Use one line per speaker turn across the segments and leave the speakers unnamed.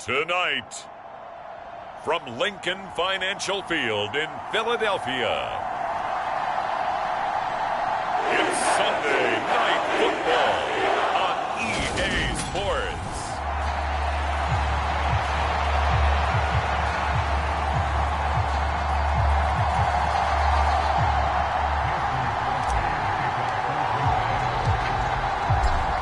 Tonight, from Lincoln Financial Field in Philadelphia, it's Sunday Night Football on EA Sports.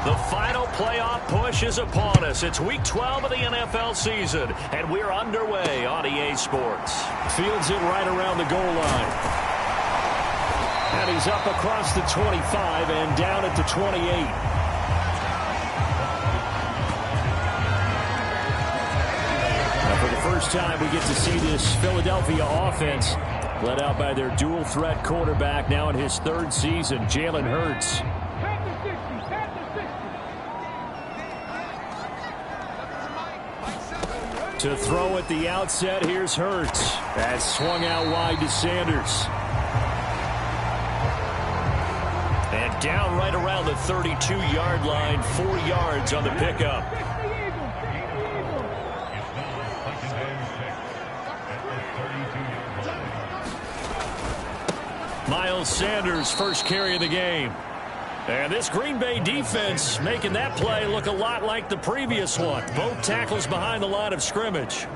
The final playoff push is upon us. It's Week 12 of the NFL season, and we're underway on EA Sports. Fields it right around the goal line. And he's up across the 25 and down at the 28. Now for the first time, we get to see this Philadelphia offense led out by their dual-threat quarterback now in his third season, Jalen Hurts. To throw at the outset, here's Hurts. That's swung out wide to Sanders. And down right around the 32-yard line, 4 yards on the pickup. Miles Sanders, first carry of the game. And this Green Bay defense making that play look a lot like the previous one. Both tackles behind the line of scrimmage.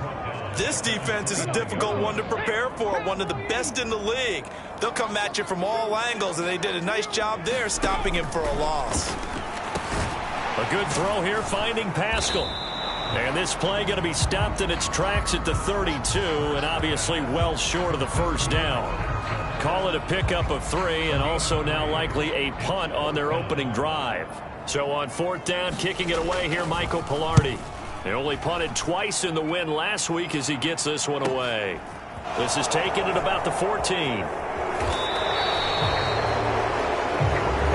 This defense is a difficult one to prepare for, one of the best in the league. They'll come at you from all angles, and they did a nice job there stopping him for a loss.
A good throw here, finding Pascal. And this play going to be stopped in its tracks at the 32, and obviously well short of the first down. call it a pickup of 3, and also now likely a punt on their opening drive. So on 4th down, kicking it away here, Michael Pilardi. They only punted twice in the win last week as he gets this one away. This is taken at about the 14.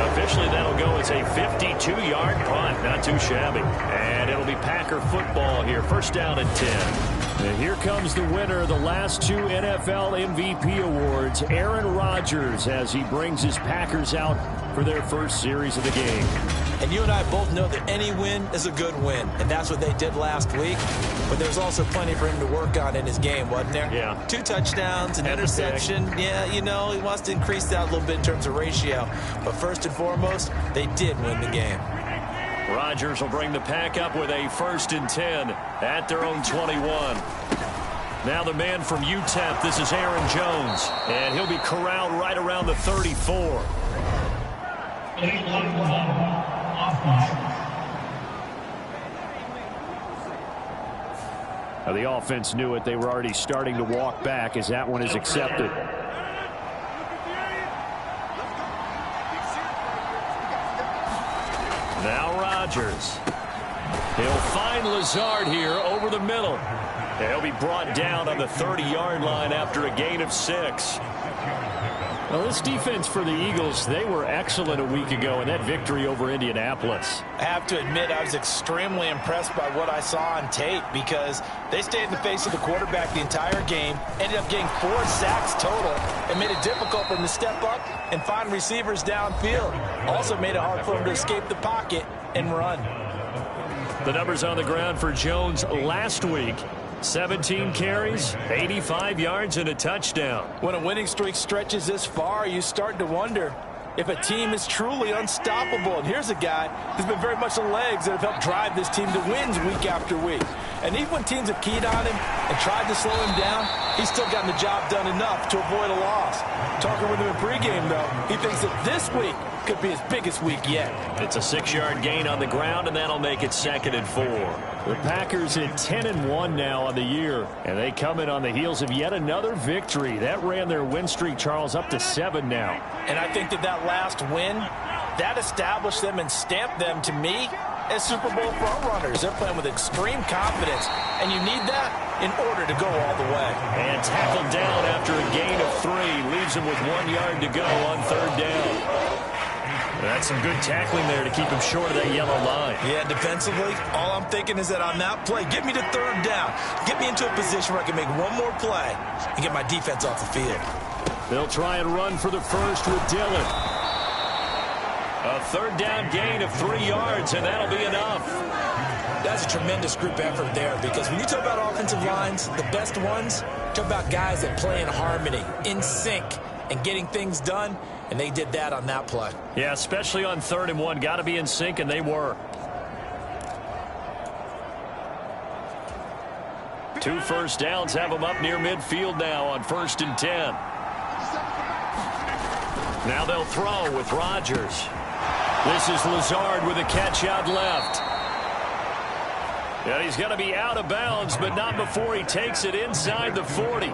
Officially, that'll go as a 52-yard punt. Not too shabby. And it'll be Packer football here. 1st down and 10. And here comes the winner of the last 2 NFL MVP awards, Aaron Rodgers, as he brings his Packers out for their first series of the game.
And you and I both know that any win is a good win, and that's what they did last week. But there's also plenty for him to work on in his game, wasn't there?
Yeah.
2 touchdowns, an interception. Yeah, you know, he wants to increase that a little bit in terms of ratio. But first and foremost, they did win the game.
Rodgers will bring the Pack up with a 1st and 10 at their own 21. Now the man from UTEP, this is Aaron Jones, and he'll be corralled right around the 34. Now the offense knew it. They were already starting to walk back as that one is accepted. Now Rodgers. He'll find Lazard here over the middle. He'll be brought down on the 30-yard line after a gain of 6. Well, this defense for the Eagles, they were excellent a week ago in that victory over Indianapolis.
I have to admit, I was extremely impressed by what I saw on tape because they stayed in the face of the quarterback the entire game, ended up getting 4 sacks total, and made it difficult for him to step up and find receivers downfield. Also made it hard for him to escape the pocket and run.
The numbers on the ground for Jones last week. 17 carries, 85 yards, and a touchdown.
When a winning streak stretches this far, you start to wonder if a team is truly unstoppable. And here's a guy who's been very much the legs that have helped drive this team to wins week after week. And even when teams have keyed on him and tried to slow him down, he's still gotten the job done enough to avoid a loss. Talking with him in pregame, though, he thinks that this week could be his biggest week yet.
It's a 6-yard gain on the ground, and that'll make it 2nd and 4. The Packers at 10-1 now on the year, and they come in on the heels of yet another victory. That ran their win streak, Charles, up to 7 now.
And I think that last win, that established them and stamped them, to me, as Super Bowl frontrunners. They're playing with extreme confidence, and you need that in order to go all the way.
And tackled down after a gain of 3. Leaves him with 1 yard to go on 3rd down. That's some good tackling there to keep him short of that yellow line.
Yeah, defensively, all I'm thinking is that on that play, get me to 3rd down. Get me into a position where I can make one more play and get my defense off the field.
They'll try and run for the first with Dillon. A 3rd down gain of 3 yards, and that'll be enough.
That's a tremendous group effort there, because when you talk about offensive lines, the best ones, talk about guys that play in harmony, in sync, and getting things done, and they did that on that play.
Yeah, especially on 3rd and 1. Got to be in sync, and they were. 2 first downs have them up near midfield now on 1st and 10. Now they'll throw with Rodgers. This is Lazard with a catch out left. And he's going to be out of bounds, but not before he takes it inside the 40.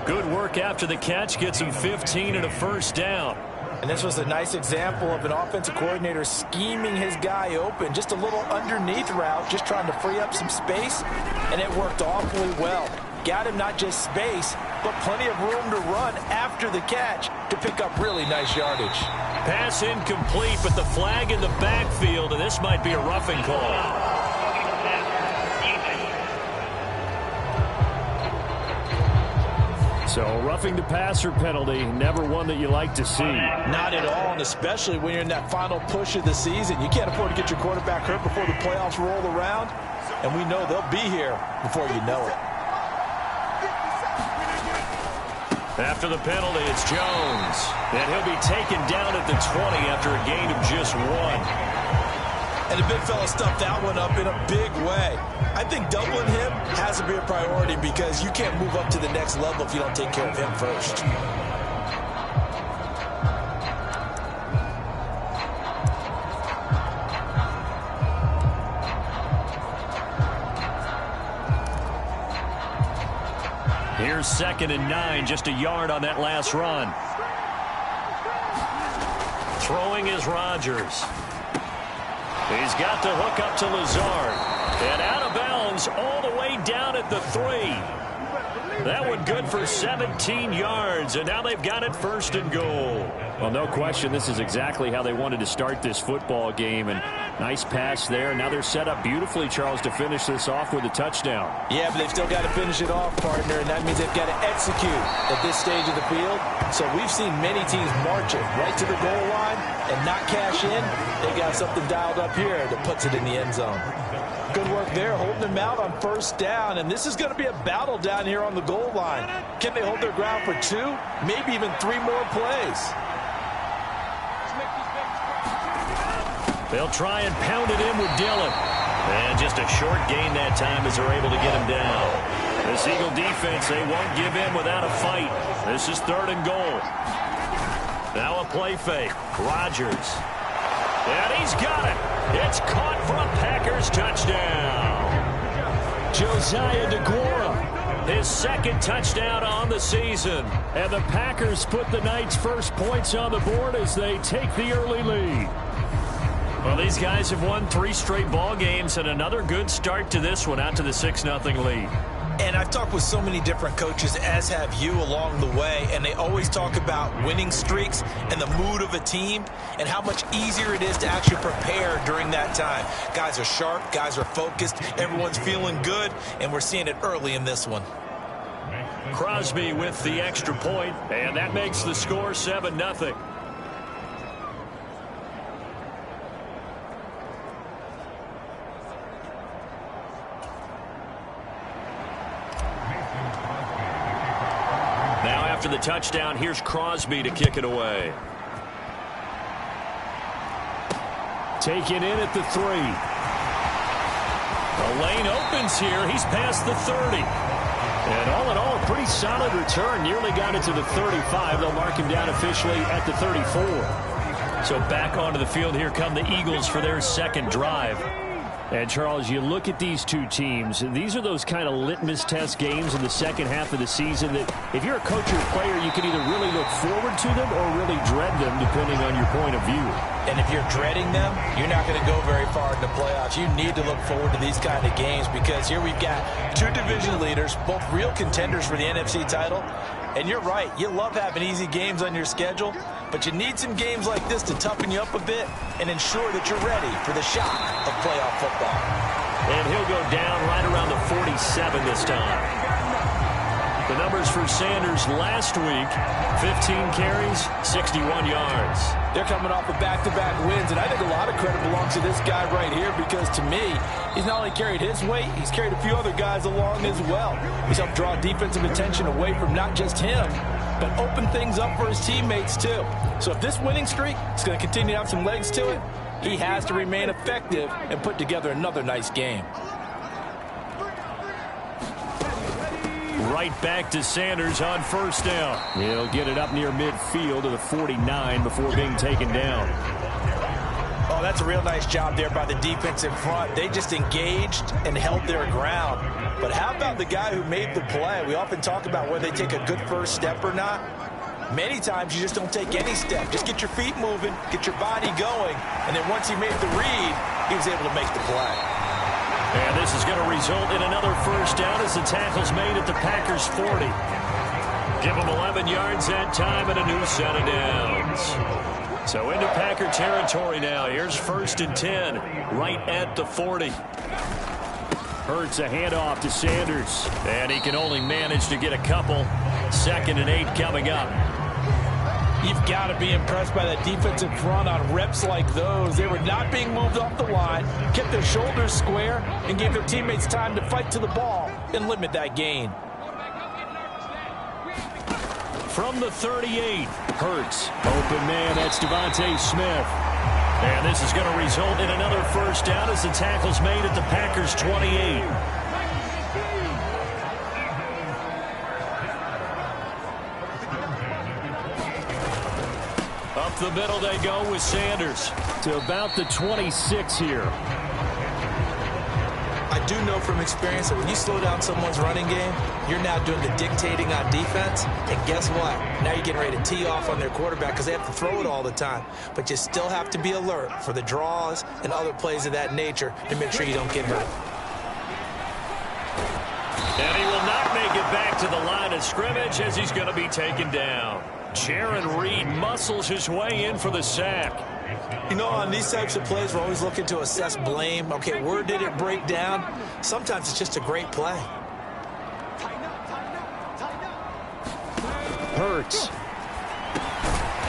Good work after the catch, gets him 15 and a 1st down.
And this was a nice example of an offensive coordinator scheming his guy open. Just a little underneath route, just trying to free up some space, and it worked awfully well. Got him not just space, but plenty of room to run after the catch to pick up really nice yardage.
Pass incomplete, but the flag in the backfield, and this might be a roughing call. So roughing the passer penalty, never one that you like to see.
Not at all, and especially when you're in that final push of the season. You can't afford to get your quarterback hurt before the playoffs roll around, and we know they'll be here before you know it.
After the penalty, it's Jones, and he'll be taken down at the 20 after a gain of just 1.
And the big fella stuffed that one up in a big way. I think doubling him has to be a priority because you can't move up to the next level if you don't take care of him first.
Here's 2nd and 9, just a yard on that last run. Throwing is Rodgers. He's got the hook up to Lazard. And out of bounds all the way down at the 3. That one good for 17 yards, and now they've got it 1st and goal.
Well, no question, this is exactly how they wanted to start this football game. And nice pass there. Now they're set up beautifully, Charles, to finish this off with a touchdown.
Yeah, but they've still got to finish it off, partner, and that means they've got to execute at this stage of the field. So we've seen many teams march it right to the goal line and not cash in. They got something dialed up here that puts it in the end zone. Good work there, holding them out on 1st down, and this is going to be a battle down here on the goal line. Can they hold their ground for 2, maybe even 3 more plays?
They'll try and pound it in with Dillon. And just a short gain that time as they're able to get him down. This Eagle defense, they won't give in without a fight. This is 3rd and goal. Now a play fake. Rodgers. And he's got it. It's caught for a Packers touchdown. Josiah DeGuara, his 2nd touchdown on the season.
And the Packers put the Knights' first points on the board as they take the early lead.
Well, these guys have won 3 straight ball games, and another good start to this one out to the 6-0 lead.
And I've talked with so many different coaches, as have you, along the way, and they always talk about winning streaks and the mood of a team and how much easier it is to actually prepare during that time. Guys are sharp, guys are focused, everyone's feeling good, and we're seeing it early in this one.
Crosby with the extra point, and that makes the score 7-0. After the touchdown, here's Crosby to kick it away.
Taken in at the 3.
The lane opens here. He's past the 30.
And all in all, a pretty solid return. Nearly got it to the 35. They'll mark him down officially at the 34.
So back onto the field, here come the Eagles for their 2nd drive.
And, Charles, you look at these two teams, and these are those kind of litmus test games in the second half of the season that if you're a coach or a player, you can either really look forward to them or really dread them, depending on your point of view.
And if you're dreading them, you're not going to go very far in the playoffs. You need to look forward to these kind of games because here we've got 2 division leaders, both real contenders for the NFC title. And you're right, you love having easy games on your schedule, but you need some games like this to toughen you up a bit and ensure that you're ready for the shock of playoff football.
And he'll go down right around the 47 this time. The numbers for Sanders last week, 15 carries, 61 yards.
They're coming off of back-to-back wins, and I think a lot of credit belongs to this guy right here because, to me, he's not only carried his weight, he's carried a few other guys along as well. He's helped draw defensive attention away from not just him, but open things up for his teammates, too. So if this winning streak is going to continue to have some legs to it, he has to remain effective and put together another nice game.
Right back to Sanders on 1st down.
He'll get it up near midfield to the 49 before being taken down.
Oh, that's a real nice job there by the defense in front. They just engaged and held their ground. But how about the guy who made the play? We often talk about whether they take a good first step or not. Many times you just don't take any step. Just get your feet moving, get your body going, and then once he made the read, he was able to make the play.
And this is going to result in another 1st down as the tackle's made at the Packers' 40. Give them 11 yards that time and a new set of downs. So into Packer territory now. Here's 1st and 10 right at the 40.
Hurts a handoff to Sanders.
And he can only manage to get a couple. 2nd and 8 coming up.
You've got to be impressed by that defensive front on reps like those. They were not being moved off the line, kept their shoulders square, and gave their teammates time to fight to the ball and limit that gain.
From the 38, Hurts. Open man, that's Devontae Smith. And this is going to result in another 1st down as the tackle's made at the Packers' 28. Up the middle they go with Sanders.
To about the 26 here.
I do know from experience that when you slow down someone's running game, you're now doing the dictating on defense. And guess what? Now you're getting ready to tee off on their quarterback because they have to throw it all the time. But you still have to be alert for the draws and other plays of that nature to make sure you don't get hurt.
And he will not make it back to the line of scrimmage as he's going to be taken down. Jaron Reed muscles his way in for the sack.
You know, on these types of plays, we're always looking to assess blame. Okay, where did it break down? Sometimes it's just a great play.
Hurts.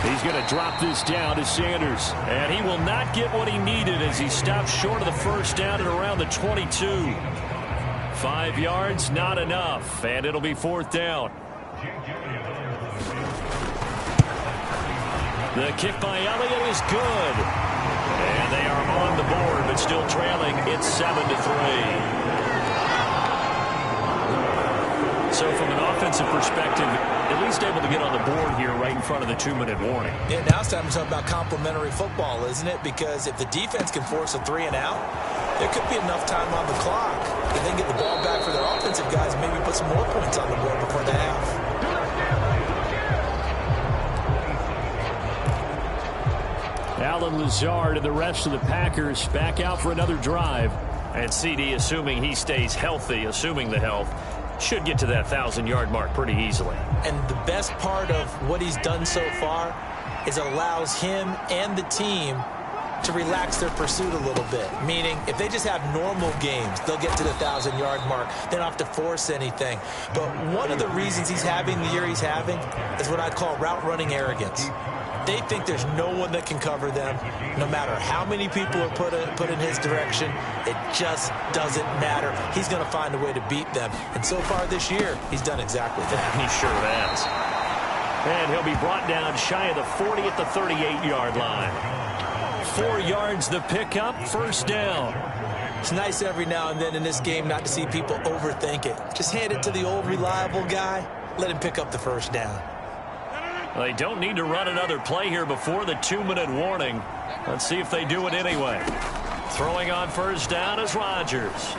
He's going to drop this down to Sanders.
And he will not get what he needed as he stops short of the first down at around the 22. 5 yards, not enough, and it'll be 4th down. The kick by Elliott is good. And they are on the board, but still trailing. It's 7-3. So from an offensive perspective, at least able to get on the board here right in front of the 2-minute warning.
Yeah, now it's time to talk about complementary football, isn't it? Because if the defense can force a 3 and out, there could be enough time on the clock that they can get the ball back for their offensive guys and maybe put some more points on the board before the half.
Alan Lazard and the rest of the Packers back out for another drive.
And CD, assuming he stays healthy, assuming the health, should get to that 1,000-yard mark pretty easily.
And the best part of what he's done so far is allows him and the team to relax their pursuit a little bit. Meaning, if they just have normal games, they'll get to the 1,000-yard mark. They don't have to force anything. But one of the reasons he's having the year he's having is what I'd call route running arrogance. They think there's no one that can cover them. No matter how many people are put in his direction, it just doesn't matter. He's going to find a way to beat them. And so far this year, he's done exactly that.
He sure has.
And he'll be brought down shy of the 40 at the 38-yard line. 4 yards the pickup, 1st down.
It's nice every now and then in this game not to see people overthink it. Just hand it to the old reliable guy. Let him pick up the 1st down.
They don't need to run another play here before the 2-minute warning. Let's see if they do it anyway. Throwing on 1st down is Rodgers.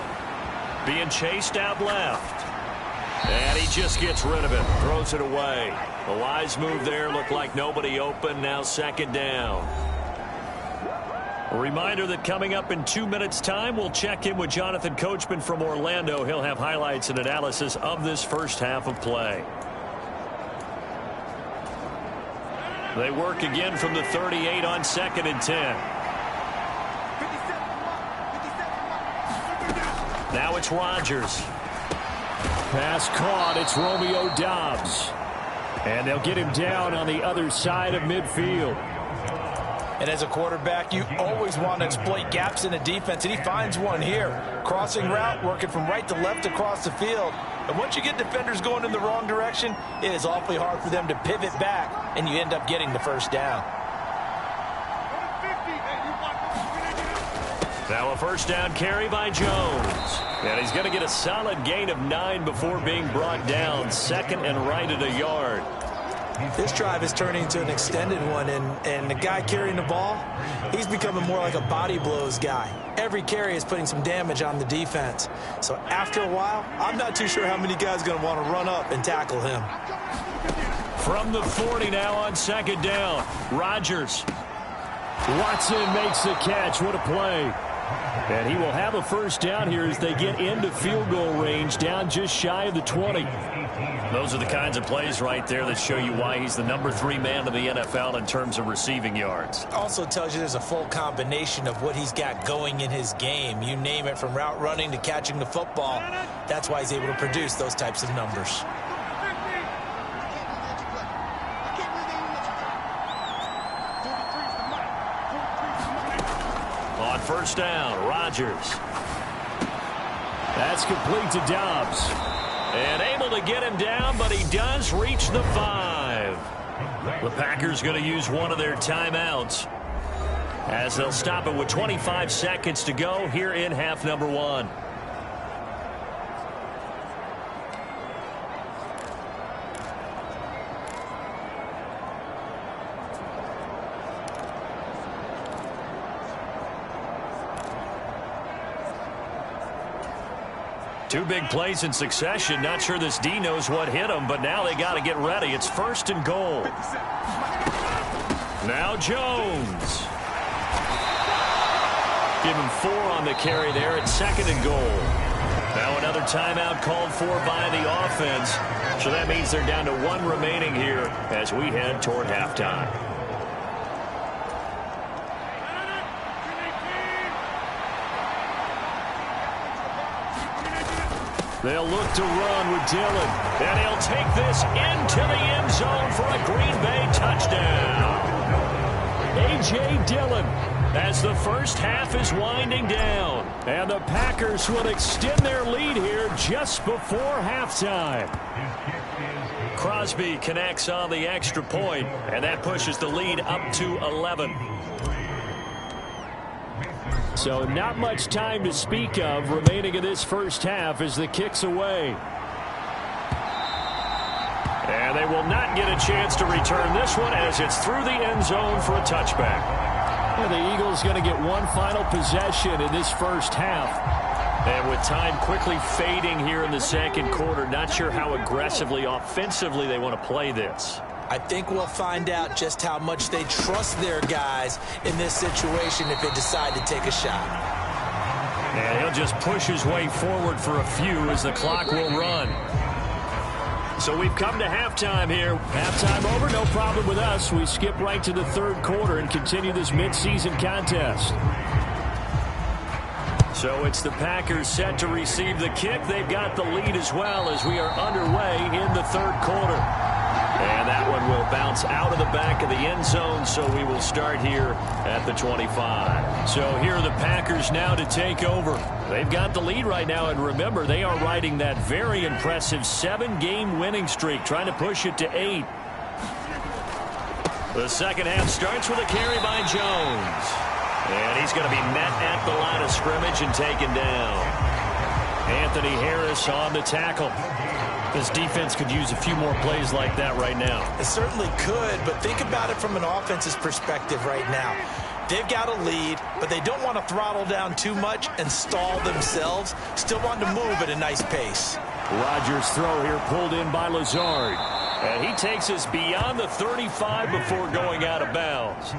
Being chased out left. And he just gets rid of it. Throws it away. A wise move there. Looked like nobody open. Now 2nd down. A reminder that coming up in 2 minutes' time, we'll check in with Jonathan Coachman from Orlando. He'll have highlights and analysis of this first half of play. They work again from the 38 on 2nd and 10. Now it's Rodgers.
Pass caught. It's Romeo Doubs. And they'll get him down on the other side of midfield.
And as a quarterback, you always want to exploit gaps in a defense, and he finds one here. Crossing route, working from right to left across the field. And once you get defenders going in the wrong direction, it is awfully hard for them to pivot back, and you end up getting the 1st down.
Now a 1st down carry by Jones. And he's going to get a solid gain of 9 before being brought down. 2nd and right at a yard.
This drive is turning into an extended one, and the guy carrying the ball, he's becoming more like a body blows guy. Every carry is putting some damage on the defense. So after a while, I'm not too sure how many guys are going to want to run up and tackle him.
From the 40 now on 2nd down, Rodgers.
Watson makes the catch. What a play. And he will have a 1st down here as they get into field goal range, down just shy of the 20.
Those are the kinds of plays right there that show you why he's the number 3 man in the NFL in terms of receiving yards.
Also tells you there's a full combination of what he's got going in his game. You name it, from route running to catching the football. That's why he's able to produce those types of numbers.
On 1st down, Rodgers.
That's complete to Doubs.
And able to get him down, but he does reach the 5. The Packers going to use one of their timeouts as they'll stop it with 25 seconds to go here in half number 1. Two big plays in succession. Not sure this D knows what hit him, but now they got to get ready. It's 1st and goal. Now Jones. Give him 4 on the carry there at 2nd and goal. Now another timeout called for by the offense. So that means they're down to 1 remaining here as we head toward halftime. They'll look to run with Dillon. And he'll take this into the end zone for a Green Bay touchdown. A.J. Dillon as the first half is winding down. And the Packers will extend their lead here just before halftime. Crosby connects on the extra point, and that pushes the lead up to 11.
So not much time to speak of remaining in this first half as the kick's away.
And they will not get a chance to return this one as it's through the end zone for a touchback.
And the Eagles going to get one final possession in this first half.
And with time quickly fading here in the second quarter, not sure how aggressively, offensively they want to play this.
I think we'll find out just how much they trust their guys in this situation if they decide to take a shot.
And he'll just push his way forward for a few as the clock will run. So we've come to halftime here.
Halftime over, no problem with us. We skip right to the third quarter and continue this midseason contest.
So it's the Packers set to receive the kick. They've got the lead as well as we are underway in the third quarter. And that one will bounce out of the back of the end zone, so we will start here at the 25. So here are the Packers now to take over. They've got the lead right now, and remember, they are riding that very impressive 7-game winning streak, trying to push it to 8. The second half starts with a carry by Jones. And he's going to be met at the line of scrimmage and taken down. Anthony Harris on the tackle. This defense could use a few more plays like that right now.
It certainly could, but think about it from an offense's perspective right now. They've got a lead, but they don't want to throttle down too much and stall themselves. Still want to move at a nice pace.
Rodgers' throw here pulled in by Lazard.
And he takes us beyond the 35 before going out of bounds.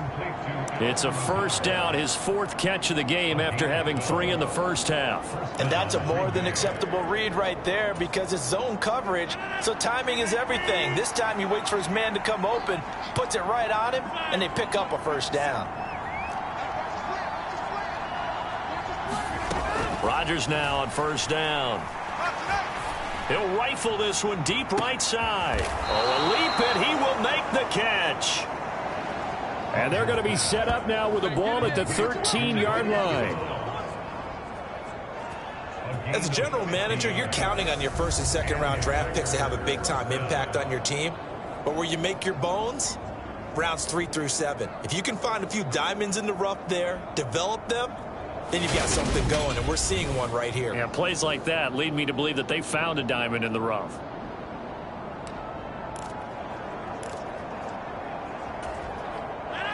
It's a first down, his 4th catch of the game after having 3 in the first half.
And that's a more than acceptable read right there because it's zone coverage, so timing is everything. This time he waits for his man to come open, puts it right on him, and they pick up a first down.
Rodgers now on first down. He'll rifle this one deep right side. Oh, a leap, and he will make the catch.
And they're going to be set up now with the ball at the 13-yard line.
As a general manager, you're counting on your first and second round draft picks to have a big-time impact on your team. But where you make your bones, rounds 3 through 7. If you can find a few diamonds in the rough there, develop them, then you've got something going, and we're seeing one right here.
Yeah, plays like that lead me to believe that they found a diamond in the rough.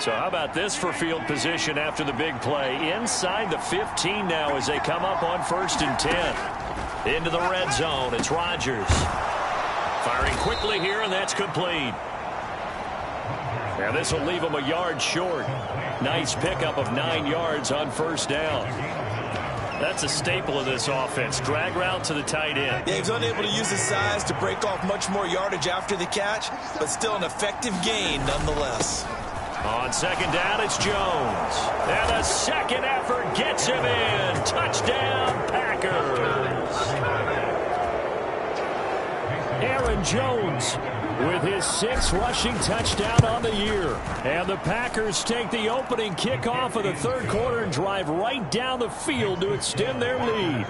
So how about this for field position after the big play? Inside the 15 now as they come up on 1st and 10. Into the red zone, it's Rodgers. Firing quickly here, and that's complete. And this will leave him a yard short. Nice pickup of 9 yards on first down. That's a staple of this offense. Drag route to the tight end.
Yeah, he's unable to use his size to break off much more yardage after the catch, but still an effective gain nonetheless.
On second down, it's Jones. And a second effort gets him in. Touchdown, Packers.
Aaron Jones with his 6th rushing touchdown on the year. And the Packers take the opening kickoff of the third quarter and drive right down the field to extend their lead.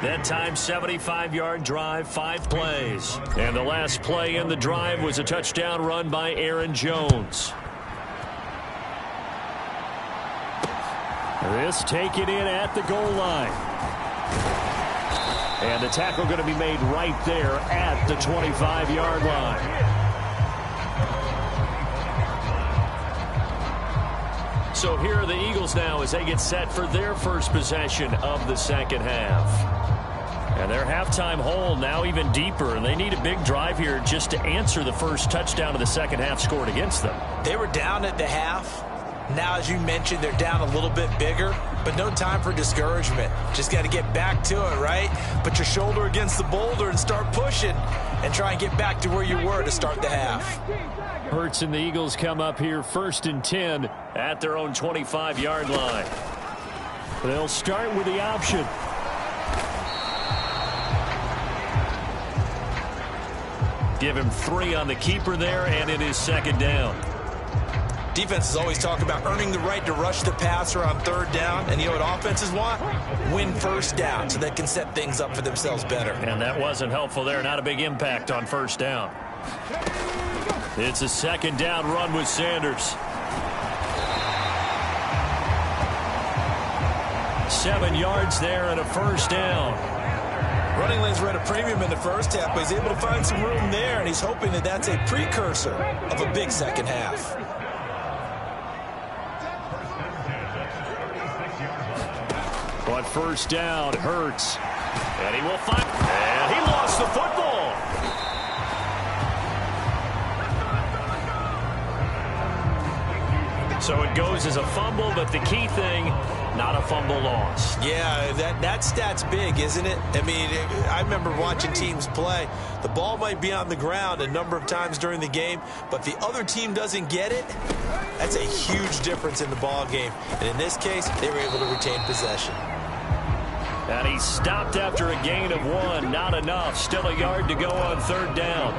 That time, 75-yard drive, 5 plays. And the last play in the drive was a touchdown run by Aaron Jones.
This taken in at the goal line. And the tackle going to be made right there at the 25-yard line.
So here are the Eagles now as they get set for their first possession of the second half. And their halftime hole now even deeper, and they need a big drive here just to answer the first touchdown of the second half scored against them.
They were down at the half. Now, as you mentioned, they're down a little bit bigger, but no time for discouragement. Just got to get back to it, right? Put your shoulder against the boulder and start pushing and try and get back to where you were to start the half.
Hurts and the Eagles come up here 1st and 10 at their own 25-yard line. They'll start with the option. Give him 3 on the keeper there, and it is second down.
Defenses always talk about earning the right to rush the passer on 3rd down, and you know what offenses want? Win 1st down so they can set things up for themselves better.
And that wasn't helpful there. Not a big impact on 1st down. It's a second down run with Sanders. 7 yards there and a 1st down.
Running lanes were at a premium in the first half, but he's able to find some room there, and he's hoping that that's a precursor of a big second half.
On 1st down, Hurts. And he will find, and he lost the football. So it goes as a fumble, but the key thing, not a fumble loss.
Yeah, that stat's big, isn't it? I mean, I remember watching teams play. The ball might be on the ground a number of times during the game, but the other team doesn't get it. That's a huge difference in the ball game. And in this case, they were able to retain possession.
And he stopped after a gain of 1. Not enough. Still a yard to go on 3rd down.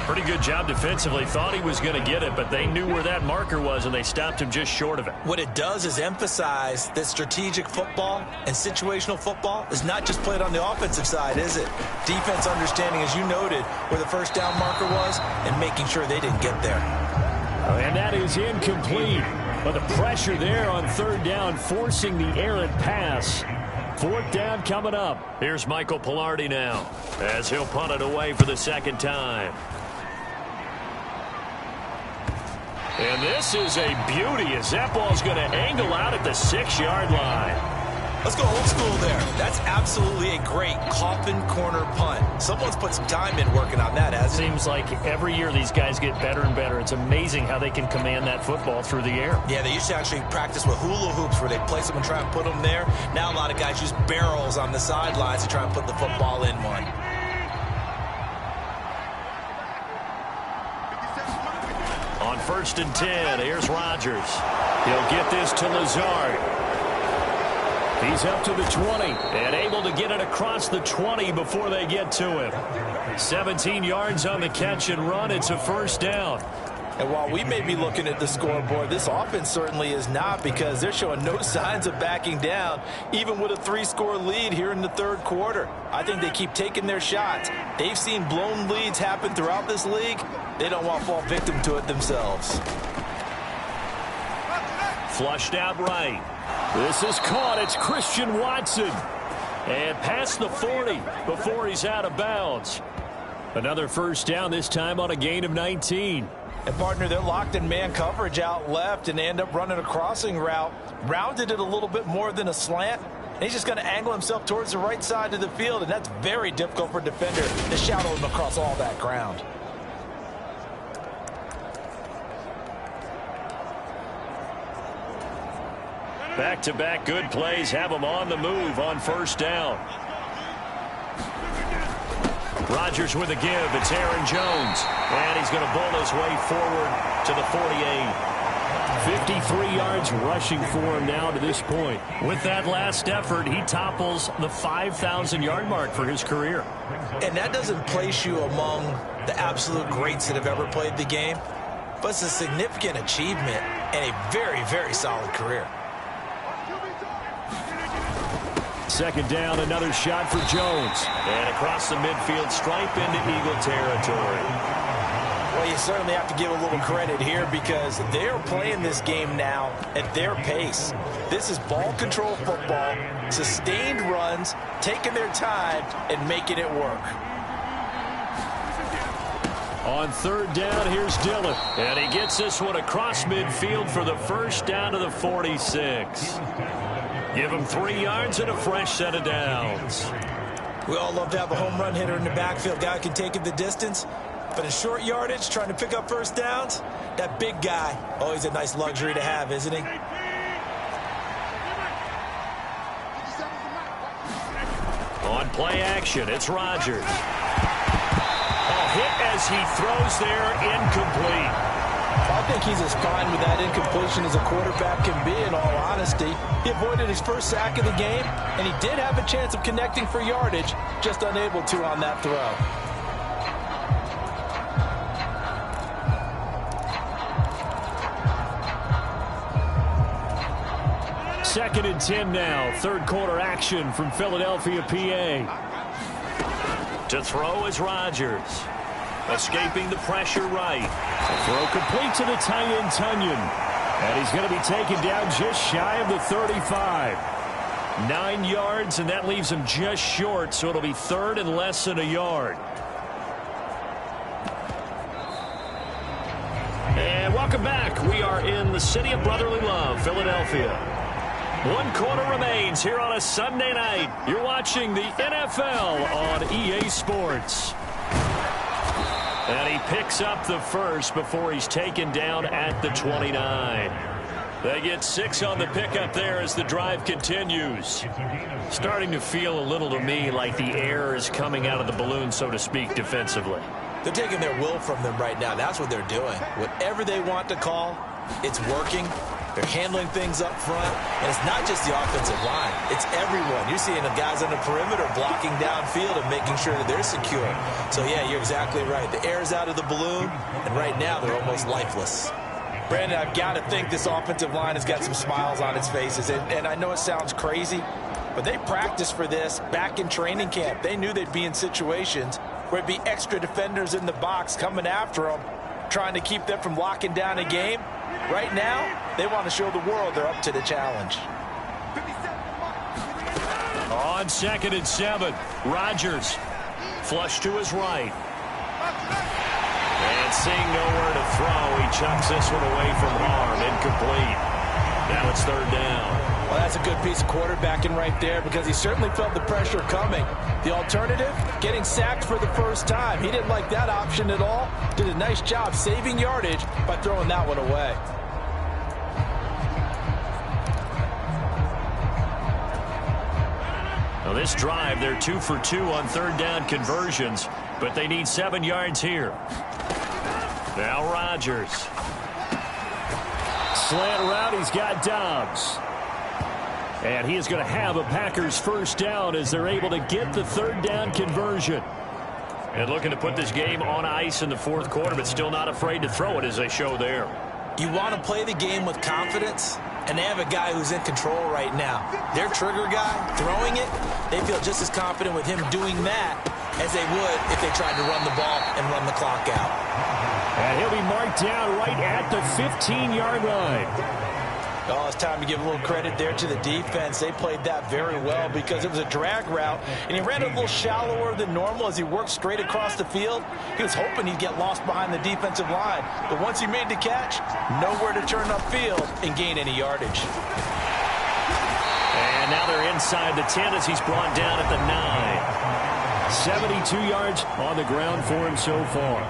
Pretty good job defensively. Thought he was going to get it, but they knew where that marker was, and they stopped him just short of it.
What it does is emphasize that strategic football and situational football is not just played on the offensive side, is it? Defense understanding, as you noted, where the 1st down marker was and making sure they didn't get there.
And that is incomplete. But the pressure there on 3rd down, forcing the errant pass. 4th down coming up. Here's Michael Pilardi now as he'll punt it away for the 2nd time. And this is a beauty as that ball's going to angle out at the 6-yard line.
Let's go old school there. That's absolutely a great coffin corner punt. Someone's put some time in working on that, hasn't it?
Seems like every year these guys get better and better. It's amazing how they can command that football through the air.
Yeah, they used to actually practice with hula hoops where they place them and try and put them there. Now a lot of guys use barrels on the sidelines to try and put the football in one.
On 1st and 10, here's Rodgers. He'll get this to Lazard. He's up to the 20 and able to get it across the 20 before they get to him. 17 yards on the catch and run. It's a 1st down.
And while we may be looking at the scoreboard, this offense certainly is not, because they're showing no signs of backing down, even with a 3-score lead here in the 3rd quarter. I think they keep taking their shots. They've seen blown leads happen throughout this league. They don't want to fall victim to it themselves.
Flushed out right. This is caught. It's Christian Watson. And past the 40 before he's out of bounds. Another 1st down, this time on a gain of 19.
And, partner, they're locked in man coverage out left, and they end up running a crossing route. Rounded it a little bit more than a slant. And he's just going to angle himself towards the right side of the field, and that's very difficult for a defender to shadow him across all that ground.
Back-to-back good plays have him on the move on 1st down. Rodgers with a give. It's Aaron Jones. And he's going to bowl his way forward to the 48. 53 yards rushing for him now to this point. With that last effort, he topples the 5,000-yard mark for his career.
And that doesn't place you among the absolute greats that have ever played the game, but it's a significant achievement and a very, very solid career.
2nd down, another shot for Jones. And across the midfield stripe into Eagle territory.
Well, you certainly have to give a little credit here, because they're playing this game now at their pace. This is ball control football, sustained runs, taking their time and making it work.
On third down, here's Dillon. And he gets this one across midfield for the first down to the 46. Give him 3 yards and a fresh set of downs.
We all love to have a home run hitter in the backfield. Guy can take it the distance. But in short yardage, trying to pick up first downs, that big guy, always a nice luxury to have, isn't he?
On play action, it's Rodgers. A hit as he throws there, incomplete.
I think he's as fine with that incompletion as a quarterback can be, in all honesty. He avoided his first sack of the game, and he did have a chance of connecting for yardage, just unable to on that throw.
Second and 10 now. Third quarter action from Philadelphia, PA.
To throw is Rodgers. Escaping the pressure right.
Throw complete to the tight end, Tunyon. And he's going to be taken down just shy of the 35. 9 yards, and that leaves him just short, so it'll be third and less than a yard. And welcome back. We are in the city of brotherly love, Philadelphia. 1 quarter remains here on a Sunday night. You're watching the NFL on EA Sports. And he picks up the first before he's taken down at the 29. They get 6 on the pickup there as the drive continues. Starting to feel a little to me like the air is coming out of the balloon, so to speak, defensively.
They're taking their will from them right now. That's what they're doing. Whatever they want to call, it's working. They're handling things up front, and it's not just the offensive line. It's everyone. You're seeing the guys on the perimeter blocking downfield and making sure that they're secure. So, yeah, you're exactly right. The air's out of the balloon, and right now they're almost lifeless. Brandon, I've got to think this offensive line has got some smiles on its faces, and I know it sounds crazy, but they practiced for this back in training camp. They knew they'd be in situations where it'd be extra defenders in the box coming after them, trying to keep them from locking down a game. Right now, they want to show the world they're up to the challenge.
On 2nd and 7, Rodgers flush to his right. And seeing nowhere to throw, he chucks this one away from harm, incomplete. Now it's third down.
Well, that's a good piece of quarterbacking right there because he certainly felt the pressure coming. The alternative, getting sacked for the first time. He didn't like that option at all. Did a nice job saving yardage by throwing that one away.
Now this drive, they're 2 for 2 on third down conversions, but they need 7 yards here. Now Rodgers.
Slant route, he's got Dobbs. And he is going to have a Packers first down as they're able to get the third down conversion.
And looking to put this game on ice in the fourth quarter, but still not afraid to throw it as they show there.
You want to play the game with confidence, and they have a guy who's in control right now. Their trigger guy, throwing it, they feel just as confident with him doing that as they would if they tried to run the ball and run the clock out.
And he'll be marked down right at the 15-yard line.
Oh, it's time to give a little credit there to the defense. They played that very well because it was a drag route, and he ran a little shallower than normal as he worked straight across the field. He was hoping he'd get lost behind the defensive line, but once he made the catch, nowhere to turn upfield and gain any yardage.
And now they're inside the 10 as he's brought down at the 9.
72 yards on the ground for him so far.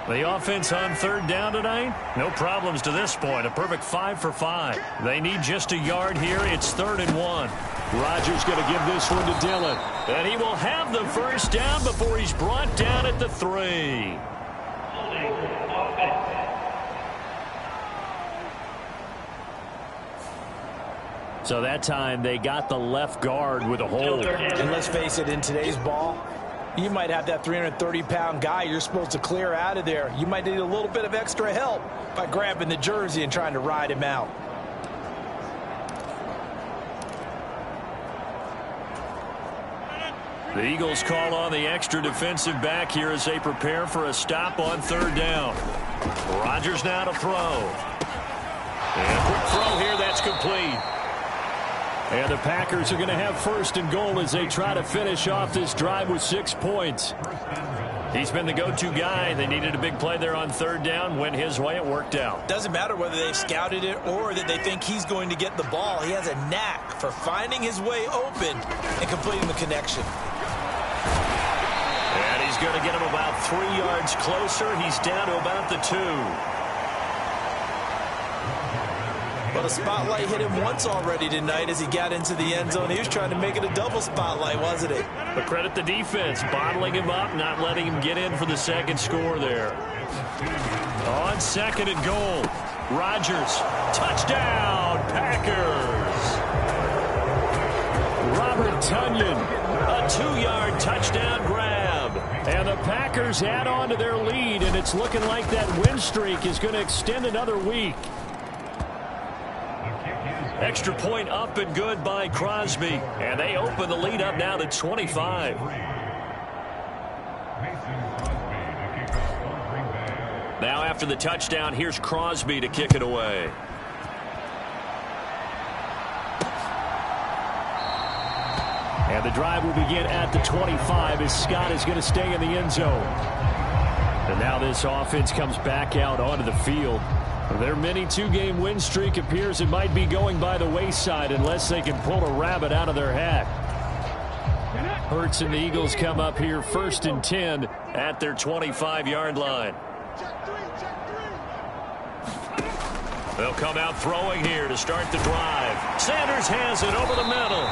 The offense on third down tonight, no problems to this point. A perfect 5 for 5. They need just a yard here. It's 3rd and 1.
Rodgers going to give this one to Dillon.
And he will have the first down before he's brought down at the 3.
So that time they got the left guard with a hold.
And let's face it, in today's ball, you might have that 330-pound guy you're supposed to clear out of there. You might need a little bit of extra help by grabbing the jersey and trying to ride him out.
The Eagles call on the extra defensive back here as they prepare for a stop on third down. Rodgers now to throw. And a quick throw here, that's complete.
And the Packers are going to have first and goal as they try to finish off this drive with 6 points.
He's been the go-to guy. They needed a big play there on third down. Went his way. It worked out.
Doesn't matter whether they've scouted it or that they think he's going to get the ball. He has a knack for finding his way open and completing the connection.
And he's going to get him about 3 yards closer. He's down to about the 2.
Well, the spotlight hit him once already tonight as he got into the end zone. He was trying to make it a double spotlight, wasn't it?
But credit the defense, bottling him up, not letting him get in for the second score there. On second and goal, Rodgers, touchdown, Packers.
Robert Tonyan,
a 2-yard touchdown grab.
And the Packers add on to their lead, and it's looking like that win streak is going to extend another week.
Extra point up and good by Crosby. And they open the lead up now to 25. Now after the touchdown, here's Crosby to kick it away.
And the drive will begin at the 25 as Scott is going to stay in the end zone. And now this offense comes back out onto the field. Their mini 2-game win streak appears it might be going by the wayside unless they can pull a rabbit out of their hat. Hurts and the Eagles come up here first and 10
at their 25-yard line. They'll come out throwing here to start the drive. Sanders has it over the middle.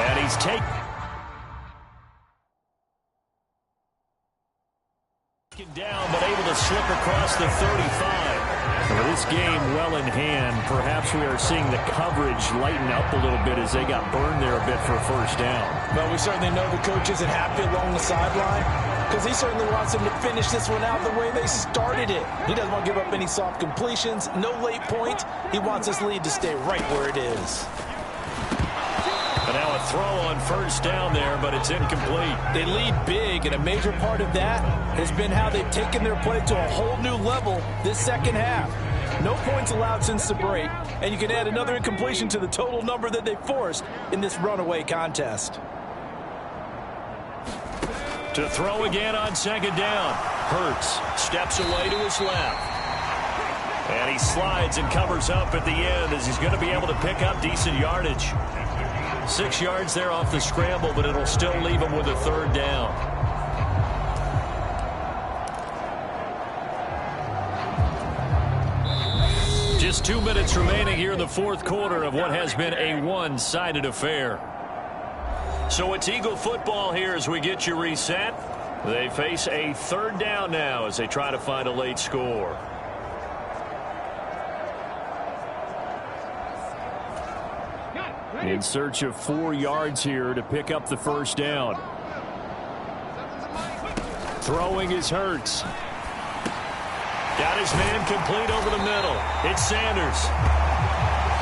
And he's taken down, but able to slip across the 35.
Well, this game well in hand. Perhaps we are seeing the coverage lighten up a little bit as they got burned there a bit for a first down.
Well, we certainly know the coach isn't happy along the sideline because he certainly wants them to finish this one out the way they started it. He doesn't want to give up any soft completions, no late points. He wants this lead to stay right where it is.
And now a throw on first down there, but it's incomplete.
They lead big, and a major part of that has been how they've taken their play to a whole new level this second half. No points allowed since the break, and you can add another incompletion to the total number that they forced in this runaway contest.
To throw again on second down. Hurts steps away to his left. And he slides and covers up at the end as he's going to be able to pick up decent yardage. 6 yards there off the scramble, but it'll still leave him with a third down. Just 2 minutes remaining here in the fourth quarter of what has been a one-sided affair. So it's Eagle football here as we get you reset. They face a third down now as they try to find a late score.
In search of 4 yards here to pick up the first down. Throwing is Hurts.
Got his man complete over the middle. It's Sanders.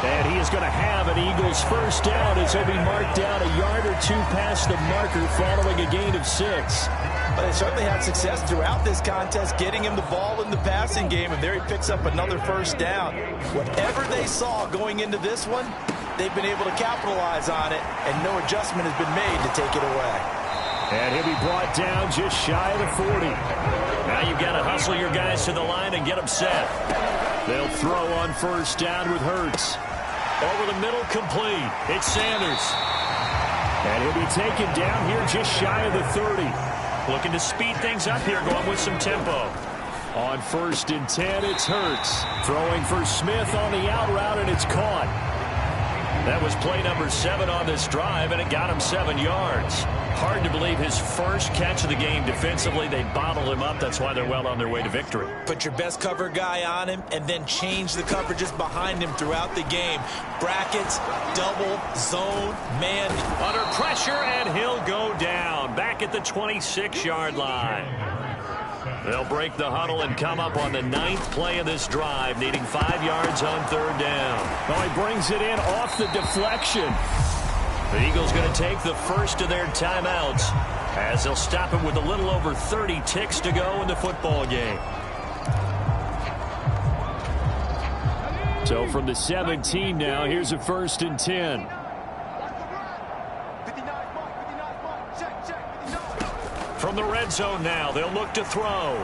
And he is going to have an Eagles first down as he'll be marked down a yard or two past the marker following a gain of 6.
But they certainly had success throughout this contest getting him the ball in the passing game, and there he picks up another first down. Whatever they saw going into this one, they've been able to capitalize on it, and no adjustment has been made to take it away.
And he'll be brought down just shy of the 40.
Now you've got to hustle your guys to the line and get them set.
They'll throw on first down with Hurts.
Over the middle, complete. It's Sanders.
And he'll be taken down here just shy of the 30.
Looking to speed things up here, going with some tempo.
On first and 10, it's Hurts. Throwing for Smith on the out route, and it's caught.
That was play number 7 on this drive, and it got him 7 yards. Hard to believe his first catch of the game defensively. They bottled him up. That's why they're well on their way to victory.
Put your best cover guy on him and then change the coverages behind him throughout the game. Brackets, double, zone, man.
Under pressure, and he'll go down. Back at the 26-yard line. They'll break the huddle and come up on the 9th play of this drive, needing 5 yards on third down.
Well, he brings it in off the deflection.
The Eagles going to take the first of their timeouts as they'll stop it with a little over 30 ticks to go in the football game.
So from the 17 now, here's a 1st and 10.
From the red zone now, they'll look to throw.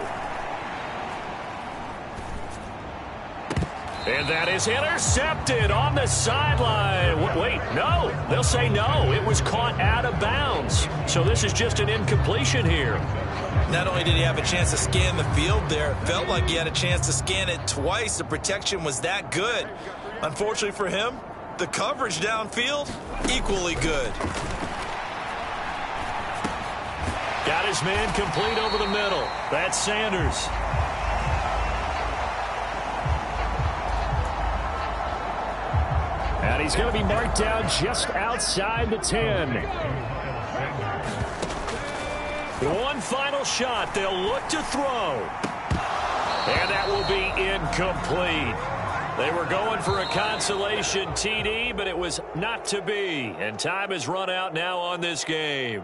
And that is intercepted on the sideline. Wait, no. They'll say no. It was caught out of bounds. So this is just an incompletion here.
Not only did he have a chance to scan the field there, it felt like he had a chance to scan it twice. The protection was that good. Unfortunately for him, the coverage downfield, equally good.
Got his man complete over the middle. That's Sanders.
And he's going to be marked down just outside the 10.
One final shot. They'll look to throw. And that will be incomplete. They were going for a consolation TD, but it was not to be. And time has run out now on this game.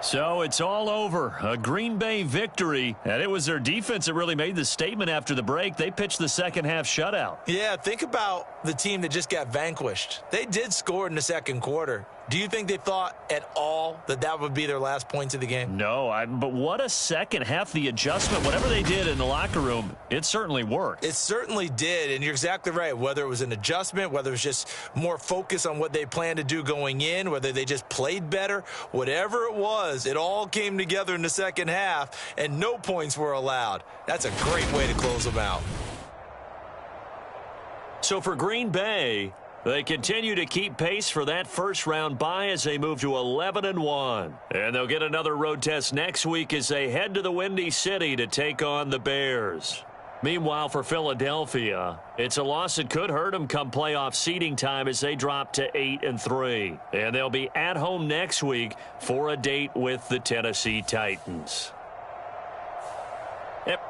So it's all over. A Green Bay victory. And it was their defense that really made the statement after the break. They pitched the second half shutout.
Yeah, think about the team that just got vanquished. They did score in the second quarter. Do you think they thought at all that that would be their last points of the game?
No, but what a second half. The adjustment, whatever they did in the locker room, it certainly worked.
It certainly did, and you're exactly right. Whether it was an adjustment, whether it was just more focus on what they planned to do going in, whether they just played better, whatever it was, it all came together in the second half, and no points were allowed. That's a great way to close them out.
So for Green Bay, they continue to keep pace for that first-round bye as they move to 11-1. And they'll get another road test next week as they head to the Windy City to take on the Bears. Meanwhile, for Philadelphia, it's a loss that could hurt them come playoff seeding time as they drop to 8-3. And they'll be at home next week for a date with the Tennessee Titans. Yep.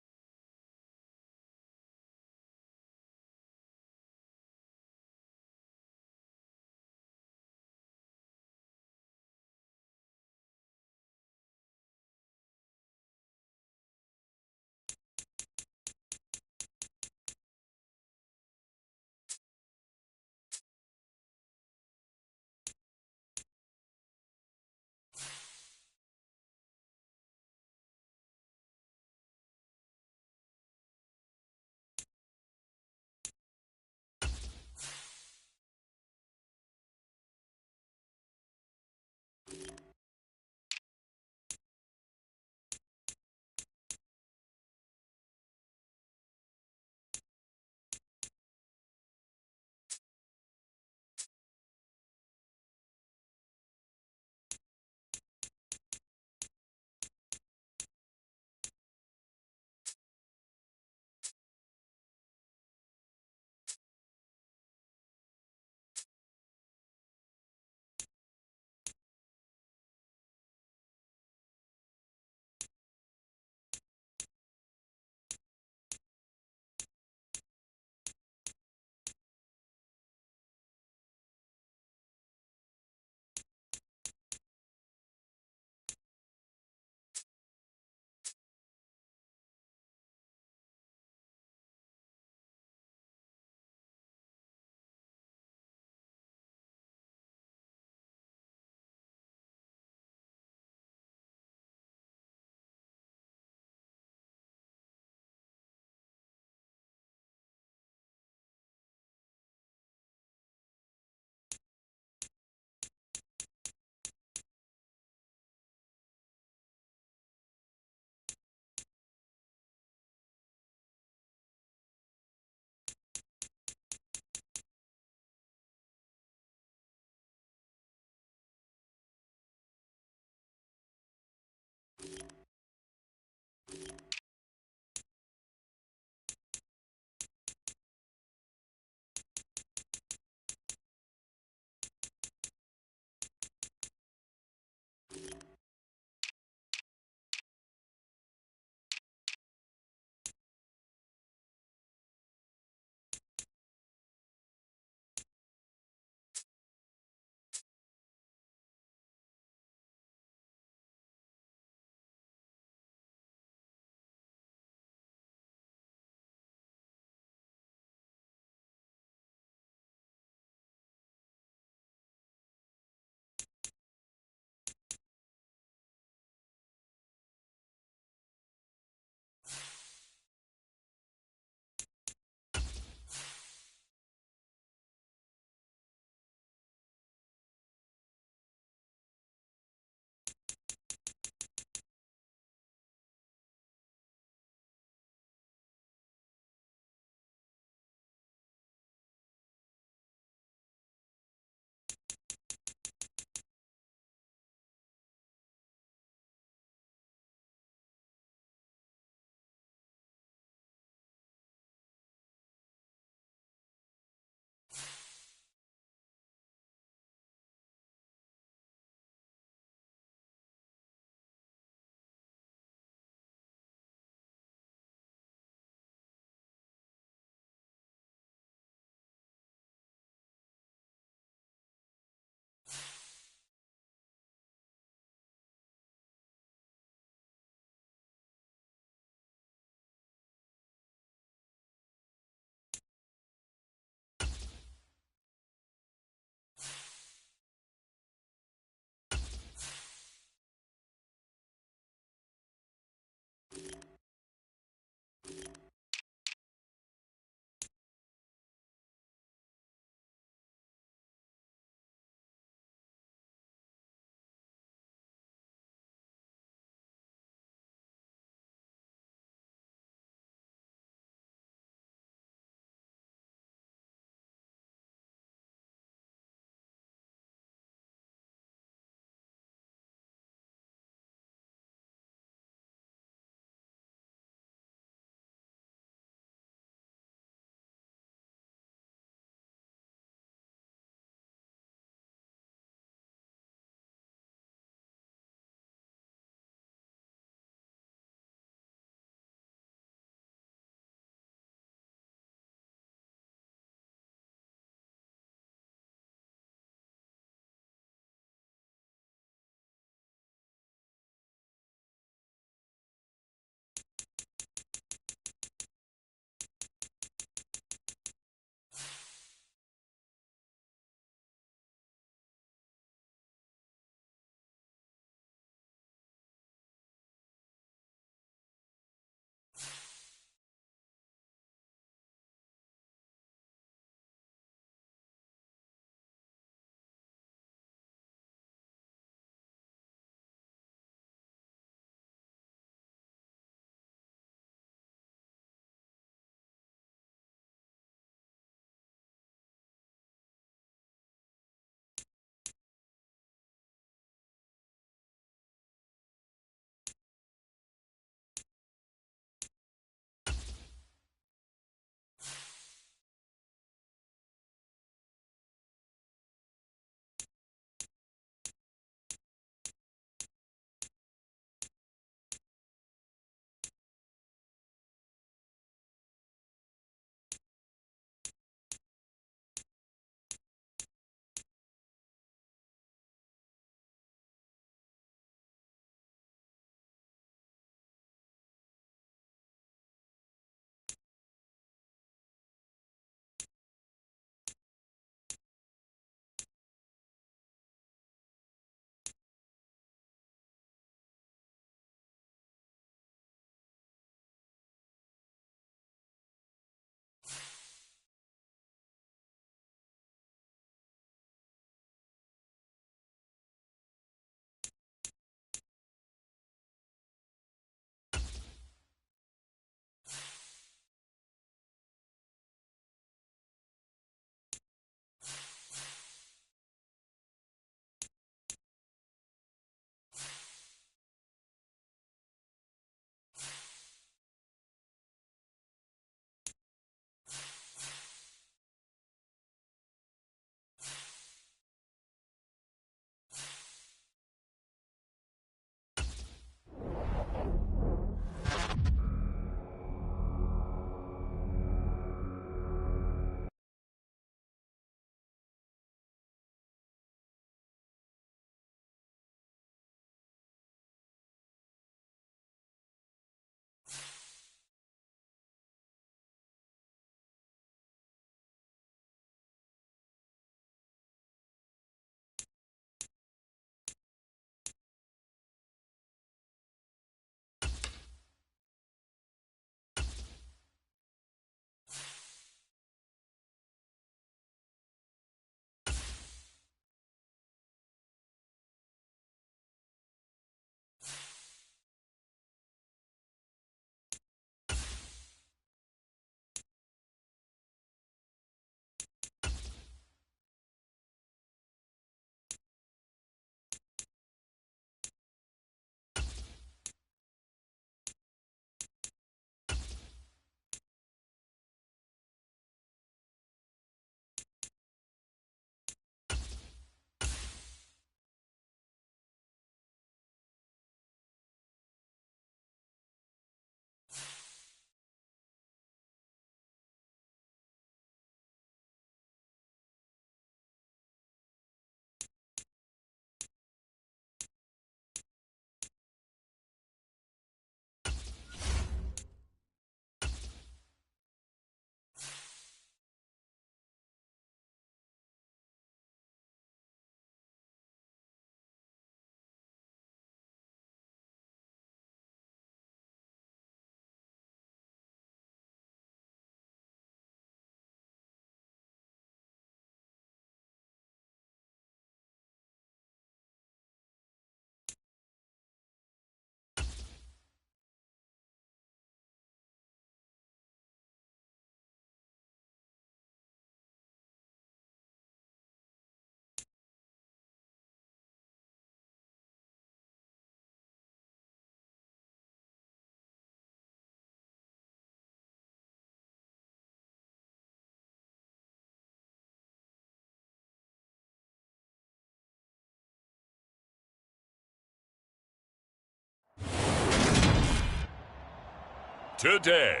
today.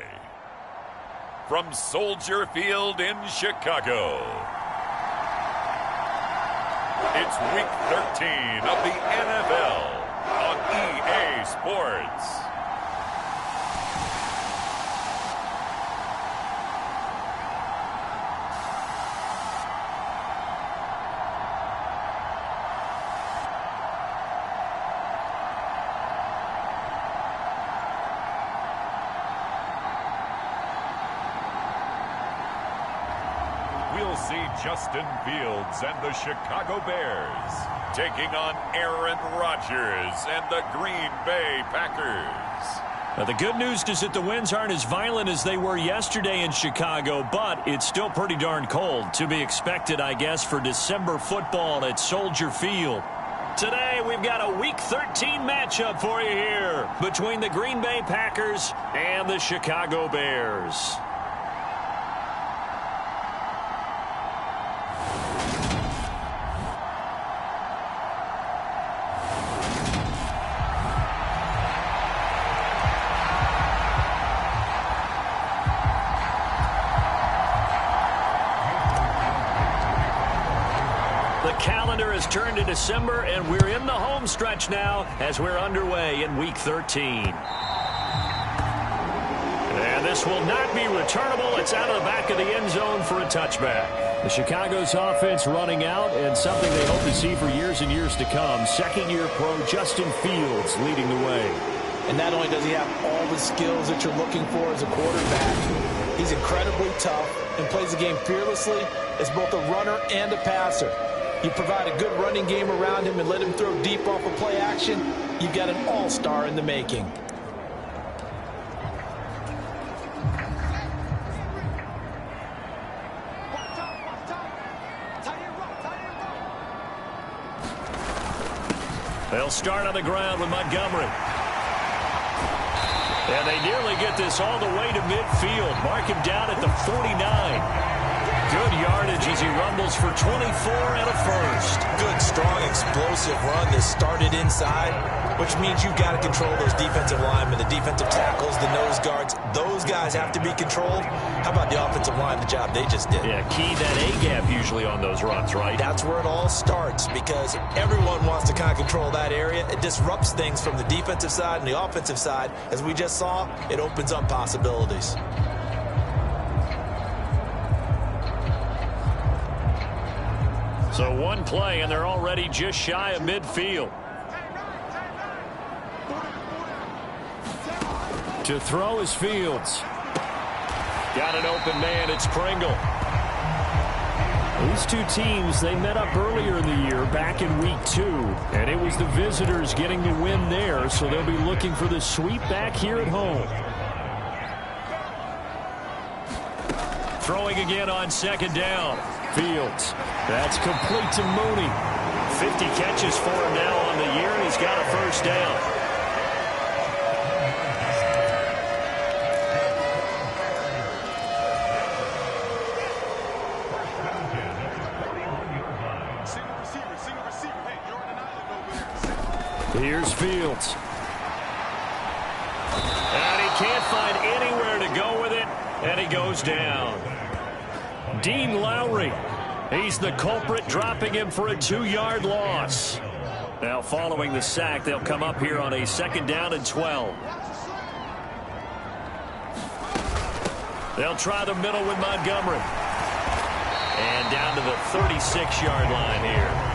From Soldier Field in Chicago, it's Week 13 of the NFL on EA Sports. We'll see Justin Fields and the Chicago Bears taking on Aaron Rodgers and the Green Bay Packers.
Now, the good news is that the winds aren't as violent as they were yesterday in Chicago, but it's still pretty darn cold. To be expected, I guess, for December football at Soldier Field. Today, we've got a Week 13 matchup for you here between the Green Bay Packers and the Chicago Bears. Calendar has turned to December, and we're in the home stretch now as we're underway in Week 13. And this will not be returnable. It's out of the back of the end zone for a touchback. The Chicago's offense running out, and something they hope to see for years and years to come. Second-year pro Justin Fields leading the way.
And not only does he have all the skills that you're looking for as a quarterback, he's incredibly tough and plays the game fearlessly as both a runner and a passer. You provide a good running game around him and let him throw deep off of play action, you've got an all-star in the making.
They'll start on the ground with Montgomery. And they nearly get this all the way to midfield. Mark him down at the 49. Good yardage as he rumbles for 24 and a first.
Good, strong, explosive run that started inside, which means you've got to control those defensive linemen, the defensive tackles, the nose guards. Those guys have to be controlled. How about the offensive line, the job they just did?
Yeah, key that A-gap usually on those runs, right?
That's where it all starts because everyone wants to kind of control that area. It disrupts things from the defensive side and the offensive side. As we just saw, it opens up possibilities.
So one play, and they're already just shy of midfield. To throw is Fields. Got an open man. It's Pringle. These two teams, they met up earlier in the year, back in Week 2. And it was the visitors getting the win there, so they'll be looking for the sweep back here at home. Throwing again on second down. Fields. That's complete to Mooney. 50 catches for him now on the year, and he's got a first down. Here's Fields. And he can't find anywhere to go with it, and he goes down. Dean Lowry, he's the culprit, dropping him for a 2-yard loss. Now following the sack, they'll come up here on a second down and 12. They'll try the middle with Montgomery. And down to the 36-yard line here.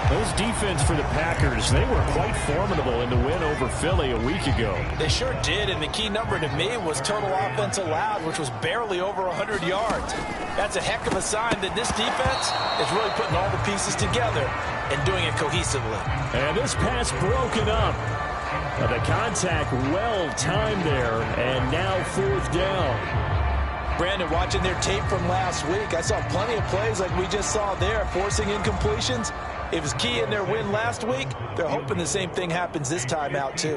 Those defense for the Packers, they were quite formidable in the win over Philly a week ago.
They sure did, and the key number to me was total offense allowed, which was barely over 100 yards. That's a heck of a sign that this defense is really putting all the pieces together and doing it cohesively.
And this pass broken up. The contact well-timed there, and now fourth down.
Brandon, watching their tape from last week, I saw plenty of plays like we just saw there, forcing incompletions. It was key in their win last week. They're hoping the same thing happens this time out, too.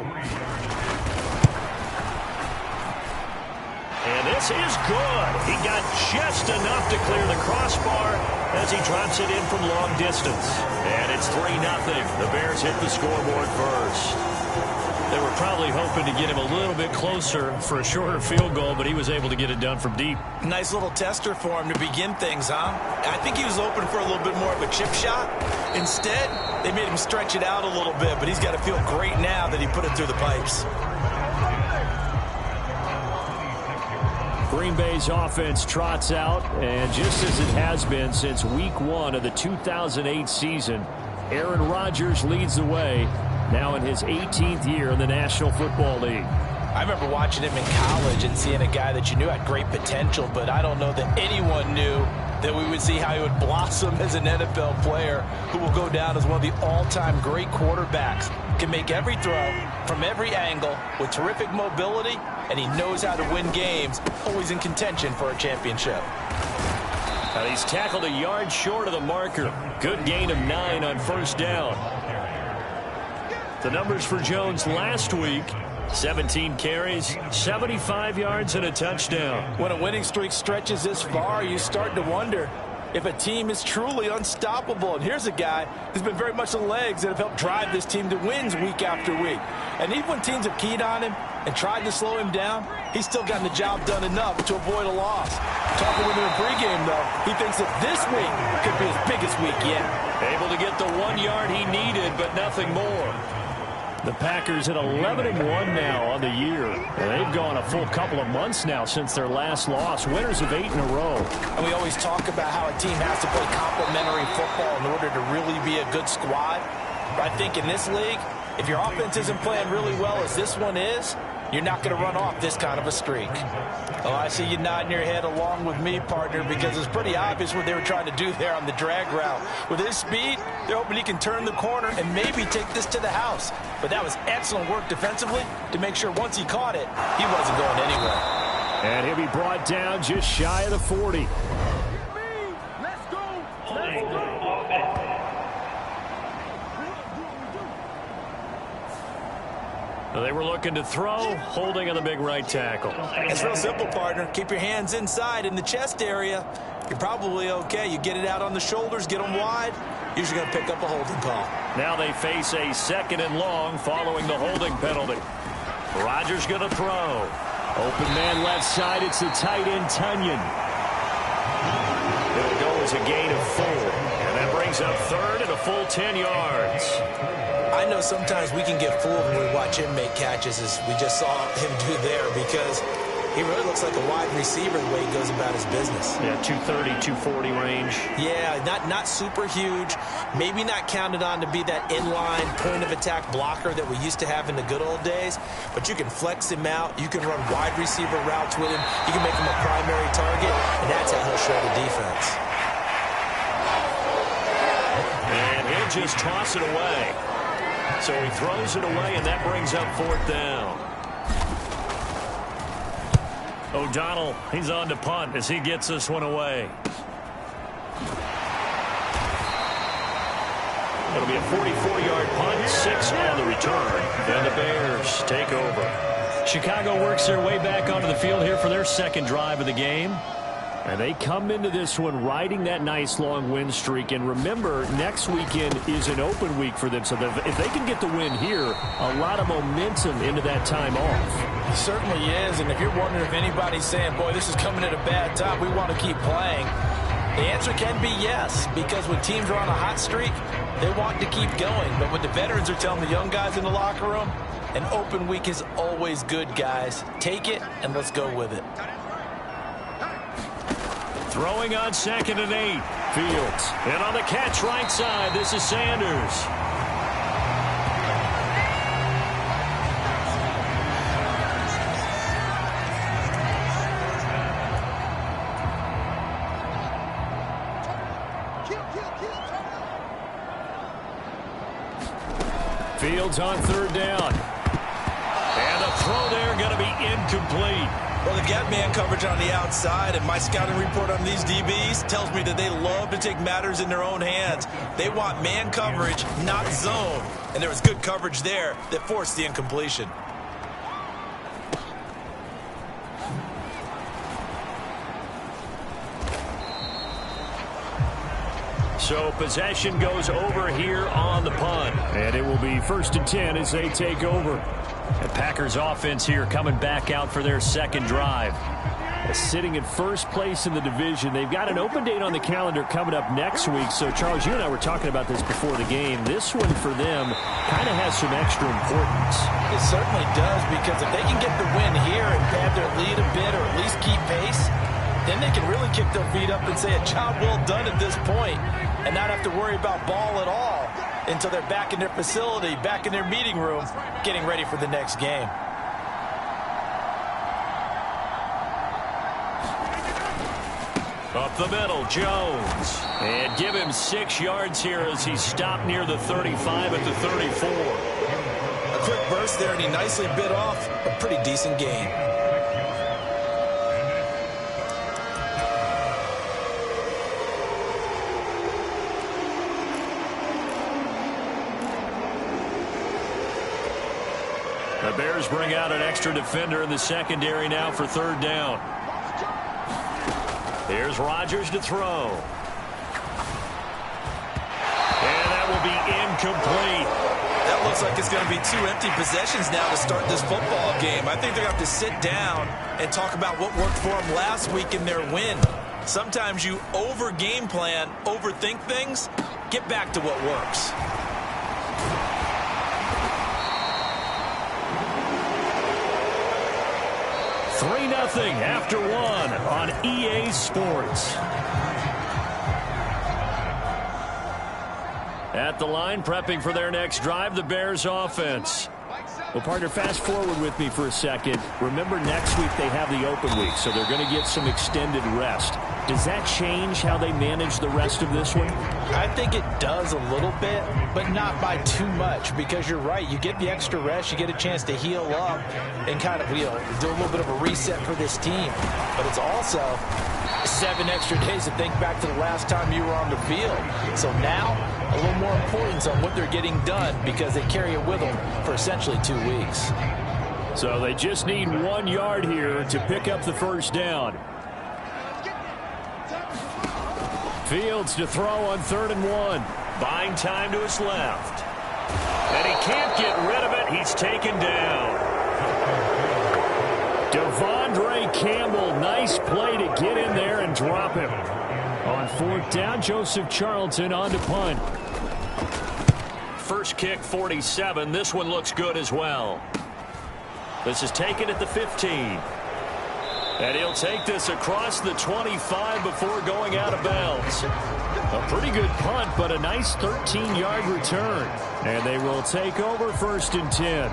And this is good. He got just enough to clear the crossbar as he drops it in from long distance. And it's 3-0. The Bears hit the scoreboard first. They were probably hoping to get him a little bit closer for a shorter field goal, but he was able to get it done from deep.
Nice little tester for him to begin things, huh? I think he was open for a little bit more of a chip shot. Instead, they made him stretch it out a little bit, but he's got to feel great now that he put it through the pipes.
Green Bay's offense trots out, and just as it has been since week 1 of the 2008 season, Aaron Rodgers leads the way, now in his 18th year in the National Football League.
I remember watching him in college and seeing a guy that you knew had great potential, but I don't know that anyone knew that we would see how he would blossom as an NFL player who will go down as one of the all-time great quarterbacks. Can make every throw from every angle with terrific mobility, and he knows how to win games, always in contention for a championship.
And he's tackled a yard short of the marker. Good gain of 9 on first down. The numbers for Jones last week: 17 carries, 75 yards, and a touchdown.
When a winning streak stretches this far, you start to wonder if a team is truly unstoppable. And here's a guy who's been very much the legs that have helped drive this team to wins week after week. And even when teams have keyed on him and tried to slow him down, he's still gotten the job done enough to avoid a loss. Talking with him in pregame, though, he thinks that this week could be his biggest week yet.
Able to get the 1 yard he needed, but nothing more.
The Packers at 11-1 now on the year. And they've gone a full couple of months now since their last loss. Winners of 8 in a row.
And we always talk about how a team has to play complementary football in order to really be a good squad. But I think in this league, if your offense isn't playing really well as this one is, you're not going to run off this kind of a streak. Oh, I see you nodding your head along with me, partner, because it's pretty obvious what they were trying to do there on the drag route. With his speed, they're hoping he can turn the corner and maybe take this to the house. But that was excellent work defensively to make sure once he caught it, he wasn't going anywhere.
And he'll be brought down just shy of the 40.
They were looking to throw, holding on the big right tackle.
It's real simple, partner. Keep your hands inside in the chest area. You're probably okay. You get it out on the shoulders, get them wide. Usually going to pick up a holding call.
Now they face a 2nd and long following the holding penalty. Rodgers going to throw.
Open man left side. It's the tight end, Tunyon.
It'll go as a gain of 4. And that brings up 3rd and a full 10 yards.
I know sometimes we can get fooled when we watch him make catches, as we just saw him do there, because he really looks like a wide receiver the way he goes about his business.
Yeah, 230, 240 range.
Yeah, not super huge. Maybe not counted on to be that inline point-of-attack blocker that we used to have in the good old days, but you can flex him out. You can run wide receiver routes with him. You can make him a primary target, and that's how he'll show the defense.
And he'll just toss it away. So he throws it away, and that brings up 4th down. O'Donnell, he's on to punt as he gets this one away. It'll be a 44-yard punt, 6 on the return. And the Bears take over. Chicago works their way back onto the field here for their 2nd drive of the game.
And they come into this one riding that nice long win streak. And remember, next weekend is an open week for them. So if they can get the win here, a lot of momentum into that time off.
It certainly is. And if you're wondering if anybody's saying, boy, this is coming at a bad time, we want to keep playing, the answer can be yes. Because when teams are on a hot streak, they want to keep going. But what the veterans are telling the young guys in the locker room, an open week is always good, guys. Take it and let's go with it.
Throwing on 2nd and 8. Fields. And on the catch right side, this is Sanders. Fields on 3rd down. And the throw there going to be incomplete.
Well, they've got man coverage on the outside, and my scouting report on these DBs tells me that they love to take matters in their own hands. They want man coverage, not zone. And there was good coverage there that forced the incompletion.
So possession goes over here on the punt.
And it will be 1st and 10 as they take over.
The Packers offense here coming back out for their second drive.
Sitting in first place in the division. They've got an open date on the calendar coming up next week. So, Charles, you and I were talking about this before the game. This one for them kind of has some extra importance.
It certainly does, because if they can get the win here and pad their lead a bit or at least keep pace, then they can really kick their feet up and say a job well done at this point and not have to worry about ball at all until they're back in their facility, back in their meeting room, getting ready for the next game.
Up the middle, Jones. And give him 6 yards here as he stopped near the 35 at the 34.
A quick burst there, and he nicely bit off a pretty decent gain.
The Bears bring out an extra defender in the secondary now for third down. Here's Rodgers to throw. And that will be incomplete.
That looks like it's going to be 2 empty possessions now to start this football game. I think they're going to have to sit down and talk about what worked for them last week in their win. Sometimes you over-game plan, overthink things. Get back to what works.
Nothing after 1 on EA Sports. At the line, prepping for their next drive, the Bears offense.
Well, partner, fast forward with me for a second. Remember, next week they have the open week, so they're going to get some extended rest. Does that change how they manage the rest of this one?
I think it does a little bit, but not by too much, because you're right. You get the extra rest, you get a chance to heal up and kind of, do a little bit of a reset for this team. But it's also 7 extra days to think back to the last time you were on the field. So now, a little more importance on what they're getting done, because they carry it with them for essentially 2 weeks.
So they just need 1 yard here to pick up the first down.
Fields to throw on 3rd and 1. Buying time to his left. And he can't get rid of it. He's taken down.
Devondre Campbell, nice play to get in there and drop him. On 4th down, Joseph Charlton on to punt.
First kick, 47. This one looks good as well. This is taken at the 15. And he'll take this across the 25 before going out of bounds. A pretty good punt, but a nice 13-yard return. And they will take over 1st and 10.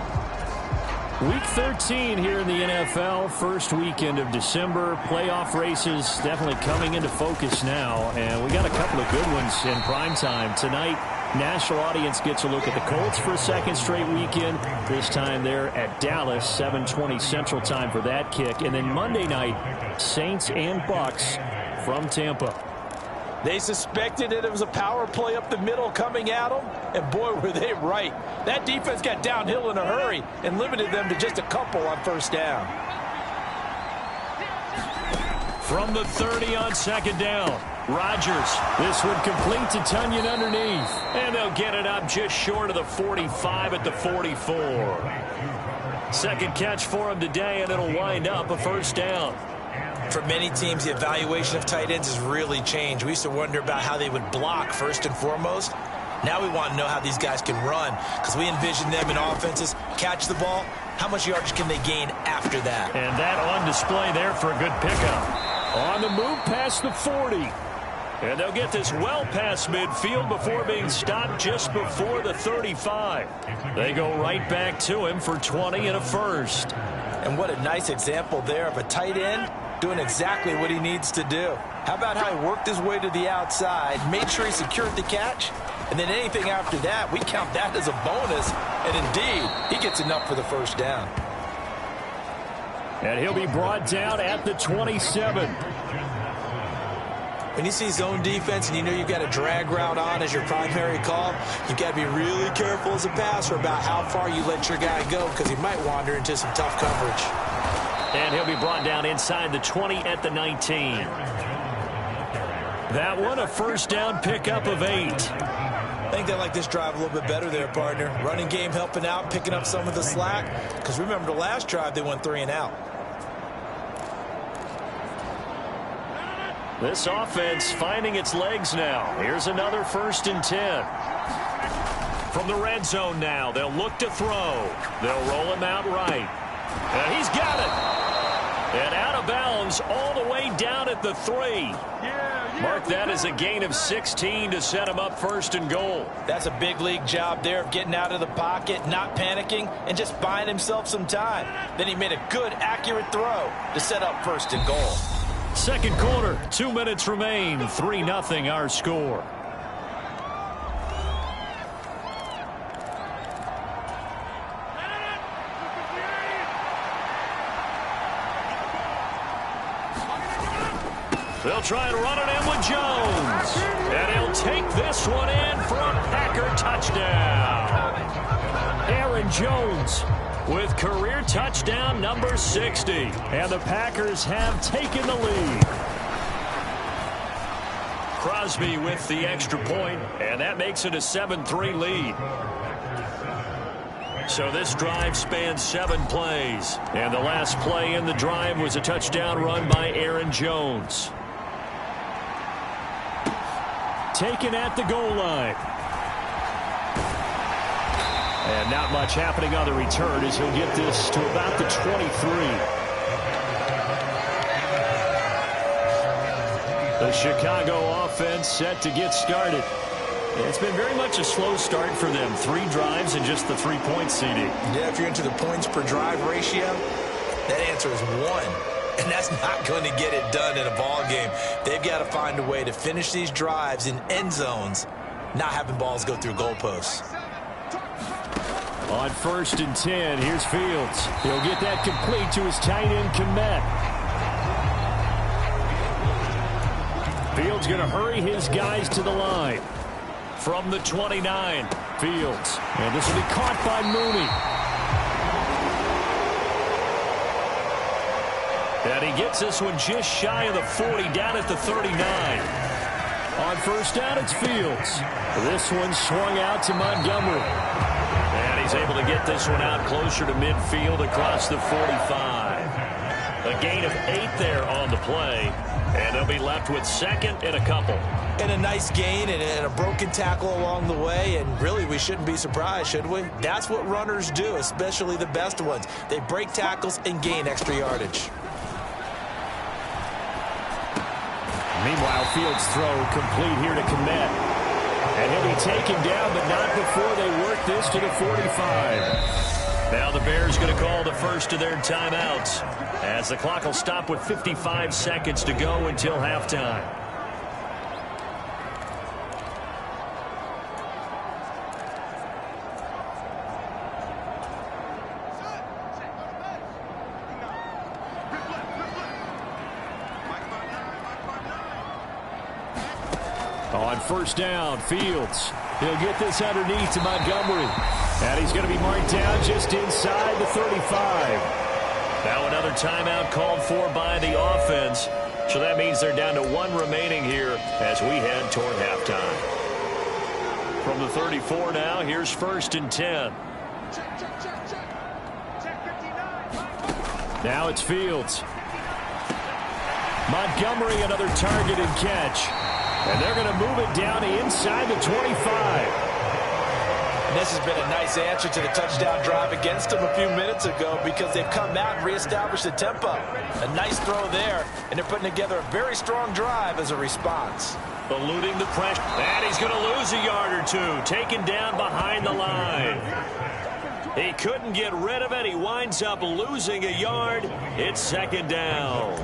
Week 13 here in the NFL, first weekend of December. Playoff races definitely coming into focus now. And we got a couple of good ones in prime time tonight. National audience gets a look at the Colts for a second straight weekend. This time they're at Dallas, 7:20 Central Time for that kick. And then Monday night, Saints and Bucks from Tampa.
They suspected that it was a power play up the middle coming at them, and boy, were they right. That defense got downhill in a hurry and limited them to just a couple on 1st down.
From the 30 on 2nd down. Rodgers.
This one complete to Tunyon underneath.
And they'll get it up just short of the 45 at the 44. Second catch for him today, and it'll wind up a 1st down.
For many teams, the evaluation of tight ends has really changed. We used to wonder about how they would block first and foremost. Now we want to know how these guys can run, because we envision them in offenses catch the ball. How much yardage can they gain after that?
And that on display there for a good pickup.
On the move past the 40.
And they'll get this well past midfield before being stopped just before the 35. They go right back to him for 20 and a 1st.
And what a nice example there of a tight end doing exactly what he needs to do. How about how he worked his way to the outside, made sure he secured the catch, and then anything after that, we count that as a bonus. And indeed, he gets enough for the 1st down.
And he'll be brought down at the 27.
When you see zone defense and you know you've got a drag route on as your primary call, you've got to be really careful as a passer about how far you let your guy go, because he might wander into some tough coverage.
And he'll be brought down inside the 20 at the 19. That one a 1st down pickup of 8.
I think they like this drive a little bit better there, partner. Running game helping out, picking up some of the slack. Because remember, the last drive, they went 3 and out.
This offense finding its legs now. Here's another 1st and 10. From the red zone now, they'll look to throw. They'll roll him out right. And he's got it. And out of bounds all the way down at the 3. Mark that as a gain of 16 to set him up 1st and goal.
That's a big league job there of getting out of the pocket, not panicking, and just buying himself some time. Then he made a good, accurate throw to set up 1st and goal.
Second quarter, 2 minutes remain. 3-0 our score. They'll try and run it in with Jones. And he'll take this one in for a Packer touchdown. Aaron Jones with career touchdown number 60. And the Packers have taken the lead. Crosby with the extra point, and that makes it a 7-3 lead. So this drive spans 7 plays. And the last play in the drive was a touchdown run by Aaron Jones. Taken at the goal line. And not much happening on the return as he'll get this to about the 23. The Chicago offense set to get started. It's been very much a slow start for them. 3 drives and just the 3-point CD.
Yeah, if you're into the points per drive ratio, that answer is 1. And that's not going to get it done in a ball game. They've got to find a way to finish these drives in end zones, not having balls go through goalposts.
On 1st and 10, here's Fields. He'll get that complete to his tight end, Kmet. Fields going to hurry his guys to the line. From the 29, Fields. And this will be caught by Mooney. And he gets this one just shy of the 40, down at the 39. On 1st down, it's Fields. This one swung out to Montgomery. And he's able to get this one out closer to midfield across the 45. A gain of 8 there on the play. And they'll be left with 2nd and a couple.
And a nice gain and a broken tackle along the way. And really, we shouldn't be surprised, should we? That's what runners do, especially the best ones. They break tackles and gain extra yardage.
Meanwhile, Fields' throw complete here to Kmet. And he'll be taken down, but not before they work this to the 45.
Now the Bears going to call the first of their timeouts, as the clock will stop with 55 seconds to go until halftime.
On 1st down, Fields. He'll get this underneath to Montgomery. And he's going to be marked down just inside the 35.
Now another timeout called for by the offense. So that means they're down to 1 remaining here as we head toward halftime. From the 34 now, here's 1st and 10.
Now it's Fields. Montgomery, another target and catch. And they're going to move it down inside the 25.
And this has been a nice answer to the touchdown drive against them a few minutes ago because they've come out and reestablished the tempo. A nice throw there, and they're putting together a very strong drive as a response.
Eluding the pressure. And he's going to lose a yard or 2. Taken down behind the line. He couldn't get rid of it. He winds up losing a yard. It's 2nd down.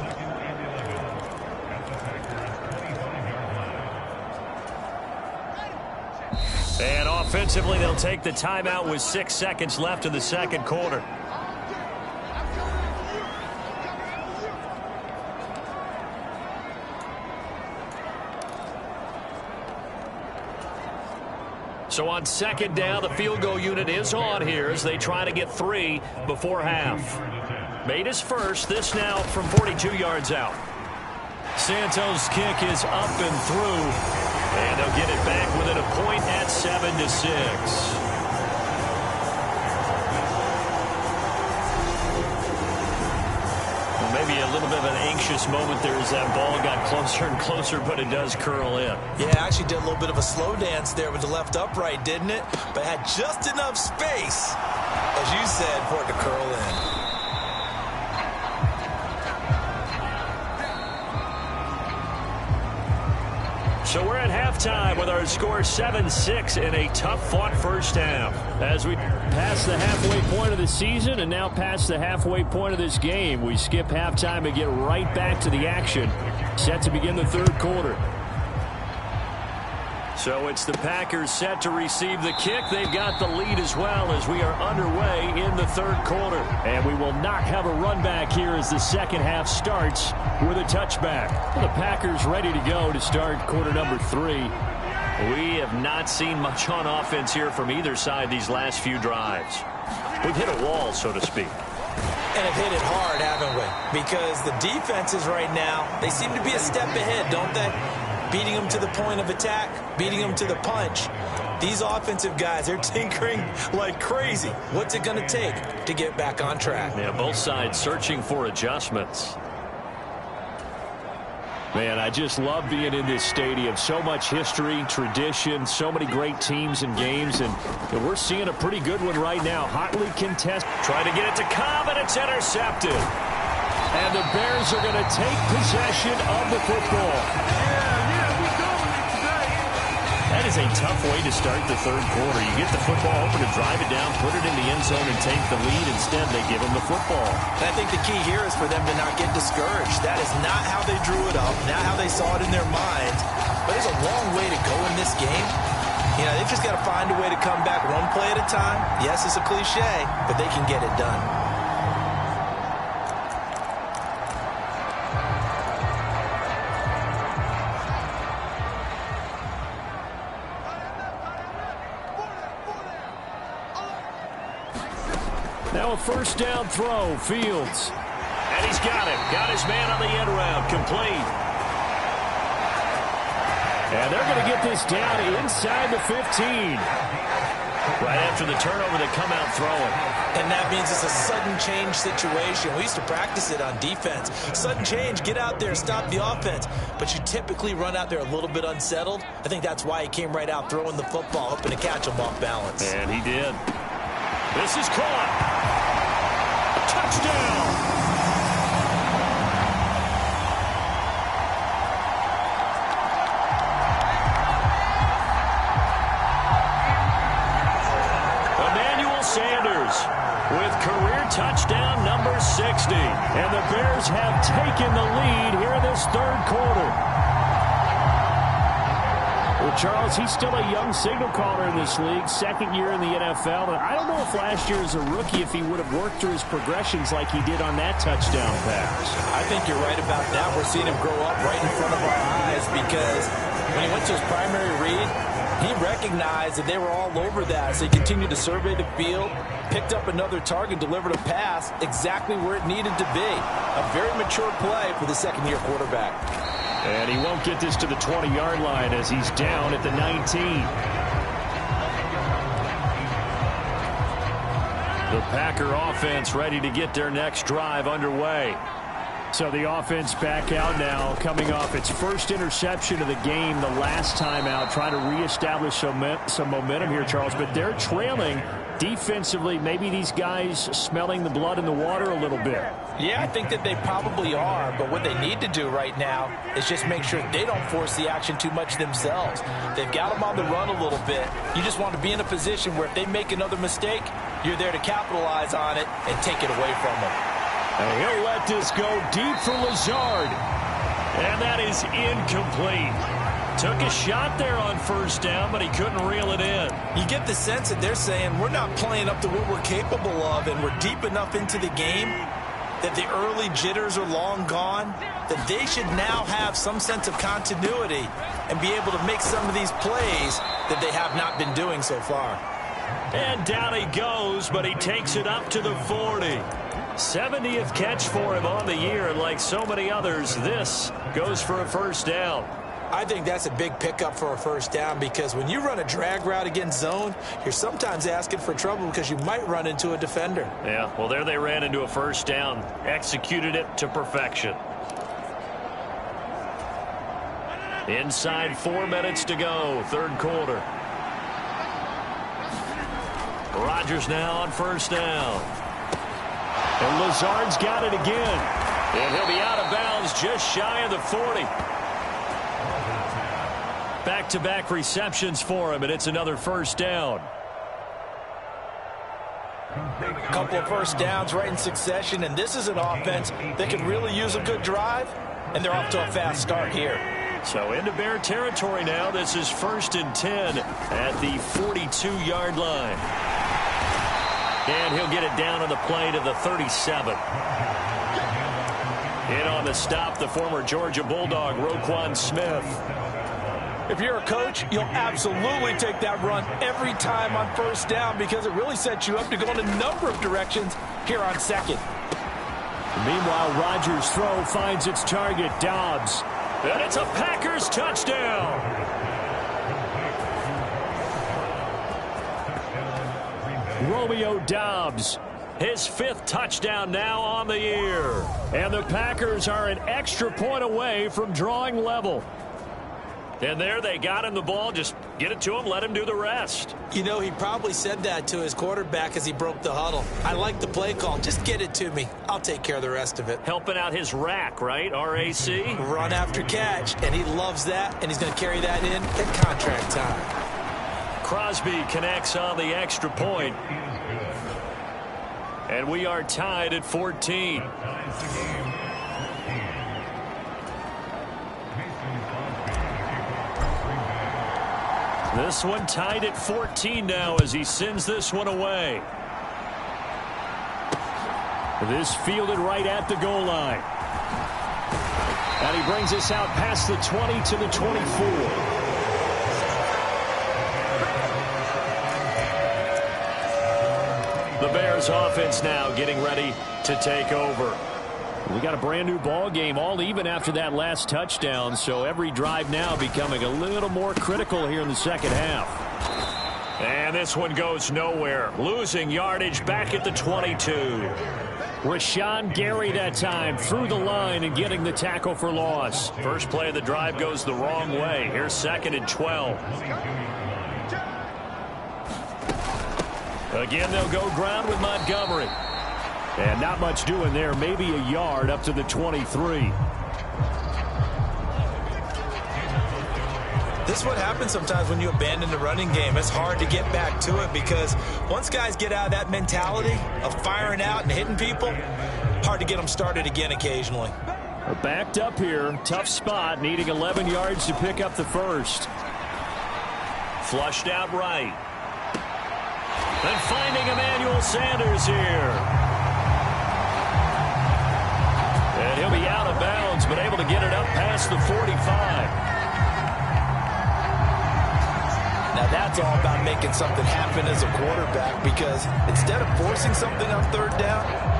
And offensively, they'll take the timeout with 6 seconds left in the second quarter. So on 2nd down, the field goal unit is on here as they try to get 3 before half. Made his first, this now from 42 yards out. Santos' kick is up and through. And they'll get it back within a point at 7-6. Maybe a little bit of an anxious moment there as that ball got closer and closer, but it does curl in.
Yeah, actually did a little bit of a slow dance there with the left upright, didn't it? But had just enough space, as you said, for it to curl in.
So we're at halftime with our score 7-6 in a tough-fought first half.
As we pass the halfway point of the season and now past the halfway point of this game, we skip halftime and get right back to the action. Set to begin the third quarter.
So it's the Packers set to receive the kick. They've got the lead as well as we are underway in the third quarter.
And we will not have a run back here as the second half starts with a touchback. The Packers ready to go to start quarter number 3.
We have not seen much on offense here from either side these last few drives. We've hit a wall, so to speak.
And have hit it hard, haven't we? Because the defenses right now, they seem to be a step ahead, don't they? Beating them to the point of attack, beating them to the punch. These offensive guys, they're tinkering like crazy. What's it going to take to get back on track?
Yeah, both sides searching for adjustments.
Man, I just love being in this stadium. So much history, tradition, so many great teams and games, and we're seeing a pretty good one right now. Hotly contested.
Trying to get it to Cobb, and it's intercepted.
And the Bears are going to take possession of the football.
That is a tough way to start the third quarter. You get the football, hoping to drive it down, put it in the end zone, and take the lead. Instead, they give them the football.
And I think the key here is for them to not get discouraged. That is not how they drew it up, not how they saw it in their minds. But there's a long way to go in this game. You know, they've just got to find a way to come back one play at a time. Yes, it's a cliche, but they can get it done.
Now a first down throw, Fields.
And he's got it. Got his man on the end route. Complete.
And they're going to get this down inside the 15.
Right after the turnover, they come out throwing.
And that means it's a sudden change situation. We used to practice it on defense. Sudden change, get out there, stop the offense. But you typically run out there a little bit unsettled. I think that's why he came right out throwing the football, hoping to catch him off balance.
And he did. This is caught. Touchdown! Emmanuel Sanders with career touchdown number 60.
And the Bears have taken the lead here in this third quarter. Well, Charles, he's still a young signal caller in this league, second year in the NFL. And I don't know if last year as a rookie, if he would have worked through his progressions like he did on that touchdown pass.
I think you're right about that. We're seeing him grow up right in front of our eyes because when he went to his primary read, he recognized that they were all over that. So he continued to survey the field, picked up another target, delivered a pass exactly where it needed to be. A very mature play for the second-year quarterback.
And he won't get this to the 20-yard line as he's down at the 19.
The Packer offense ready to get their next drive underway.
So the offense back out now, coming off its first interception of the game the last time out, trying to reestablish some momentum here, Charles. But they're trailing defensively. Maybe these guys smelling the blood in the water a little bit.
Yeah, I think that they probably are. But what they need to do right now is just make sure they don't force the action too much themselves. They've got them on the run a little bit. You just want to be in a position where if they make another mistake, you're there to capitalize on it and take it away from them.
And he'll let this go deep for Lazard.
And that is incomplete. Took a shot there on first down, but he couldn't reel it in.
You get the sense that they're saying we're not playing up to what we're capable of, and we're deep enough into the game that the early jitters are long gone, that they should now have some sense of continuity and be able to make some of these plays that they have not been doing so far.
And down he goes, but he takes it up to the 40. 70th catch for him on the year, and like so many others, this goes for a first down.
I think that's a big pickup for a first down because when you run a drag route against zone, you're sometimes asking for trouble because you might run into a defender.
Yeah, well, there they ran into a first down. Executed it to perfection. Inside 4 minutes to go, third quarter. Rodgers now on first down.
And Lazard's got it again.
And he'll be out of bounds just shy of the 40. Back-to-back receptions for him, and it's another first down.
A couple of first downs right in succession, and this is an offense that could really use a good drive, and they're off to a fast start here.
So into Bear territory now. This is 1st and 10 at the 42-yard line. And he'll get it down on the play to the 37. In on the stop, the former Georgia Bulldog, Roquan Smith.
If you're a coach, you'll absolutely take that run every time on first down because it really sets you up to go in a number of directions here on second.
Meanwhile, Rodgers' throw finds its target, Dobbs.
And it's a Packers touchdown.
Romeo Dobbs,
his 5th touchdown now on the year.
And the Packers are an extra point away from drawing level.
And there they got him the ball. Just get it to him, let him do the rest.
You know, he probably said that to his quarterback as he broke the huddle. I like the play call. Just get it to me. I'll take care of the rest of it.
Helping out his rack, right? R-A-C?
Run after catch, and he loves that, and he's going to carry that in at contract time.
Crosby connects on the extra point. And we are tied at 14. This one tied at 14 now as he sends this one away.
This fielded right at the goal line. And he brings us out past the 20 to the 24.
The Bears offense now getting ready to take over.
We got a brand new ball game, all even after that last touchdown, so every drive now becoming a little more critical here in the second half.
And this one goes nowhere. Losing yardage back at the 22.
Rashawn Gary that time through the line and getting the tackle for loss.
First play of the drive goes the wrong way. Here's 2nd and 12. Again, they'll go ground with Montgomery.
And not much doing there. Maybe a yard up to the 23.
This is what happens sometimes when you abandon the running game. It's hard to get back to it because once guys get out of that mentality of firing out and hitting people, hard to get them started again occasionally.
We're backed up here. Tough spot. Needing 11 yards to pick up the first.
Flushed out right. And finding Emmanuel Sanders here. And he'll be out of bounds, but able to get it up past the 45.
Now that's all about making something happen as a quarterback because instead of forcing something on third down,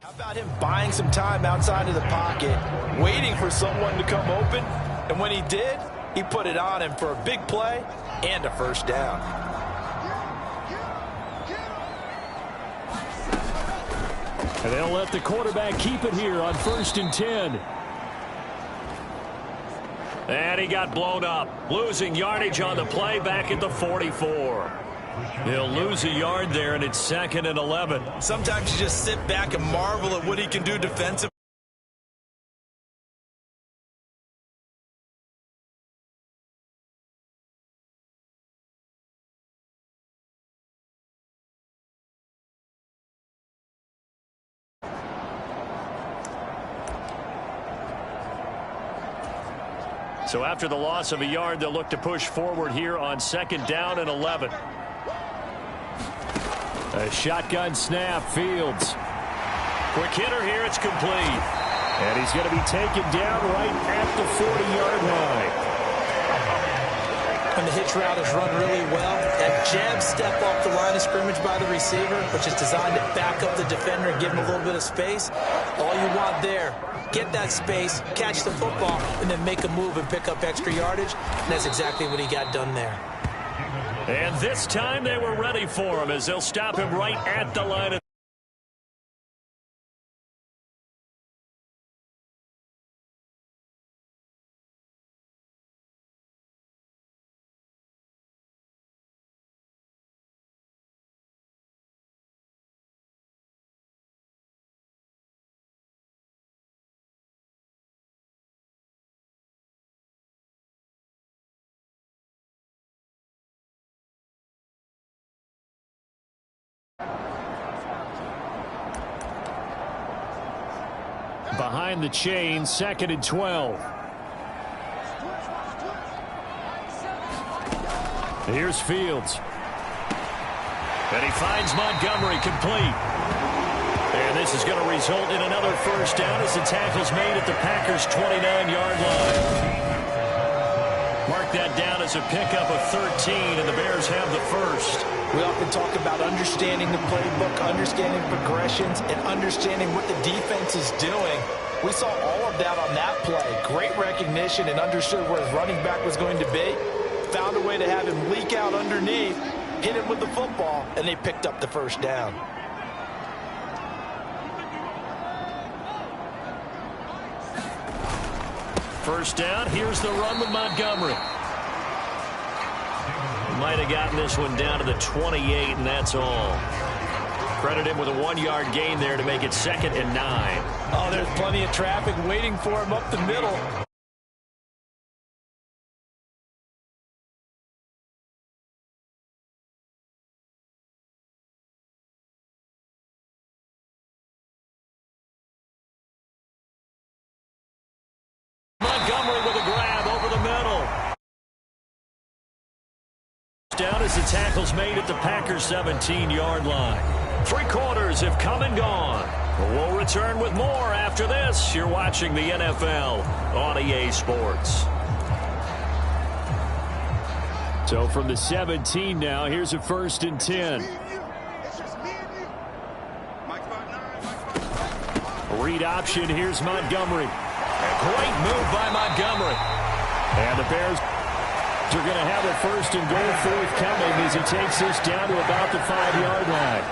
how about him buying some time outside of the pocket, waiting for someone to come open, and when he did, he put it on him for a big play and a first down.
And they'll let the quarterback keep it here on 1st and 10.
And he got blown up, losing yardage on the play back at the 44. He'll lose a yard there, and it's 2nd and 11.
Sometimes you just sit back and marvel at what he can do defensively.
So after the loss of a yard, they'll look to push forward here on 2nd down and 11. A shotgun snap, Fields. Quick hitter here, it's complete. And he's going to be taken down right at the 40-yard line.
And the hitch route is run really well. That jab step off the line of scrimmage by the receiver, which is designed to back up the defender and give him a little bit of space. All you want there, get that space, catch the football, and then make a move and pick up extra yardage. And that's exactly what he got done there.
And this time they were ready for him as they'll stop him right at the line of behind the chain, 2nd and 12. Here's Fields. And he finds Montgomery complete. And this is going to result in another first down as the tackle's made at the Packers' 29-yard line. Mark that down as a pickup of 13, and the Bears have the first.
We often talk about understanding the playbook, understanding progressions, and understanding what the defense is doing. We saw all of that on that play. Great recognition and understood where his running back was going to be. Found a way to have him leak out underneath, hit him with the football, and they picked up the first down.
First down, here's the run with Montgomery. Might have gotten this one down to the 28, and that's all. Credit him with a 1-yard gain there to make it 2nd and 9.
Oh, there's plenty of traffic waiting for him up the middle.
Montgomery with a grab over the middle. Down as the tackle's made at the Packers' 17-yard line. 3 quarters have come and gone. We'll return with more after this. You're watching the NFL on EA Sports.
So from the 17 now, here's a 1st and 10. Read option, here's Montgomery.
A great move by Montgomery.
And the Bears are going to have a 1st and goal forthcoming as he takes this down to about the 5-yard line.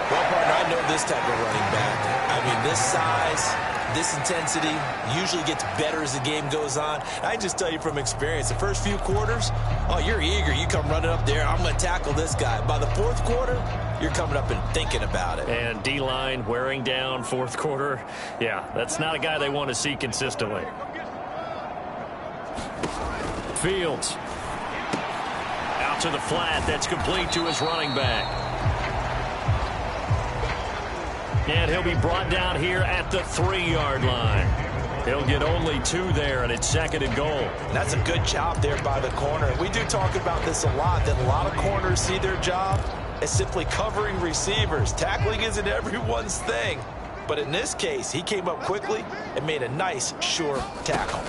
Well, partner, I know this type of running back. I mean, this size, this intensity usually gets better as the game goes on. I just tell you from experience, the first few quarters, oh, you're eager. You come running up there, I'm going to tackle this guy. By the 4th quarter, you're coming up and thinking about it.
And D-line wearing down 4th quarter. Yeah, that's not a guy they want to see consistently.
Fields.
Out to the flat. That's complete to his running back. And he'll be brought down here at the 3-yard line. He'll get only 2 there, and it's 2nd and goal.
And that's a good job there by the corner. We do talk about this a lot, that a lot of corners see their job as simply covering receivers. Tackling isn't everyone's thing. But in this case, he came up quickly and made a nice, sure tackle.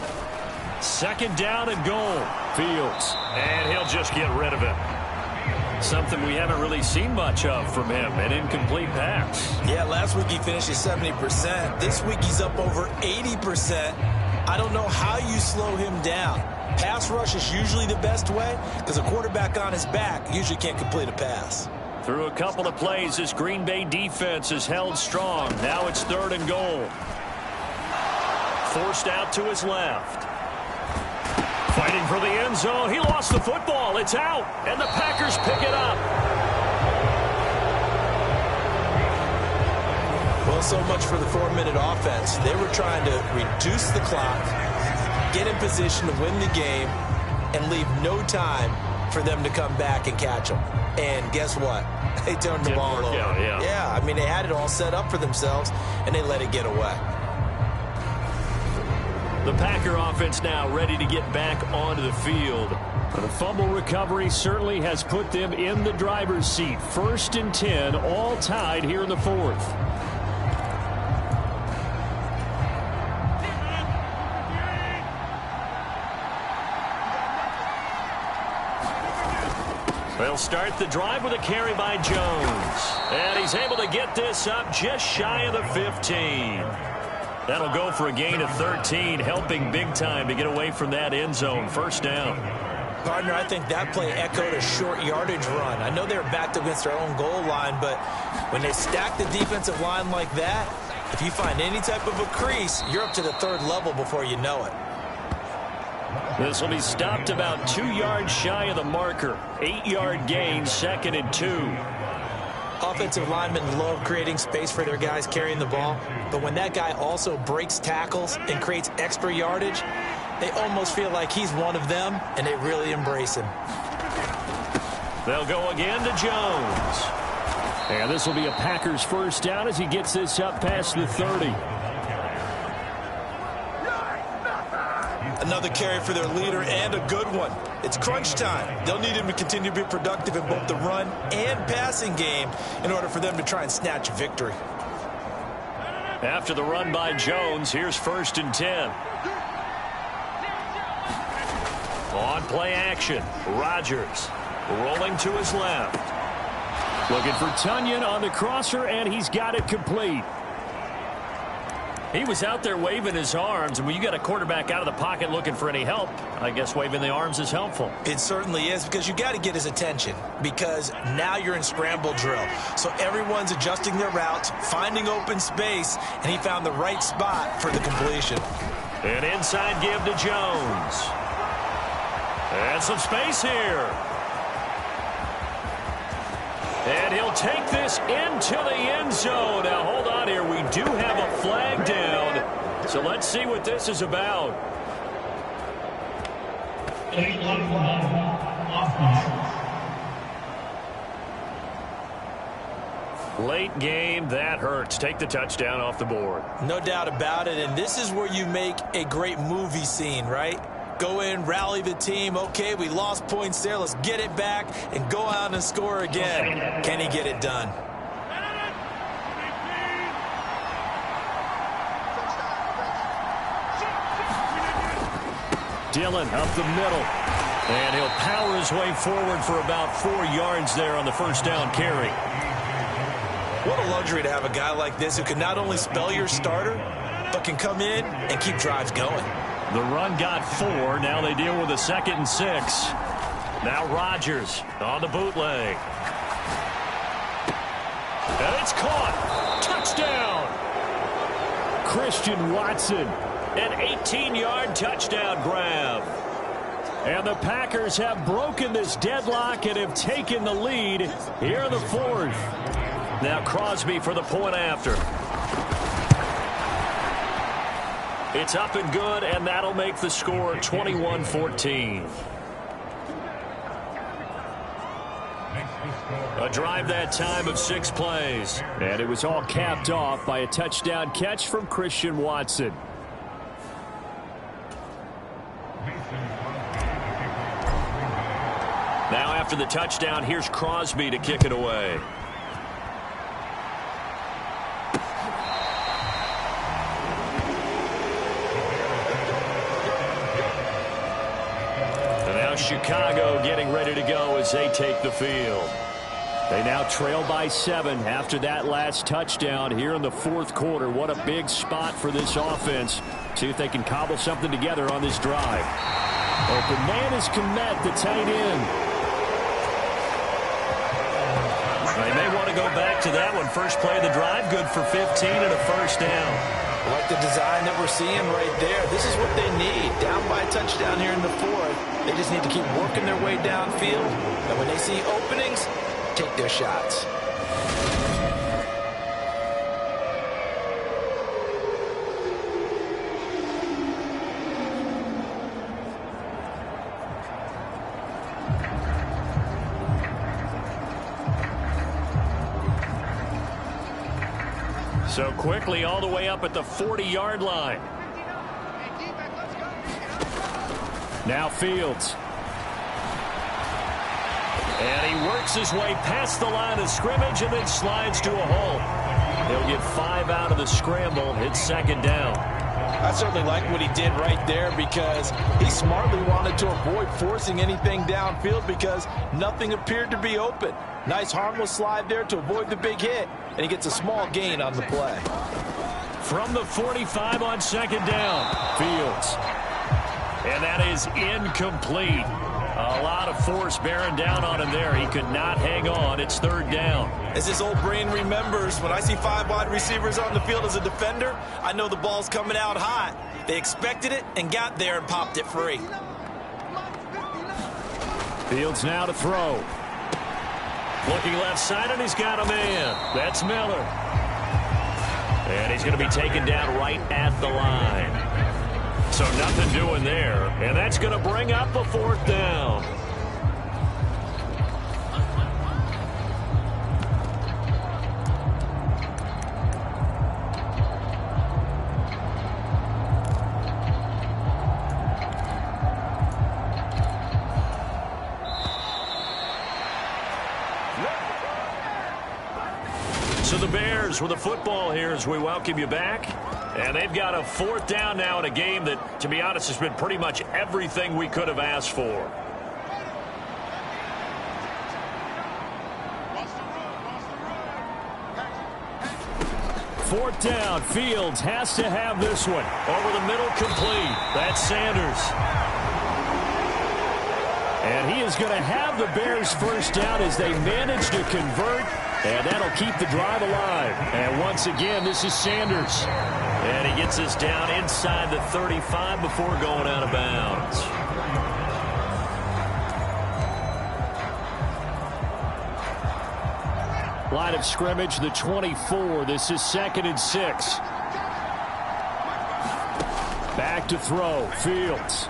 2nd down and goal.
Fields.
And he'll just get rid of it. Something we haven't really seen much of from him, an incomplete pass.
Yeah, last week he finished at 70%. This week he's up over 80%. I don't know how you slow him down. Pass rush is usually the best way because a quarterback on his back usually can't complete a pass.
Through a couple of plays, this Green Bay defense is held strong. Now it's 3rd and goal. Forced out to his left. Fighting for the end zone. He lost the football. It's out. And the Packers pick it up.
Well, so much for the 4-minute offense. They were trying to reduce the clock, get in position to win the game, and leave no time for them to come back and catch them. And guess what? They turned the ball over. Yeah, I mean, they had it all set up for themselves, and they let it get away.
The Packer offense now ready to get back onto the field.
The fumble recovery certainly has put them in the driver's seat. 1st and 10, all tied here in the 4th. They'll start the drive with a carry by Jones. And he's able to get this up just shy of the 15. That'll go for a gain of 13, helping big time to get away from that end zone. 1st down.
Partner, I think that play echoed a short yardage run. I know they were backed against their own goal line, but when they stack the defensive line like that, if you find any type of a crease, you're up to the 3rd level before you know it.
This will be stopped about 2 yards shy of the marker. 8-yard gain, 2nd and 2.
Offensive linemen love creating space for their guys carrying the ball, but when that guy also breaks tackles and creates extra yardage, they almost feel like he's one of them, and they really embrace him.
They'll go again to Jones. And this will be a Packers 1st down as he gets this up past the 30.
Another carry for their leader, and a good one. It's crunch time. They'll need him to continue to be productive in both the run and passing game in order for them to try and snatch a victory.
After the run by Jones, here's 1st and 10. On play action, Rodgers rolling to his left. Looking for Tunyon on the crosser, and he's got it complete. He was out there waving his arms, and when you got a quarterback out of the pocket looking for any help, I guess waving the arms is helpful.
It certainly is, because you got to get his attention, because now you're in scramble drill. So everyone's adjusting their routes, finding open space, and he found the right spot for the completion.
An inside give to Jones. And some space here. And he'll take this into the end zone. Now, hold on here. We do have a flag down. So let's see what this is about. Late game, that hurts. Take the touchdown off the board.
No doubt about it, and this is where you make a great movie scene, right? Go in, rally the team. Okay, we lost points there. Let's get it back and go out and score again. Can he get it done?
Dillon up the middle. And he'll power his way forward for about 4 yards there on the 1st down carry.
What a luxury to have a guy like this who can not only spell your starter, but can come in and keep drives going.
The run got 4. Now they deal with a 2nd and 6. Now Rodgers on the bootleg. And it's caught. Touchdown. Christian Watson. An 18-yard touchdown grab. And the Packers have broken this deadlock and have taken the lead here in the 4th. Now Crosby for the point after. It's up and good, and that'll make the score 21-14. A drive that time of 6 plays. And it was all capped off by a touchdown catch from Christian Watson. Now after the touchdown, here's Crosby to kick it away. Chicago getting ready to go as they take the field. They now trail by 7 after that last touchdown here in the 4th quarter. What a big spot for this offense. See if they can cobble something together on this drive. Open man is Komet, the tight end. They may want to go back to that one. First play of the drive, good for 15 and a 1st down.
I like the design that we're seeing right there. This is what they need. Down by a touchdown here in the 4th. They just need to keep working their way downfield. And when they see openings, take their shots.
So quickly all the way up at the 40-yard line. Now Fields.
works his way past the line of scrimmage and then slides to a halt. He'll get 5 out of the scramble. It's second down.
I certainly like what he did right there because he smartly wanted to avoid forcing anything downfield because nothing appeared to be open. Nice harmless slide there to avoid the big hit, and he gets a small gain on the play.
From the 45 on second down, Fields. And that is incomplete. A lot of force bearing down on him there. He could not hang on. It's third down.
As his old brain remembers, when I see 5 wide receivers on the field as a defender, I know the ball's coming out hot. They expected it and got there and popped it free.
Fields now to throw. Looking left side, and he's got a man. That's Miller. And he's going to be taken down right at the line. So nothing doing there. And that's going to bring up a fourth down. So the Bears with the football here as we welcome you back. And they've got a fourth down now in a game that, to be honest, has been pretty much everything we could have asked for. Fourth down. Fields has to have this one. Over the middle, complete. That's Sanders. And he is going to have the Bears first down as they manage to convert. And that'll keep the drive alive. And once again, this is Sanders. And he gets us down inside the 35 before going out of bounds. Line of scrimmage, the 24. This is 2nd and 6. Back to throw. Fields.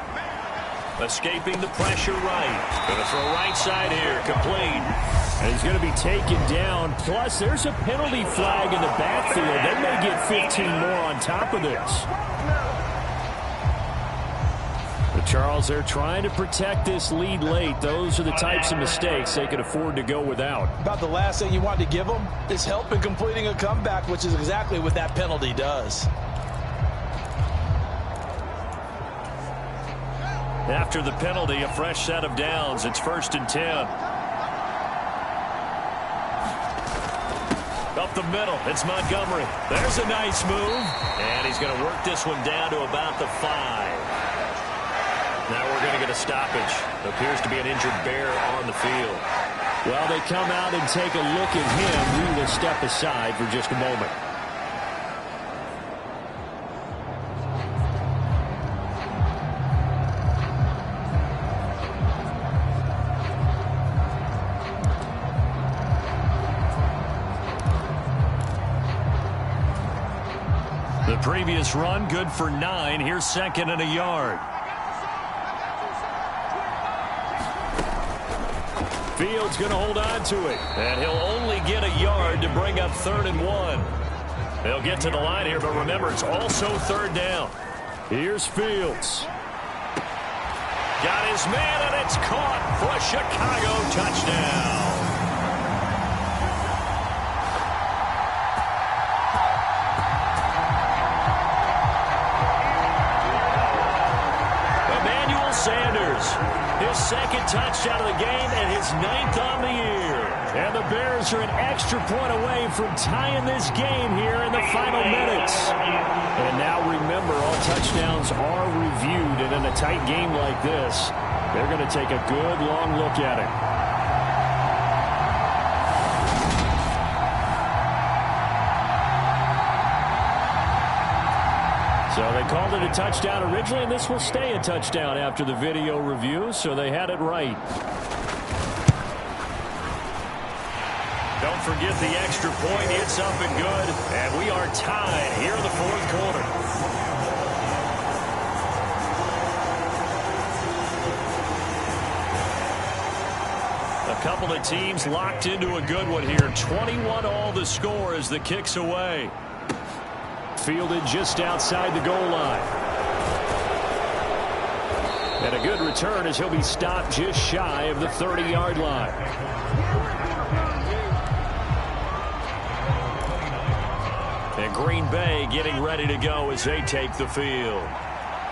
Escaping the pressure right. Going to throw right side here. Complete. And he's going to be taken down. Plus, there's a penalty flag in the backfield. They may get 15 more on top of this. But Charles, they're trying to protect this lead late. Those are the types of mistakes they can afford to go without.
About the last thing you want to give them is help in completing a comeback, which is exactly what that penalty does.
After the penalty, a fresh set of downs. It's 1st and 10. Up the middle, it's Montgomery. There's a nice move. And he's going to work this one down to about the 5. Now we're going to get a stoppage. Appears to be an injured Bear on the field. Well, they come out and take a look at him. We will step aside for just a moment. The previous run, good for 9. Here's 2nd and a yard. Fields going to hold on to it. And he'll only get a yard to bring up 3rd and 1. They'll get to the line here, but remember, it's also 3rd down. Here's Fields. Got his man, and it's caught for a Chicago touchdown. Sanders, his 2nd touchdown of the game and his 9th on the year. And the Bears are an extra point away from tying this game here in the final minutes. And now remember, all touchdowns are reviewed, and in a tight game like this, they're going to take a good long look at it. So they called it a touchdown originally, and this will stay a touchdown after the video review, so they had it right. Don't forget the extra point. It's up and good, and we are tied here in the 4th quarter. A couple of teams locked into a good one here. 21 all the score as the kick's away. Fielded just outside the goal line. And a good return as he'll be stopped just shy of the 30-yard line. And Green Bay getting ready to go as they take the field.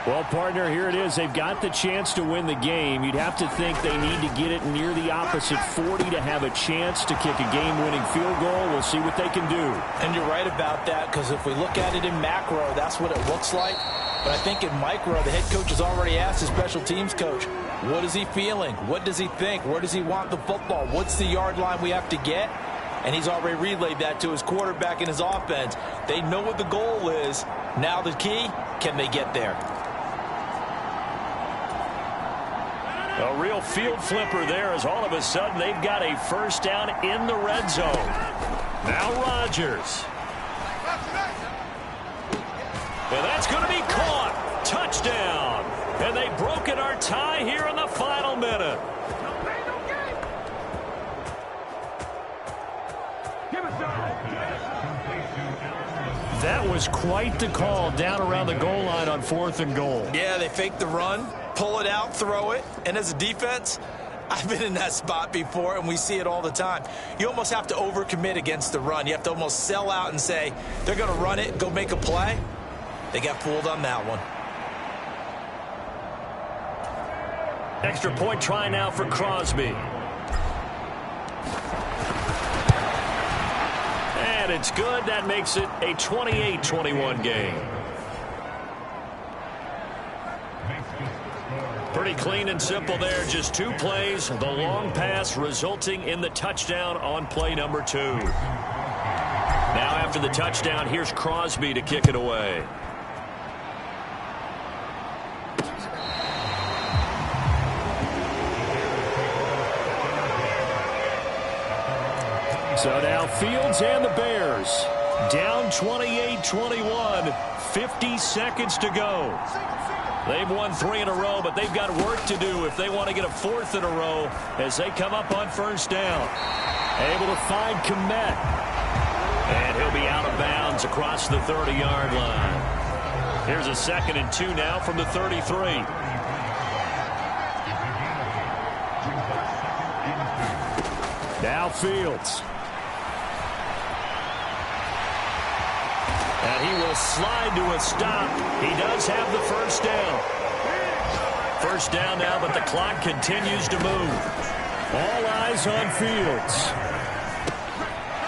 Well, partner, here it is. They've got the chance to win the game. You'd have to think they need to get it near the opposite 40 to have a chance to kick a game-winning field goal. We'll see what they can do.
And you're right about that, because if we look at it in macro, that's what it looks like. But I think in micro, the head coach has already asked his special teams coach, what is he feeling? What does he think? Where does he want the football? What's the yard line we have to get? And he's already relayed that to his quarterback and his offense. They know what the goal is. Now the key, can they get there?
A real field flipper there as all of a sudden they've got a first down in the red zone. Now Rodgers. And that's going to be caught. Touchdown. And they've broken our tie here in the final minute. That was quite the call down around the goal line on 4th and goal.
Yeah, they fake the run, pull it out, throw it. And as a defense, I've been in that spot before, and we see it all the time. You almost have to overcommit against the run. You have to almost sell out and say, they're going to run it, go make a play. They got fooled on that one.
Extra point try now for Crosby. And it's good. That makes it a 28-21 game. Pretty clean and simple there. Just 2 plays. The long pass resulting in the touchdown on play number 2. Now after the touchdown, here's Crosby to kick it away.
So now Fields and the Bears down 28-21, 50 seconds to go.
They've won 3 in a row, but they've got work to do if they want to get a 4th in a row as they come up on first down.
Able to find Komet.
And he'll be out of bounds across the 30-yard line. Here's a 2nd and 2 now from the 33.
Now Fields.
And he will slide to a stop. He does have the first down. First down now, but the clock continues to move.
All eyes on Fields.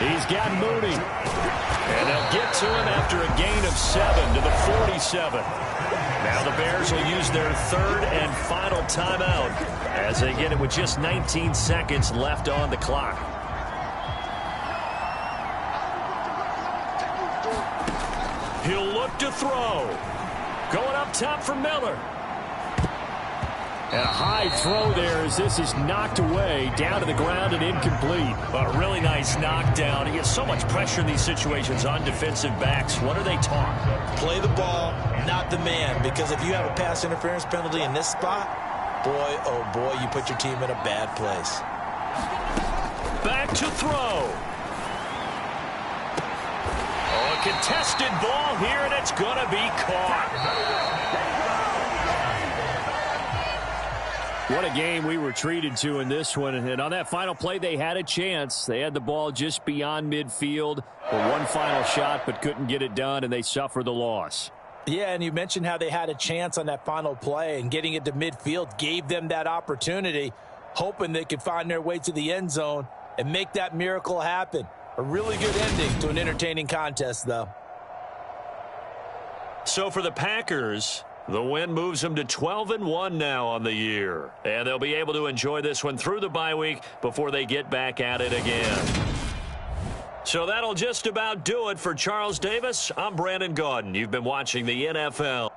He's got Mooney.
And they'll get to him after a gain of 7 to the 47. Now the Bears will use their 3rd and final timeout as they get it with just 19 seconds left on the clock. He'll look to throw. Going up top for Miller.
And a high throw there as this is knocked away, down to the ground and incomplete.
A really nice knockdown. He gets so much pressure in these situations on defensive backs. What are they taught?
Play the ball, not the man. Because if you have a pass interference penalty in this spot, boy, oh boy, you put your team in a bad place.
Back to throw. Oh, a contested ball here, and it's going to be caught.
What a game we were treated to in this one. And on that final play, they had a chance. They had the ball just beyond midfield for one final shot, but couldn't get it done, and they suffer the loss.
Yeah, and you mentioned how they had a chance on that final play, and getting it to midfield gave them that opportunity, hoping they could find their way to the end zone and make that miracle happen. A really good ending to an entertaining contest, though.
So for the Packers, the win moves them to 12-1 now on the year. And they'll be able to enjoy this one through the bye week before they get back at it again. So that'll just about do it for Charles Davis. I'm Brandon Gaudin. You've been watching the NFL.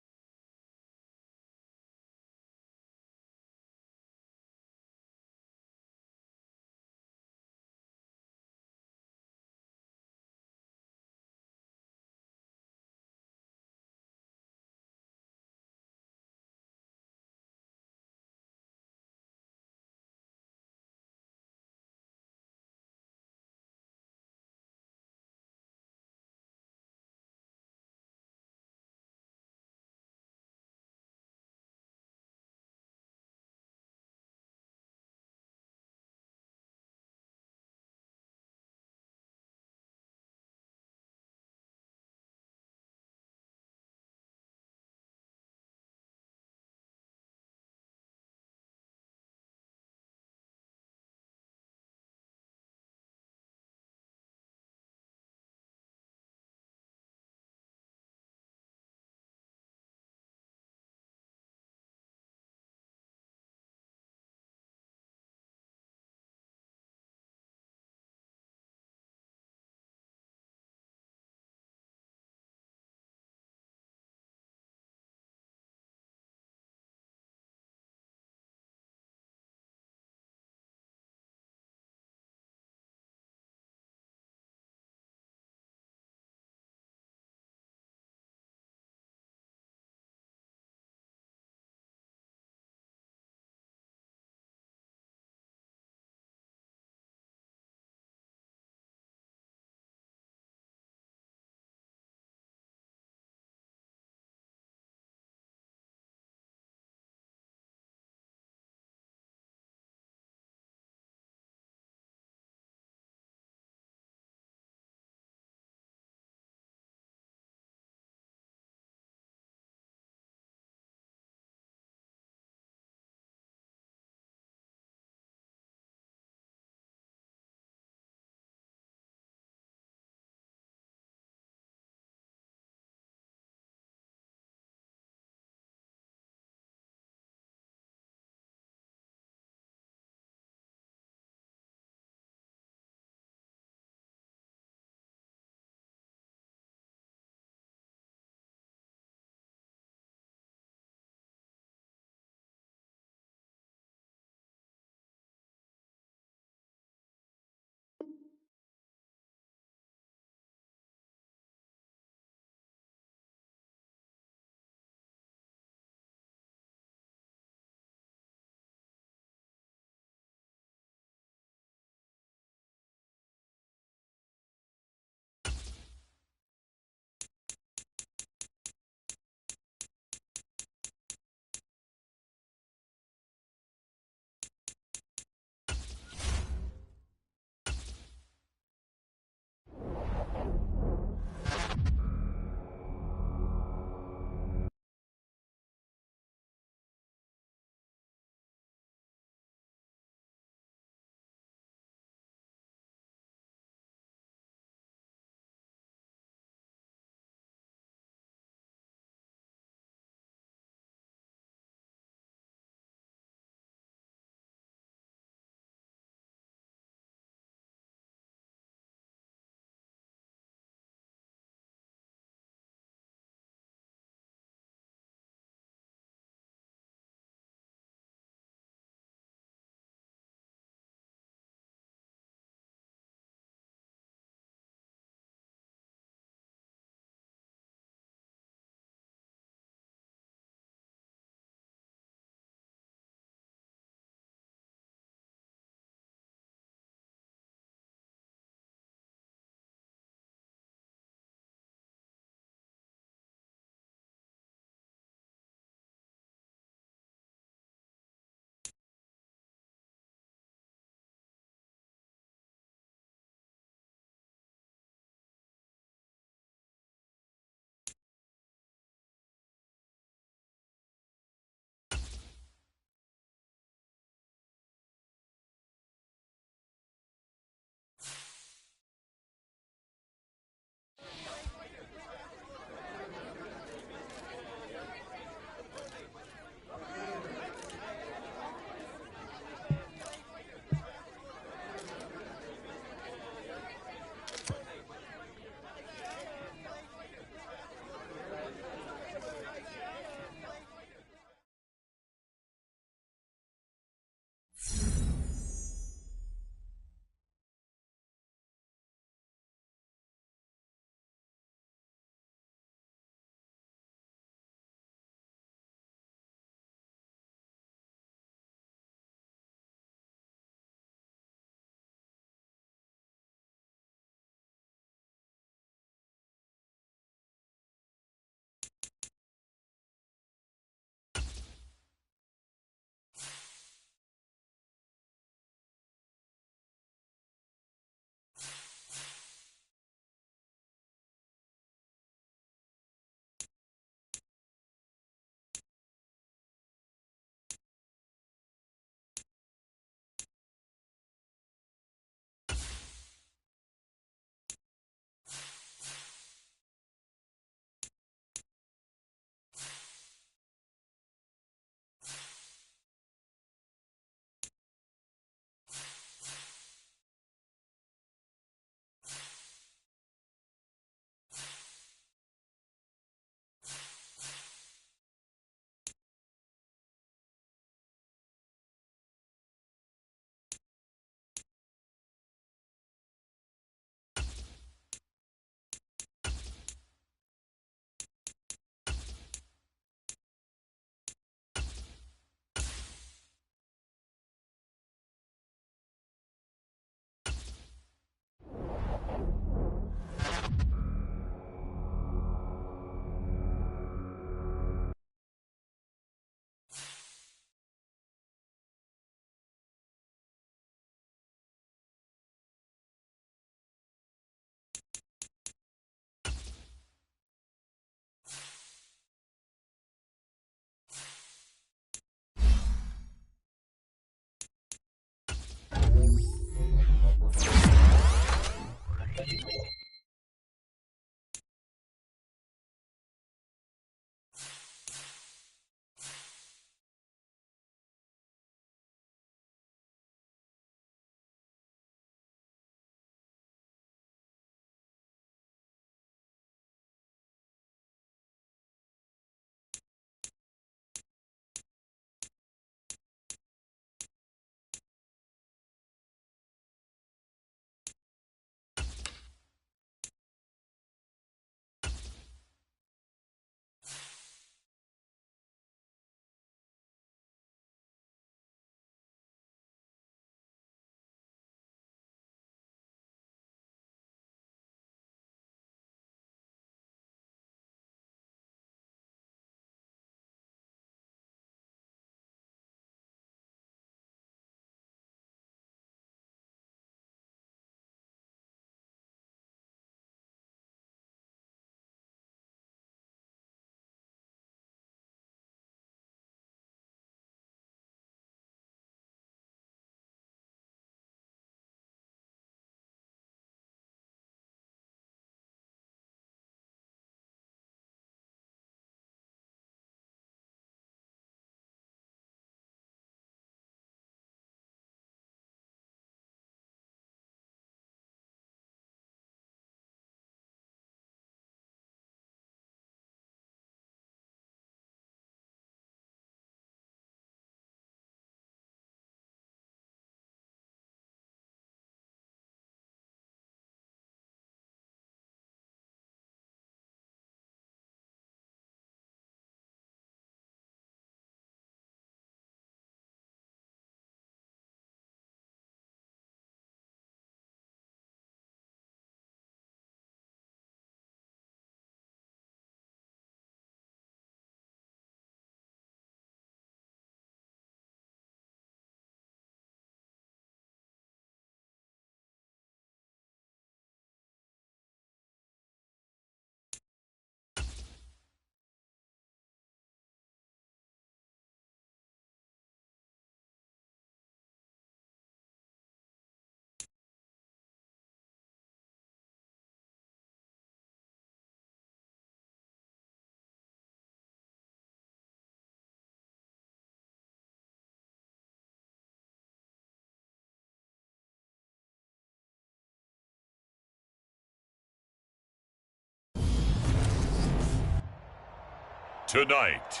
Tonight,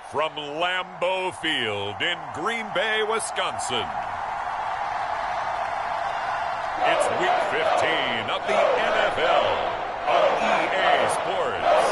from Lambeau Field in Green Bay, Wisconsin, it's Week 15 of the NFL on EA Sports.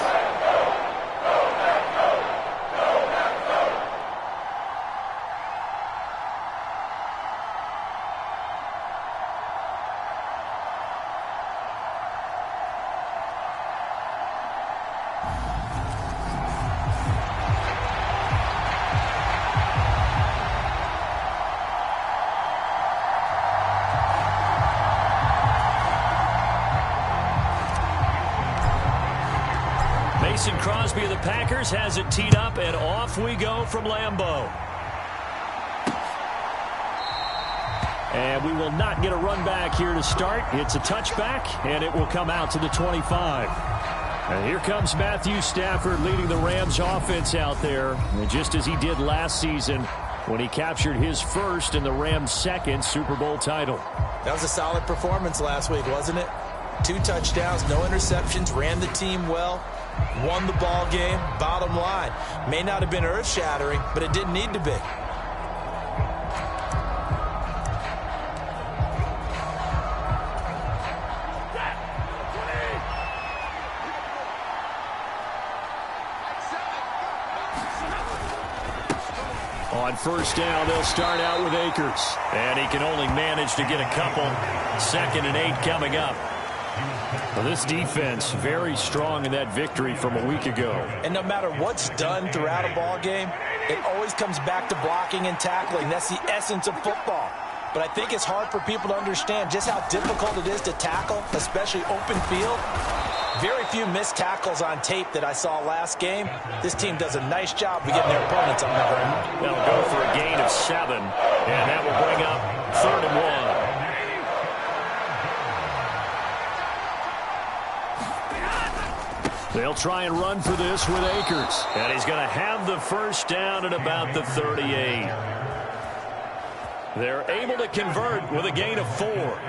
Crosby of the Packers has it teed up, and off we go from Lambeau. And we will not get a run back here to start. It's a touchback, and it will come out to the 25. And here comes Matthew Stafford leading the Rams offense out there, and just as he did last season when he captured his first and the Rams' second Super Bowl title.
That was a solid performance last week, wasn't it? 2 touchdowns, no interceptions, ran the team well. Won the ball game. Bottom line, may not have been earth-shattering, but it didn't need to be.
On first down, they'll start out with Akers. And he can only manage to get a couple. 2nd and 8 coming up. Well, this defense very strong in that victory from a week ago.
And no matter what's done throughout a ball game, it always comes back to blocking and tackling. That's the essence of football. But I think it's hard for people to understand just how difficult it is to tackle, especially open field. Very few missed tackles on tape that I saw last game. This team does a nice job of getting their opponents on the ground.
They'll go for a gain of 7, and that will bring up 3rd and 1. They'll try and run for this with Akers. And he's going to have the first down at about the 38. They're able to convert with a gain of 4.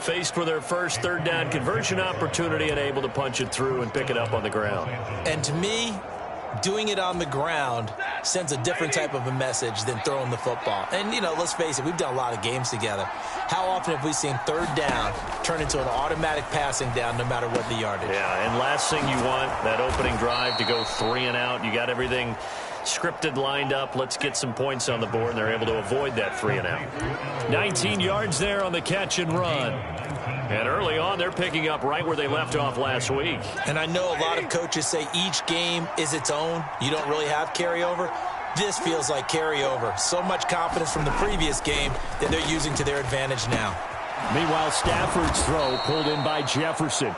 Faced with their first 3rd down conversion opportunity and able to punch it through and pick it up on the ground.
And to me, doing it on the ground sends a different type of a message than throwing the football. And, you know, let's face it, we've done a lot of games together. How often have we seen 3rd down turn into an automatic passing down no matter what the yardage?
Yeah, and last thing you want, that opening drive to go 3 and out. You got everything scripted, lined up. Let's get some points on the board, and they're able to avoid that 3 and out. 19 yards there on the catch and run. And early on, they're picking up right where they left off last week.
And I know a lot of coaches say each game is its own. You don't really have carryover. This feels like carryover. So much confidence from the previous game that they're using to their advantage now.
Meanwhile, Stafford's throw pulled in by Jefferson.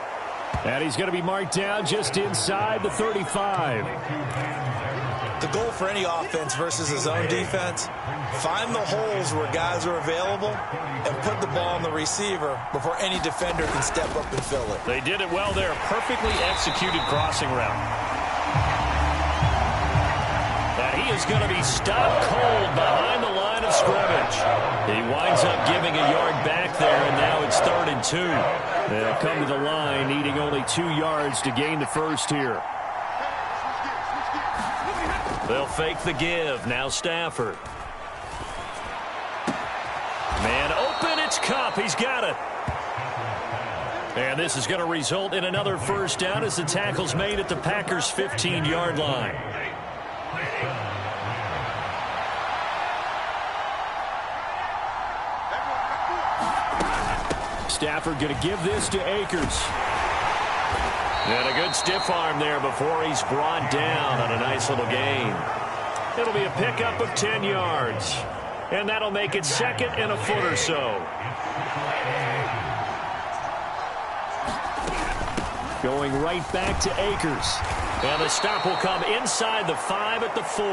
And he's going to be marked down just inside the 35.
The goal for any offense versus a zone defense, find the holes where guys are available and put the ball on the receiver before any defender can step up and fill it.
They did it well there. Perfectly executed crossing route. And he is going to be stopped cold behind the line of scrimmage. He winds up giving a yard back there, and now it's 3rd and 2. They'll come to the line, needing only 2 yards to gain the first here. They'll fake the give. Now Stafford. Man open. It's Kupp. He's got it. And this is going to result in another first down as the tackle's made at the Packers' 15-yard line. Stafford going to give this to Akers. And a good stiff arm there before he's brought down on a nice little gain. It'll be a pickup of 10 yards. And that'll make it 2nd and a foot or so. Going right back to Akers. And the stop will come inside the 5 at the 4.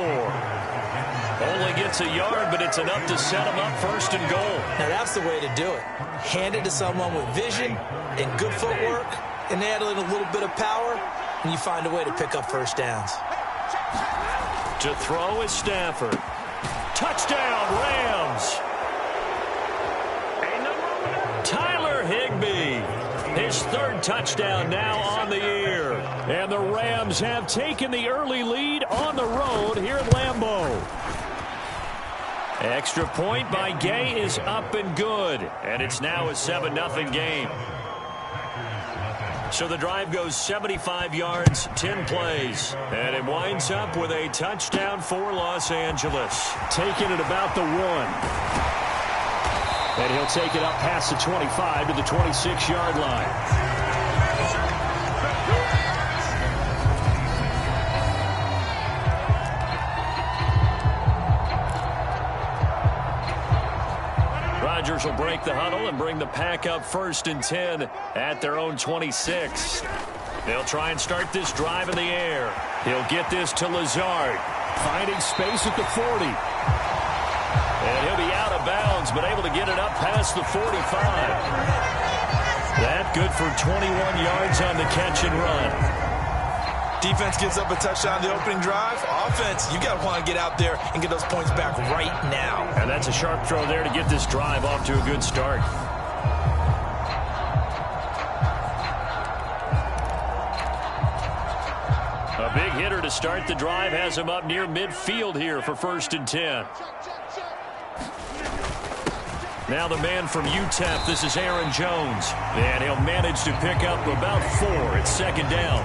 Only gets a yard, but it's enough to set him up 1st and goal.
Now that's the way to do it. Hand it to someone with vision and good footwork, and add in a little bit of power, and you find a way to pick up first downs.
To throw is Stafford. Touchdown, Rams! Tyler Higbee. His third touchdown now on the year. And the Rams have taken the early lead on the road here at Lambeau. Extra point by Gay is up and good. And it's now a 7-0 game. So the drive goes 75 yards, 10 plays. And it winds up with a touchdown for Los Angeles.
Taking it about the 1. And he'll take it up past the 25 to the 26-yard line. Rodgers will break the huddle and bring the pack up 1st and 10 at their own 26. They'll try and start this drive in the air. He'll get this to Lazard, finding space at the 40. And he'll be out of bounds, but able to get it up past the 45. That good for 21 yards on the catch and run.
Defense gives up a touchdown the opening drive. Offense, you got to want to get out there and get those points back right now.
And that's a sharp throw there to get this drive off to a good start. A big hitter to start the drive has him up near midfield here for 1st and 10. Now the man from UTEP, this is Aaron Jones. And he'll manage to pick up about 4. It's 2nd down.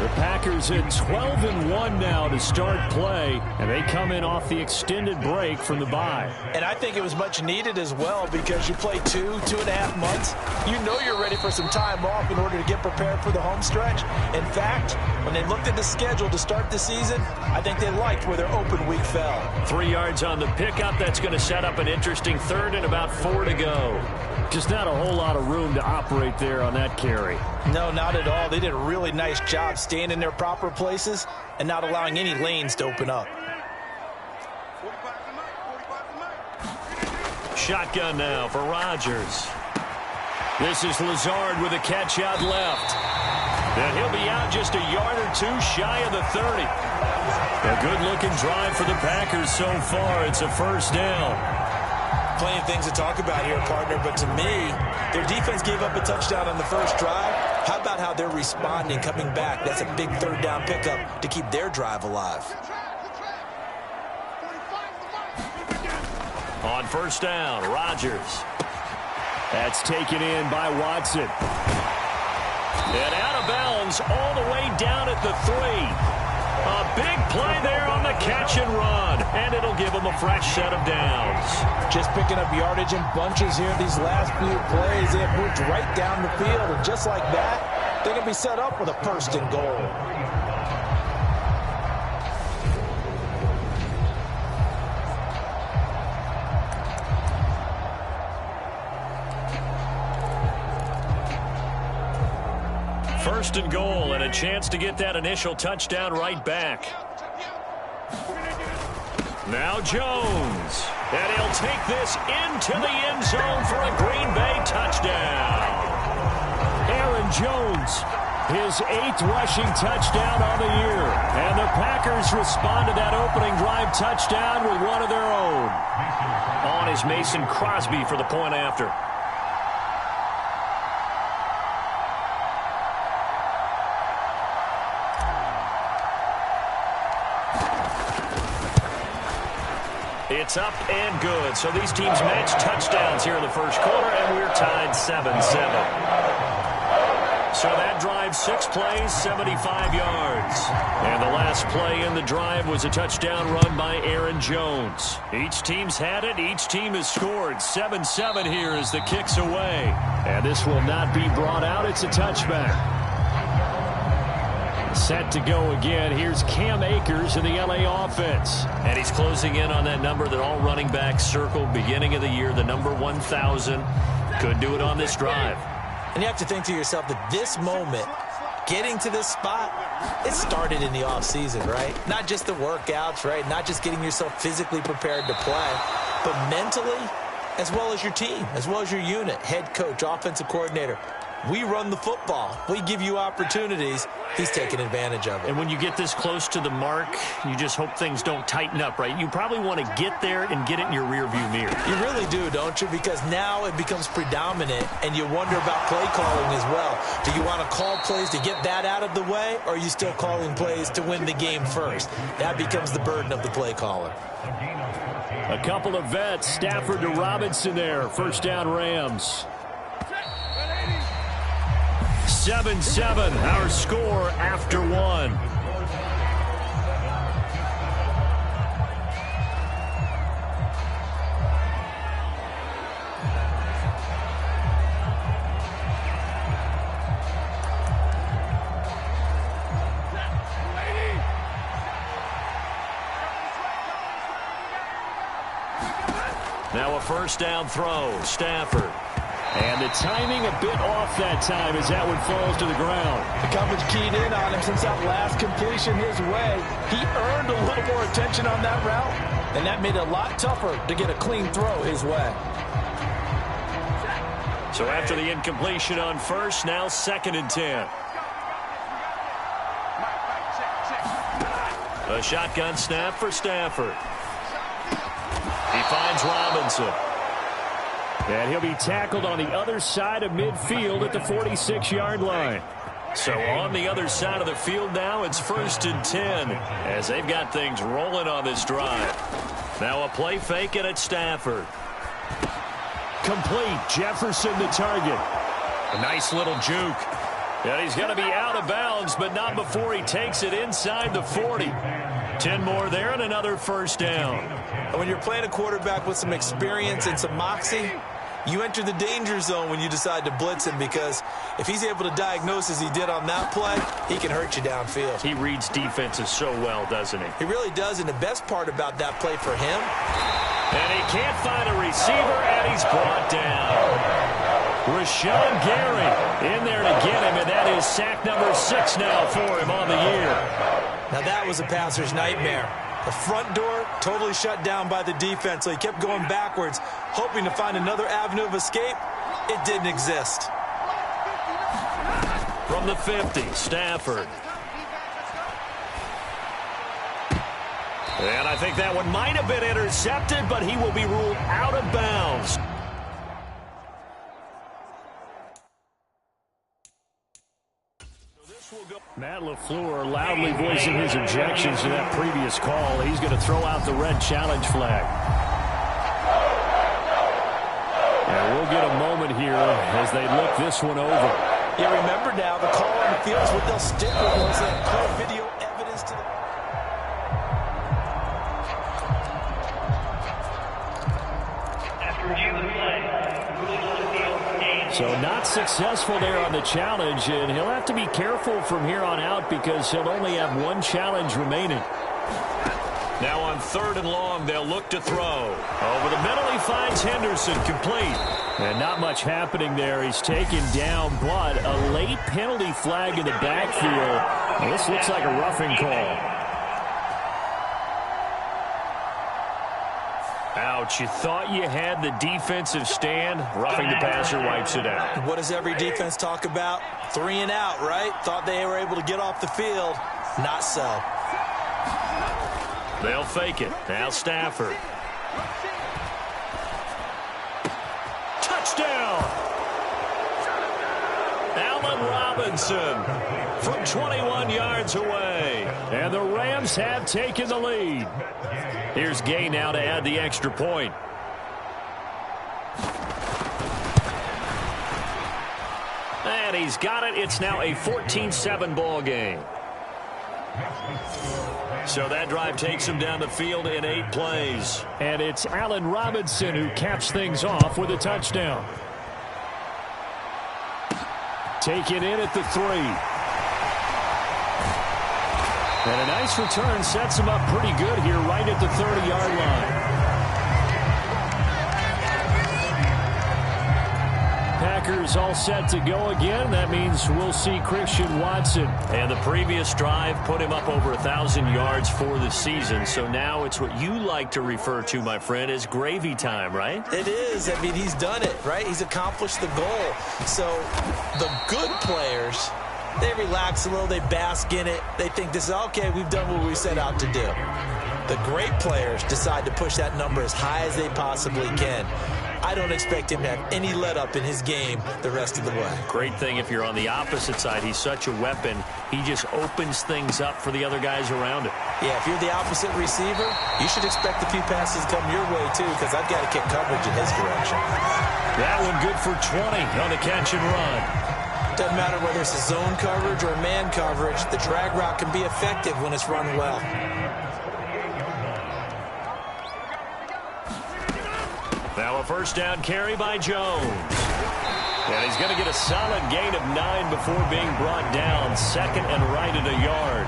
The Packers at 12-1 now to start play, and they come in off the extended break from the bye.
And I think it was much needed as well because you play 2.5 months. You know you're ready for some time off in order to get prepared for the home stretch. In fact, when they looked at the schedule to start the season, I think they liked where their open week fell.
3 yards on the pickup. That's going to set up an interesting 3rd and about 4 to go.
Just not a whole lot of room to operate there on that carry.
No, not at all. They did a really nice job staying in their proper places and not allowing any lanes to open up.
Shotgun now for Rodgers. This is Lazard with a catch out left. And he'll be out just a yard or 2 shy of the 30. A good-looking drive for the Packers so far. It's a 1st down.
Plenty of things to talk about here, partner, but to me, their defense gave up a touchdown on the first drive. How about how they're responding, coming back? That's a big 3rd down pickup to keep their drive alive.
On 1st down, Rodgers.
That's taken in by Watson.
And out of bounds all the way down at the 3. A big play there on the catch and run, and it'll give them a fresh set of downs.
Just picking up yardage in bunches here these last few plays. They have moved right down the field, and just like that, they're going to be set up with a 1st and goal.
First and goal, and a chance to get that initial touchdown right back. Now Jones. And he'll take this into the end zone for a Green Bay touchdown.
Aaron Jones, his 8th rushing touchdown on the year. And the Packers respond to that opening drive touchdown with one of their own.
On is Mason Crosby for the point after. It's up and good. So these teams match touchdowns here in the first quarter, and we're tied 7-7. So that drive, 6 plays, 75 yards. And the last play in the drive was a touchdown run by Aaron Jones. Each team's had it. Each team has scored. 7-7 here as the kick's away.
And this will not be brought out. It's a touchback. Set to go again. Here's Cam Akers in the LA offense.
And he's closing in on that number that all running backs circled beginning of the year, the number 1,000. Could do it on this drive.
And you have to think to yourself that this moment, getting to this spot, it started in the offseason, right? Not just the workouts, right? Not just getting yourself physically prepared to play, but mentally, as well as your team, as well as your unit, head coach, offensive coordinator. We run the football. We give you opportunities. He's taking advantage of it.
And when you get this close to the mark, you just hope things don't tighten up, right? You probably want to get there and get it in your rearview mirror.
You really do, don't you? Because now it becomes predominant, and you wonder about play calling as well. Do you want to call plays to get that out of the way, or are you still calling plays to win the game first? That becomes the burden of the play caller.
A couple of vets, Stafford to Robinson there. First down, Rams. 7-7, our score after one.
Now a first down throw, Stafford.
And the timing a bit off that time as that one falls to the ground.
The coverage keyed in on him since that last completion his way. He earned a little more attention on that route, and that made it a lot tougher to get a clean throw his way.
So after the incompletion on first, now 2nd and 10. A shotgun snap for Stafford. He finds Robinson.
And he'll be tackled on the other side of midfield at the 46-yard line.
So on the other side of the field now, it's 1st and 10 as they've got things rolling on this drive. Now a play fake and it's Stafford.
Complete. Jefferson the target.
A nice little juke. And he's going to be out of bounds, but not before he takes it inside the 40. 10 more there and another first down.
And when you're playing a quarterback with some experience and some moxie, you enter the danger zone when you decide to blitz him, because if he's able to diagnose as he did on that play, he can hurt you downfield.
He reads defenses so well, doesn't he?
He really does, and the best part about that play for him.
And he can't find a receiver, and he's brought down. Rashawn Gary in there to get him, and that is sack number 6 now for him on the year.
Now that was a passer's nightmare. The front door totally shut down by the defense, so he kept going backwards, hoping to find another avenue of escape. It didn't exist.
From the 50, Stafford. And I think that one might have been intercepted, but he will be ruled out of bounds.
Matt LaFleur loudly voicing his objections to that previous call. He's going to throw out the red challenge flag. And we'll get a moment here as they look this one over.
Yeah, remember now, the call on the field is what they'll stick with was that clear video evidence to the...
So not successful there on the challenge, and he'll have to be careful from here on out because he'll only have one challenge remaining.
Now on 3rd and long, they'll look to throw. Over the middle, he finds Henderson, complete.
And not much happening there. He's taken down, but a late penalty flag in the backfield. Well, this looks like a roughing call.
Ouch, you thought you had the defensive stand. Roughing the passer wipes it out.
What does every defense talk about? 3 and out, right? Thought they were able to get off the field. Not so.
They'll fake it. Now Stafford. Touchdown! Allen Robinson from 21 yards away.
And the Rams have taken the lead.
Here's Gay now to add the extra point. And he's got it. It's now a 14-7 ball game. So that drive takes him down the field in 8 plays.
And it's Allen Robinson who caps things off with a touchdown. Taken in at the 3. And a nice return sets him up pretty good here right at the 30-yard line. Packers all set to go again. That means we'll see Christian Watson.
And the previous drive put him up over 1,000 yards for the season. So now it's what you like to refer to, my friend, as gravy time, right?
It is. I mean, he's done it, right? He's accomplished the goal. So the good players, they relax a little. They bask in it. They think this is, okay, we've done what we set out to do. The great players decide to push that number as high as they possibly can. I don't expect him to have any let-up in his game the rest of the way.
Great thing if you're on the opposite side. He's such a weapon. He just opens things up for the other guys around him.
Yeah, if you're the opposite receiver, you should expect a few passes come your way, too, because I've got to kick coverage in his direction.
That one good for 20 on the catch and run.
Doesn't matter whether it's a zone coverage or a man coverage, the drag route can be effective when it's run well.
Now a first down carry by Jones. And he's going to get a solid gain of 9 before being brought down. Second and right at a yard.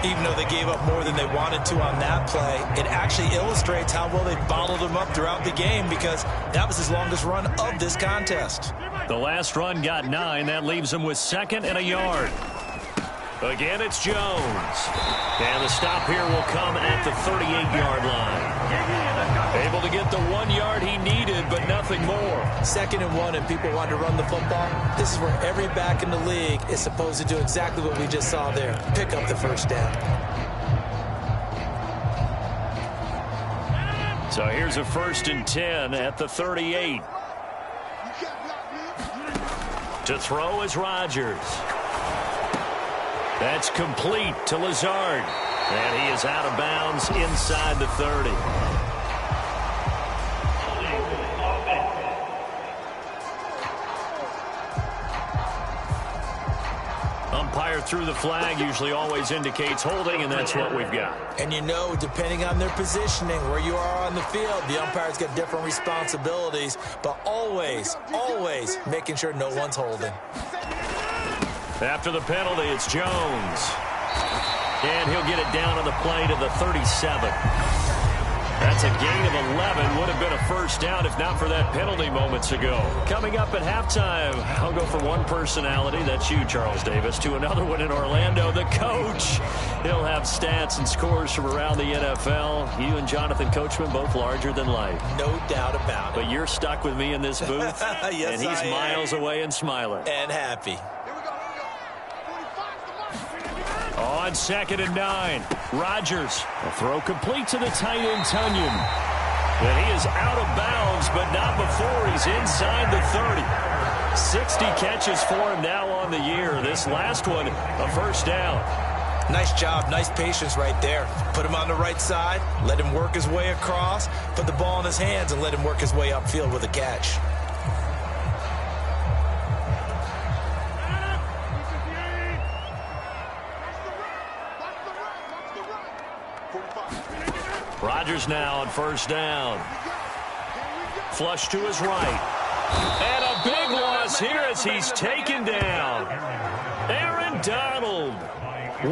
Even though they gave up more than they wanted to on that play, it actually illustrates how well they bottled him up throughout the game, because that was his longest run of this contest.
The last run got 9. That leaves him with second and a yard. Again, it's Jones. And the stop here will come at the 38-yard line. Able to get the 1 yard he needed, but nothing more.
Second and 1, and people want to run the football. This is where every back in the league is supposed to do exactly what we just saw there. Pick up the first down.
So here's a 1st and 10 at the 38. To throw is Rodgers. That's complete to Lazard. And he is out of bounds inside the 30. Umpire threw the flag, usually always indicates holding, and that's what we've got.
And you know, depending on their positioning, where you are on the field, the umpire's got different responsibilities, but always, always making sure no one's holding.
After the penalty, it's Jones. And he'll get it down on the play to the 37. That's a gain of 11. Would have been a first down if not for that penalty moments ago. Coming up at halftime, I'll go from one personality, that's you, Charles Davis, to another one in Orlando, the coach. He'll have stats and scores from around the NFL. You and Jonathan Coachman, both larger than life.
No doubt about it.
But you're stuck with me in this booth.
Yes,
and he's miles away and smiling.
And happy.
On 2nd and 9, Rodgers. A throw complete to the tight end, Tunyon. And he is out of bounds, but not before he's inside the 30. 60 catches for him now on the year. This last one, a first down.
Nice job, nice patience right there. Put him on the right side, let him work his way across, put the ball in his hands, and let him work his way upfield with a catch.
Rodgers now on first down. Flush to his right. And a big loss here as he's taken down. Aaron Donald.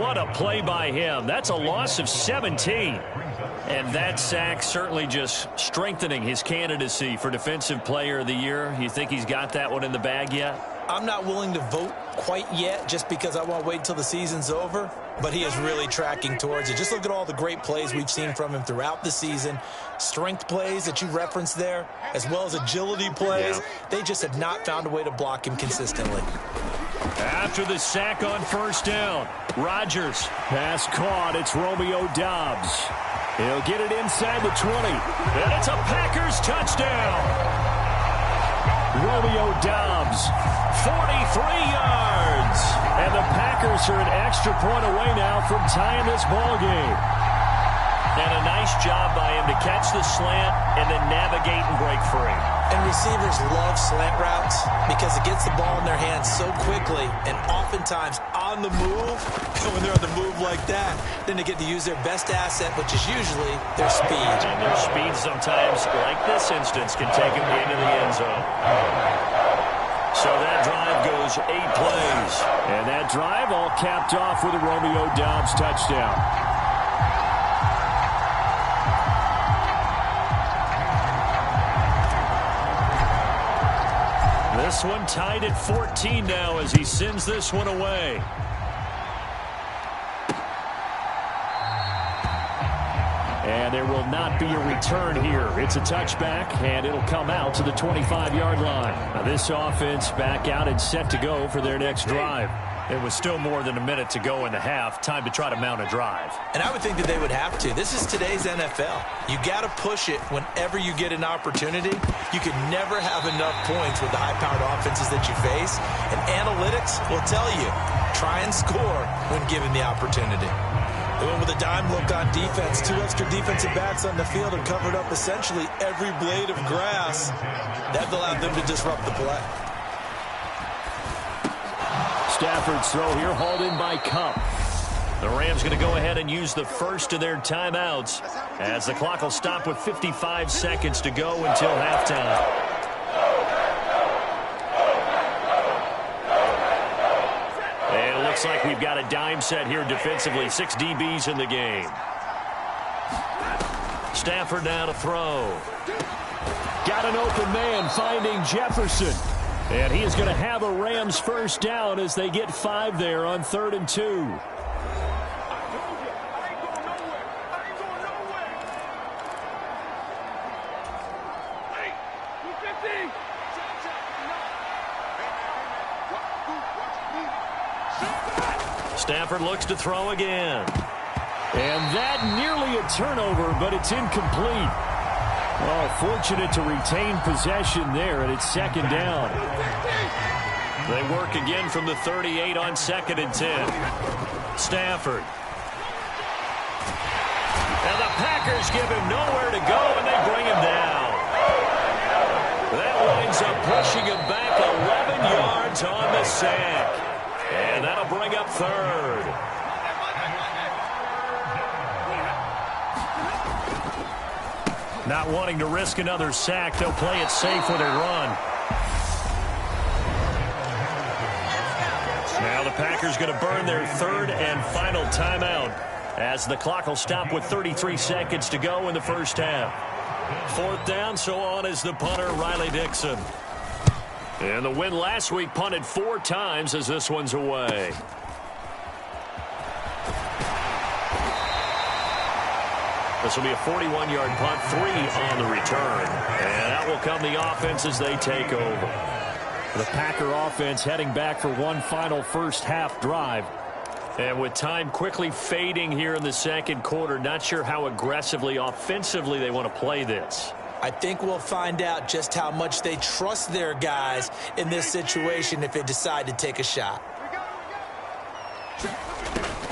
What a play by him. That's a loss of 17. And that sack certainly just strengthening his candidacy for Defensive Player of the Year. You think he's got that one in the bag yet?
I'm not willing to vote quite yet just because I want to wait until the season's over, but he is really tracking towards it. Just look at all the great plays we've seen from him throughout the season. Strength plays that you referenced there, as well as agility plays. Yeah. They just have not found a way to block him consistently.
After the sack on first down, Rodgers.
Pass caught. It's Romeo Doubs. He'll get it inside the 20.
And it's a Packers touchdown.
Romeo Doubs,
43 yards.
And the Packers are an extra point away now from tying this ball game.
And a nice job by him to catch the slant and then navigate and break free.
And receivers love slant routes because it gets the ball in their hands so quickly and oftentimes on the move. When they're on the move like that, then they get to use their best asset, which is usually their speed.
And their speed sometimes, like this instance, can take them into the end zone. So that drive goes 8 plays.
And that drive all capped off with a Romeo Doubs touchdown.
This one tied at 14 now as he sends this one away. And there will not be a return here. It's a touchback, and it'll come out to the 25-yard line. Now this offense back out and set to go for their next drive. It was still more than a minute to go in the half. Time to try to mount a drive.
And I would think that they would have to. This is today's NFL. You got to push it whenever you get an opportunity. You can never have enough points with the high-powered offenses that you face. And analytics will tell you, try and score when given the opportunity. They went with a dime look on defense. 2 extra defensive backs on the field and covered up essentially every blade of grass. That allowed them to disrupt the play.
Stafford's throw here hauled in by Cup. The Rams going to go ahead and use the first of their timeouts as the clock will stop with 55 seconds to go until halftime. Looks like we've got a dime set here defensively. 6 DBs in the game. Stafford now to throw.
Got an open man finding Jefferson. And he is going to have a Rams first down as they get 5 there on 3rd and 2.
Stafford looks to throw again.
And that nearly a turnover, but it's incomplete. Oh, fortunate to retain possession there, and it's 2nd down.
They work again from the 38 on 2nd and 10. Stafford. And the Packers give him nowhere to go, and they bring him down. That winds up pushing him back 11 yards on the sack. And that'll bring up 3rd. Not wanting to risk another sack, they'll play it safe with a run. Now the Packers going to burn their 3rd and final timeout as the clock will stop with 33 seconds to go in the first half. 4th down, so on is the punter, Riley Dixon. And the win last week punted 4 times as this one's away. This will be a 41-yard punt, 3 on the return. And out will come the offense as they take over. The Packer offense heading back for one final first half drive. And with time quickly fading here in the 2nd quarter, not sure how aggressively, offensively they want to play this.
I think we'll find out just how much they trust their guys in this situation if they decide to take a shot.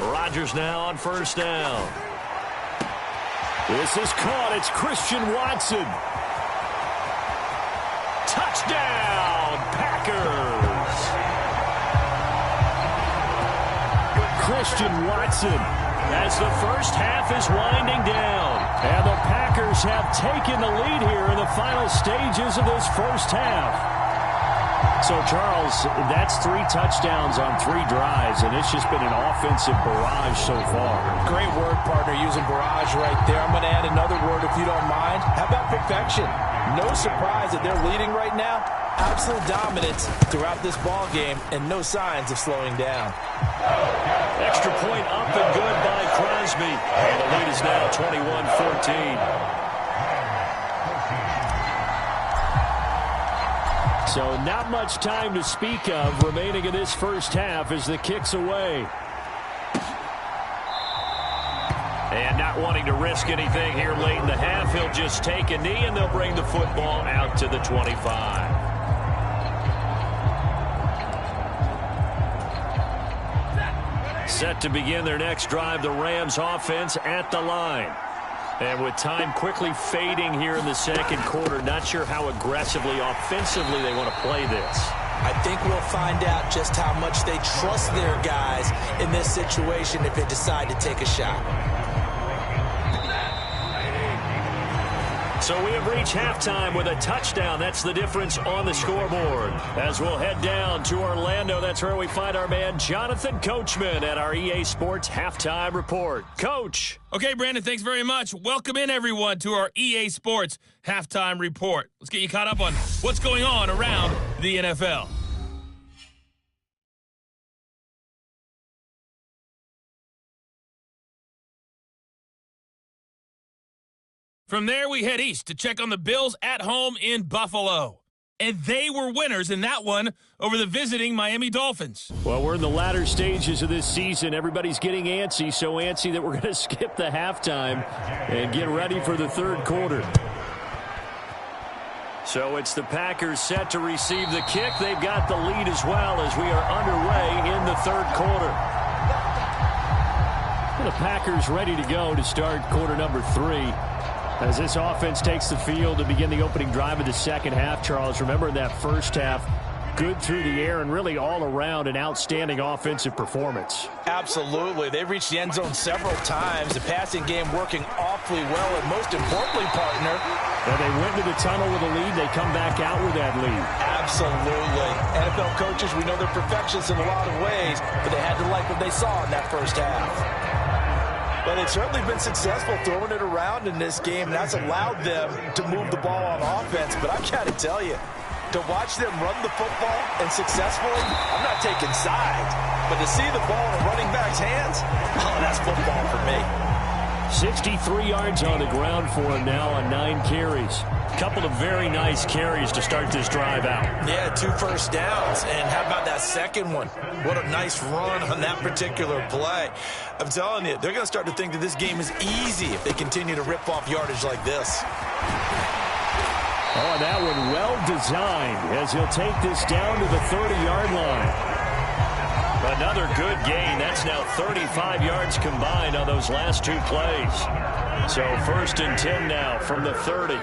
Rodgers now on 1st down.
This is caught. It's Christian Watson. Touchdown, Packers. Christian Watson as the first half is winding down. And the Packers have taken the lead here in the final stages of this first half. So, Charles, that's 3 touchdowns on 3 drives, and it's just been an offensive barrage so far.
Great word, partner, using barrage right there. I'm going to add another word if you don't mind. How about perfection? No surprise that they're leading right now. Absolute dominance throughout this ball game and no signs of slowing down.
Extra point up and good by Crosby. And the lead is now 21-14.
So not much time to speak of remaining in this first half as the kick's away.
And not wanting to risk anything here late in the half, he'll just take a knee and they'll bring the football out to the 25. Set to begin their next drive, the Rams offense at the line. And with time quickly fading here in the 2nd quarter, not sure how aggressively, offensively they want to play this.
I think we'll find out just how much they trust their guys in this situation if they decide to take a shot.
So we have reached halftime with a touchdown. That's the difference on the scoreboard. As we'll head down to Orlando, that's where we find our man Jonathan Coachman at our EA Sports Halftime Report. Coach.
Okay, Brandon, thanks very much. Welcome in, everyone, to our EA Sports Halftime Report. Let's get you caught up on what's going on around the NFL. From there, we head east to check on the Bills at home in Buffalo. And they were winners in that one over the visiting Miami Dolphins.
Well, we're in the latter stages of this season. Everybody's getting antsy, so antsy that we're going to skip the halftime and get ready for the third quarter. So it's the Packers set to receive the kick. They've got the lead as well as we are underway in the third quarter. The Packers ready to go to start quarter number 3. As this offense takes the field to begin the opening drive of the second half, Charles, remember in that first half, good through the air and really all around an outstanding offensive performance.
Absolutely. They've reached the end zone several times. The passing game working awfully well, and most importantly, partner,
well, they went to the tunnel with a lead. They come back out with that lead.
Absolutely. NFL coaches, we know they're perfectionists in a lot of ways, but they had to like what they saw in that first half. But they've certainly been successful throwing it around in this game, and that's allowed them to move the ball on offense. But I've got to tell you, to watch them run the football and successfully, I'm not taking sides, but to see the ball in a running back's hands, oh, that's football for me.
63 yards on the ground for him now on 9 carries. Couple of very nice carries to start this drive out.
Yeah, 2 first downs. And how about that second one? What a nice run on that particular play. I'm telling you, they're going to start to think that this game is easy if they continue to rip off yardage like this.
Oh, that one well designed as he'll take this down to the 30-yard line. Another good gain. That's now 35 yards combined on those last 2 plays. So 1st and 10 now from the 30.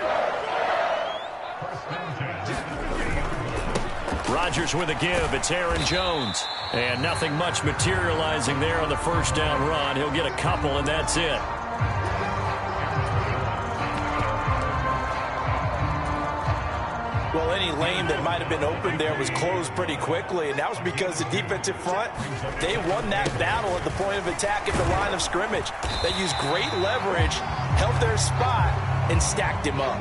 Rodgers with a give. It's Aaron Jones. And nothing much materializing there on the first down run. He'll get a couple, and that's it.
Well, any lane that might have been open there was closed pretty quickly, and that was because the defensive front, they won that battle at the point of attack at the line of scrimmage. They used great leverage, held their spot, and stacked him up.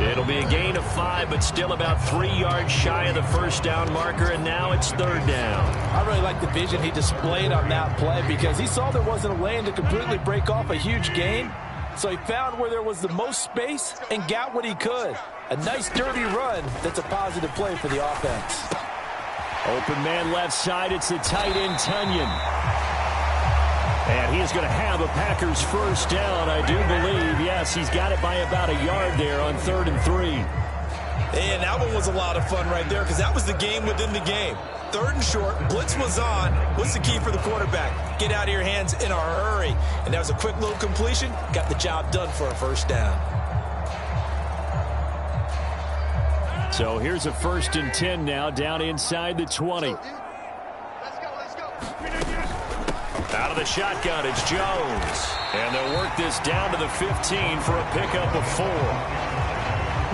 It'll be a gain of 5, but still about 3 yards shy of the first down marker, and now it's 3rd down.
I really like the vision he displayed on that play because he saw there wasn't a lane to completely break off a huge gain, so he found where there was the most space and got what he could. A nice dirty run that's a positive play for the offense.
Open man left side, it's the tight end Tunyon. And he is going to have a Packers first down, I do believe. Yes, he's got it by about a yard there on 3rd and 3.
And that one was a lot of fun right there because that was the game within the game. 3rd and short, blitz was on. What's the key for the quarterback? Get out of your hands in a hurry. And that was a quick little completion. Got the job done for a first down.
So here's a 1st and 10 now down inside the 20. Out of the shotgun, it's Jones. And they'll work this down to the 15 for a pickup of 4.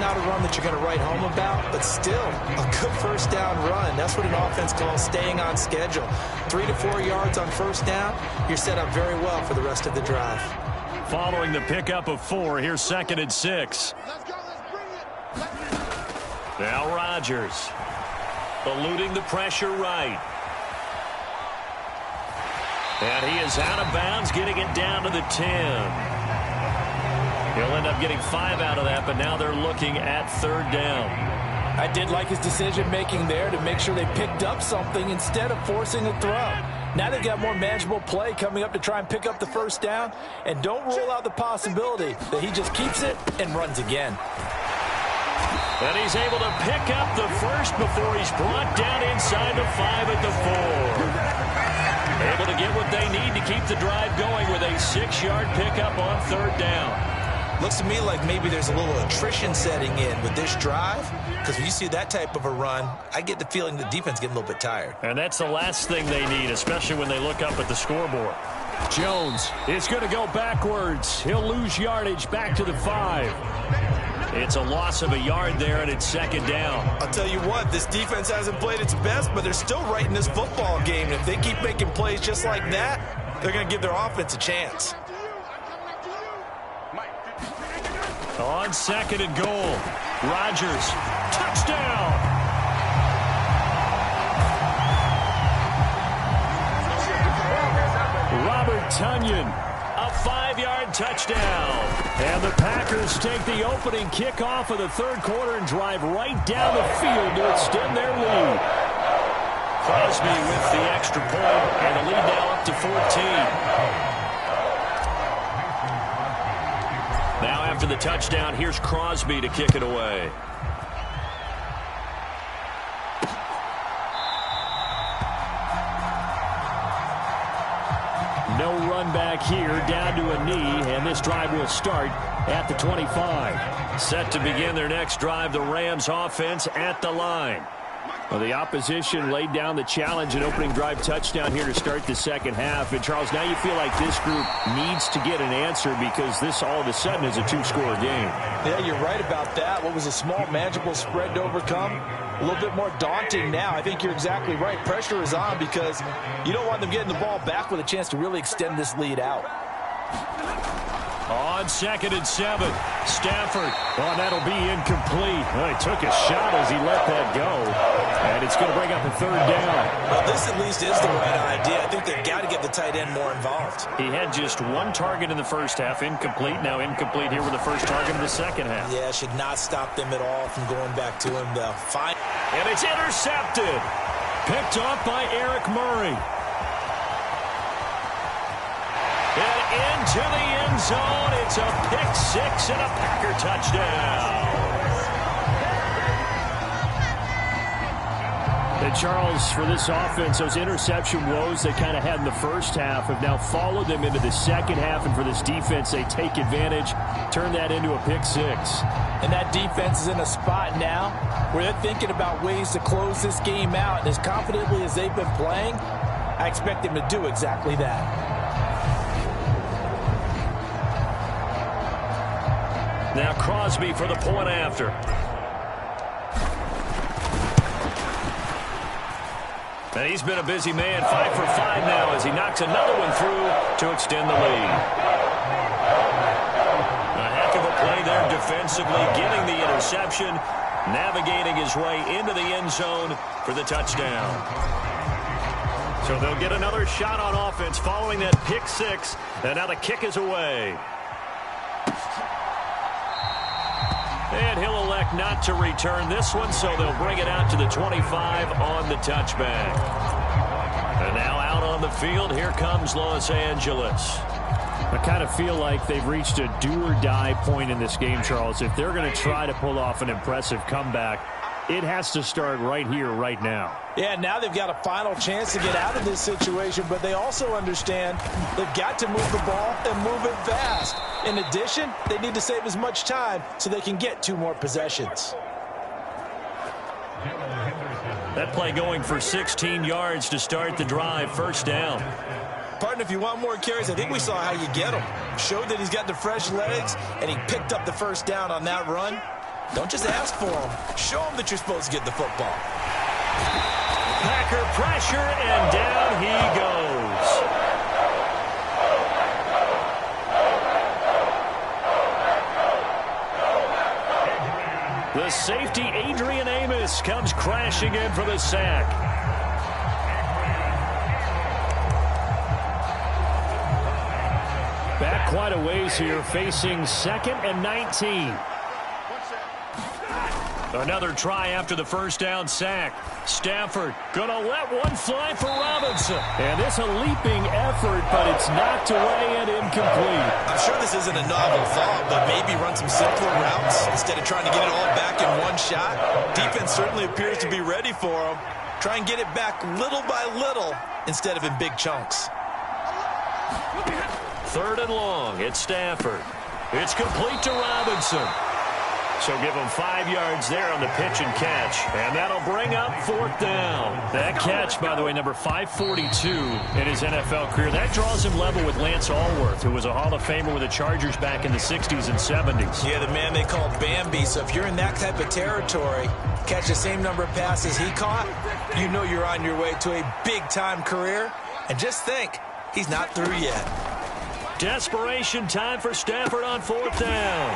Not a run that you're going to write home about, but still a good first down run. That's what an offense calls staying on schedule. 3 to 4 yards on first down, you're set up very well for the rest of the drive.
Following the pickup of 4, here's 2nd and 6. Now Rodgers eluding the pressure right. And he is out of bounds, getting it down to the 10. He'll end up getting 5 out of that, but now they're looking at 3rd down.
I did like his decision-making there to make sure they picked up something instead of forcing a throw. Now they've got more manageable play coming up to try and pick up the first down, and don't rule out the possibility that he just keeps it and runs again.
And he's able to pick up the first before he's brought down inside the 5 at the 4. Able to get what they need to keep the drive going with a 6-yard pickup on 3rd down.
Looks to me like maybe there's a little attrition setting in with this drive, because when you see that type of a run, I get the feeling the defense getting a little bit tired.
And that's the last thing they need, especially when they look up at the scoreboard. Jones is going to go backwards. He'll lose yardage back to the 5. It's a loss of a yard there, and it's 2nd down.
I'll tell you what, this defense hasn't played its best, but they're still right in this football game. And if they keep making plays just like that, they're going to give their offense a chance.
On 2nd and goal, Rodgers, touchdown.
Tonyan. A 5-yard touchdown. And the Packers take the opening kickoff of the third quarter and drive right down the field to extend their lead. Crosby with the extra point, and the lead now up to 14. Now after the touchdown, here's Crosby to kick it away. No run back here, down to a knee, and this drive will start at the 25. Set to begin their next drive, the Rams offense at the line. Well, the opposition laid down the challenge, an opening drive touchdown here to start the second half. And, Charles, now you feel like this group needs to get an answer because this all of a sudden is a two-score game.
Yeah, you're right about that. What was a small, manageable spread to overcome, a little bit more daunting now. I think you're exactly right. Pressure is on because you don't want them getting the ball back with a chance to really extend this lead out.
On 2nd and 7, Stafford. Oh, that'll be incomplete. Well, he took a shot as he let that go. And it's going to bring up a third down.
Well, this at least is the right idea. I think they've got to get the tight end more involved.
He had just one target in the first half, incomplete. Now incomplete here with the first target in the second half.
Yeah, should not stop them at all from going back to him.
And it's intercepted. Picked off by Eric Murray. And into the end zone. It's a pick six and a Packer touchdown. And Charles, for this offense, those interception woes they kind of had in the first half have now followed them into the second half. And for this defense, they take advantage, turn that into a pick six.
And that defense is in a spot now where they're thinking about ways to close this game out. And as confidently as they've been playing, I expect them to do exactly that.
Now Crosby for the point after. And he's been a busy man, 5 for 5 now as he knocks another one through to extend the lead. A heck of a play there defensively, getting the interception, navigating his way into the end zone for the touchdown. So they'll get another shot on offense following that pick six, and now the kick is away. And he'll elect not to return this one, so they'll bring it out to the 25 on the touchback. And now out on the field, here comes Los Angeles.
I kind of feel like they've reached a do-or-die point in this game, Charles. If they're going to try to pull off an impressive comeback, it has to start right here, right now.
Yeah, now they've got a final chance to get out of this situation, but they also understand they've got to move the ball and move it fast. In addition, they need to save as much time so they can get 2 more possessions.
That play going for 16 yards to start the drive, first down.
Partner, if you want more carries, I think we saw how you get them. Showed that he's got the fresh legs, and he picked up the first down on that run. Don't just ask for them. Show them that you're supposed to get the football.
Packer pressure, and down he goes. The safety, Adrian Amos, comes crashing in for the sack.
Back quite a ways here, facing 2nd and 19.
Another try after the first down sack. Stafford gonna let one fly for Robinson. And this a leaping effort, but it's knocked away and incomplete.
I'm sure this isn't a novel thought, but maybe run some simpler routes instead of trying to get it all back in one shot. Defense certainly appears to be ready for him. Try and get it back little by little instead of in big chunks.
3rd and long. It's Stafford. It's complete to Robinson. So give him 5 yards there on the pitch and catch. And that'll bring up 4th down. That catch, by the way, number 542 in his NFL career. That draws him level with Lance Allworth, who was a Hall of Famer with the Chargers back in the 60s and 70s.
Yeah, the man they called Bambi. So if you're in that type of territory, catch the same number of passes he caught, you know you're on your way to a big-time career. And just think, he's not through yet.
Desperation time for Stafford on 4th down.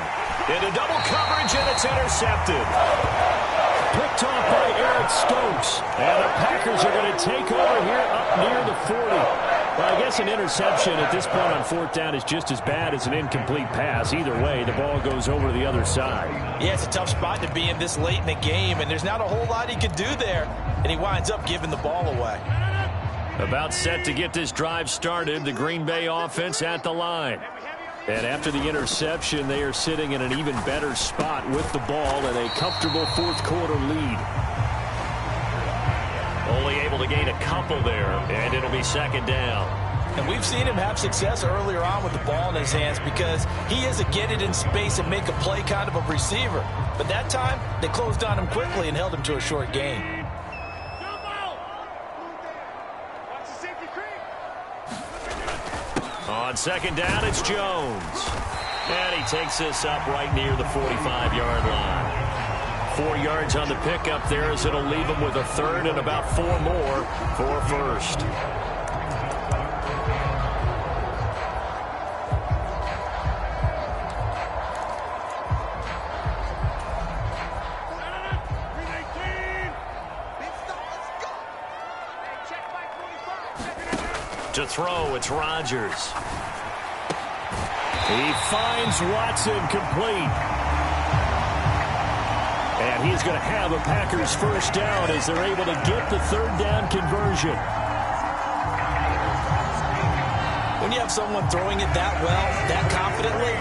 Into double coverage, and it's intercepted. Picked off by Eric Stokes. And the Packers are going to take over here up near the 40.
Well, I guess an interception at this point on fourth down is just as bad as an incomplete pass. Either way, the ball goes over to the other side.
Yeah, it's a tough spot to be in this late in the game, and there's not a whole lot he could do there, and he winds up giving the ball away.
About set to get this drive started, the Green Bay offense at the line. And after the interception, they are sitting in an even better spot with the ball and a comfortable fourth quarter lead. Only able to gain a couple there, and it'll be second down.
And we've seen him have success earlier on with the ball in his hands because he is a get it in space and make a play kind of a receiver. But that time, they closed on him quickly and held him to a short gain.
On second down, it's Jones. And he takes this up right near the 45-yard line. 4 yards on the pickup there as it'll leave him with a third and about 4 more for first. To throw, it's Rodgers.
He finds Watson complete. And he's going to have a Packers first down as they're able to get the third down conversion.
When you have someone throwing it that well, that confidently,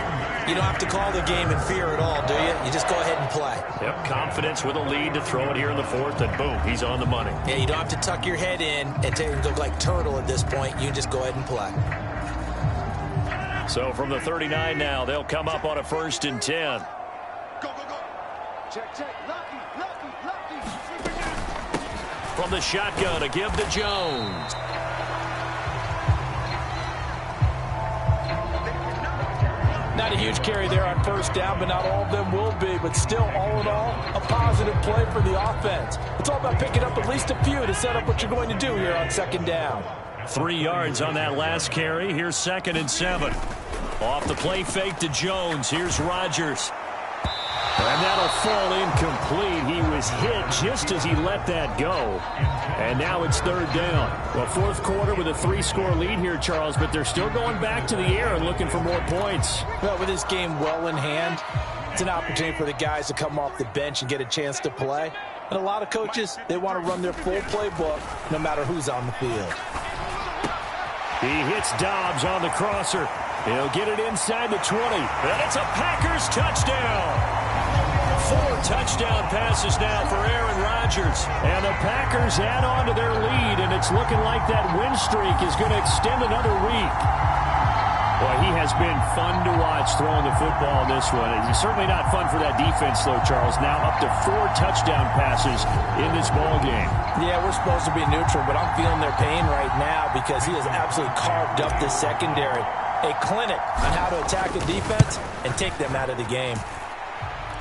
you don't have to call the game in fear at all, do you? You just go ahead and play.
Yep, confidence with a lead to throw it here in the fourth, and boom, he's on the money.
Yeah, you don't have to tuck your head in and look like turtle at this point. You just go ahead and play.
So from the 39 now, they'll come up on a 1st and 10.
Go, go, go. Check, check. Lucky, lucky, lucky.
From the shotgun to give to Jones.
Not a huge carry there on first down, but not all of them will be. But still, all in all, a positive play for the offense. It's all about picking up at least a few to set up what you're going to do here on second down.
3 yards on that last carry. Here's 2nd and 7. Off the play fake to Jones. Here's Rodgers.
And that'll fall incomplete. He was hit just as he let that go. And now it's third down. Well, fourth quarter with a 3-score lead here, Charles, but they're still going back to the air and looking for more points.
Well, with this game well in hand, it's an opportunity for the guys to come off the bench and get a chance to play. And a lot of coaches, they want to run their full playbook no matter who's on the field.
He hits Dobbs on the crosser. He'll get it inside the 20.
And it's a Packers touchdown. 4 touchdown passes now for Aaron Rodgers.
And the Packers add on to their lead, and it's looking like that win streak is going to extend another week. Boy, he has been fun to watch throwing the football in this one. It's certainly not fun for that defense, though, Charles. Now up to 4 touchdown passes in this ball game.
Yeah, we're supposed to be neutral, but I'm feeling their pain right now because he has absolutely carved up the secondary. A clinic on how to attack the defense and take them out of the game.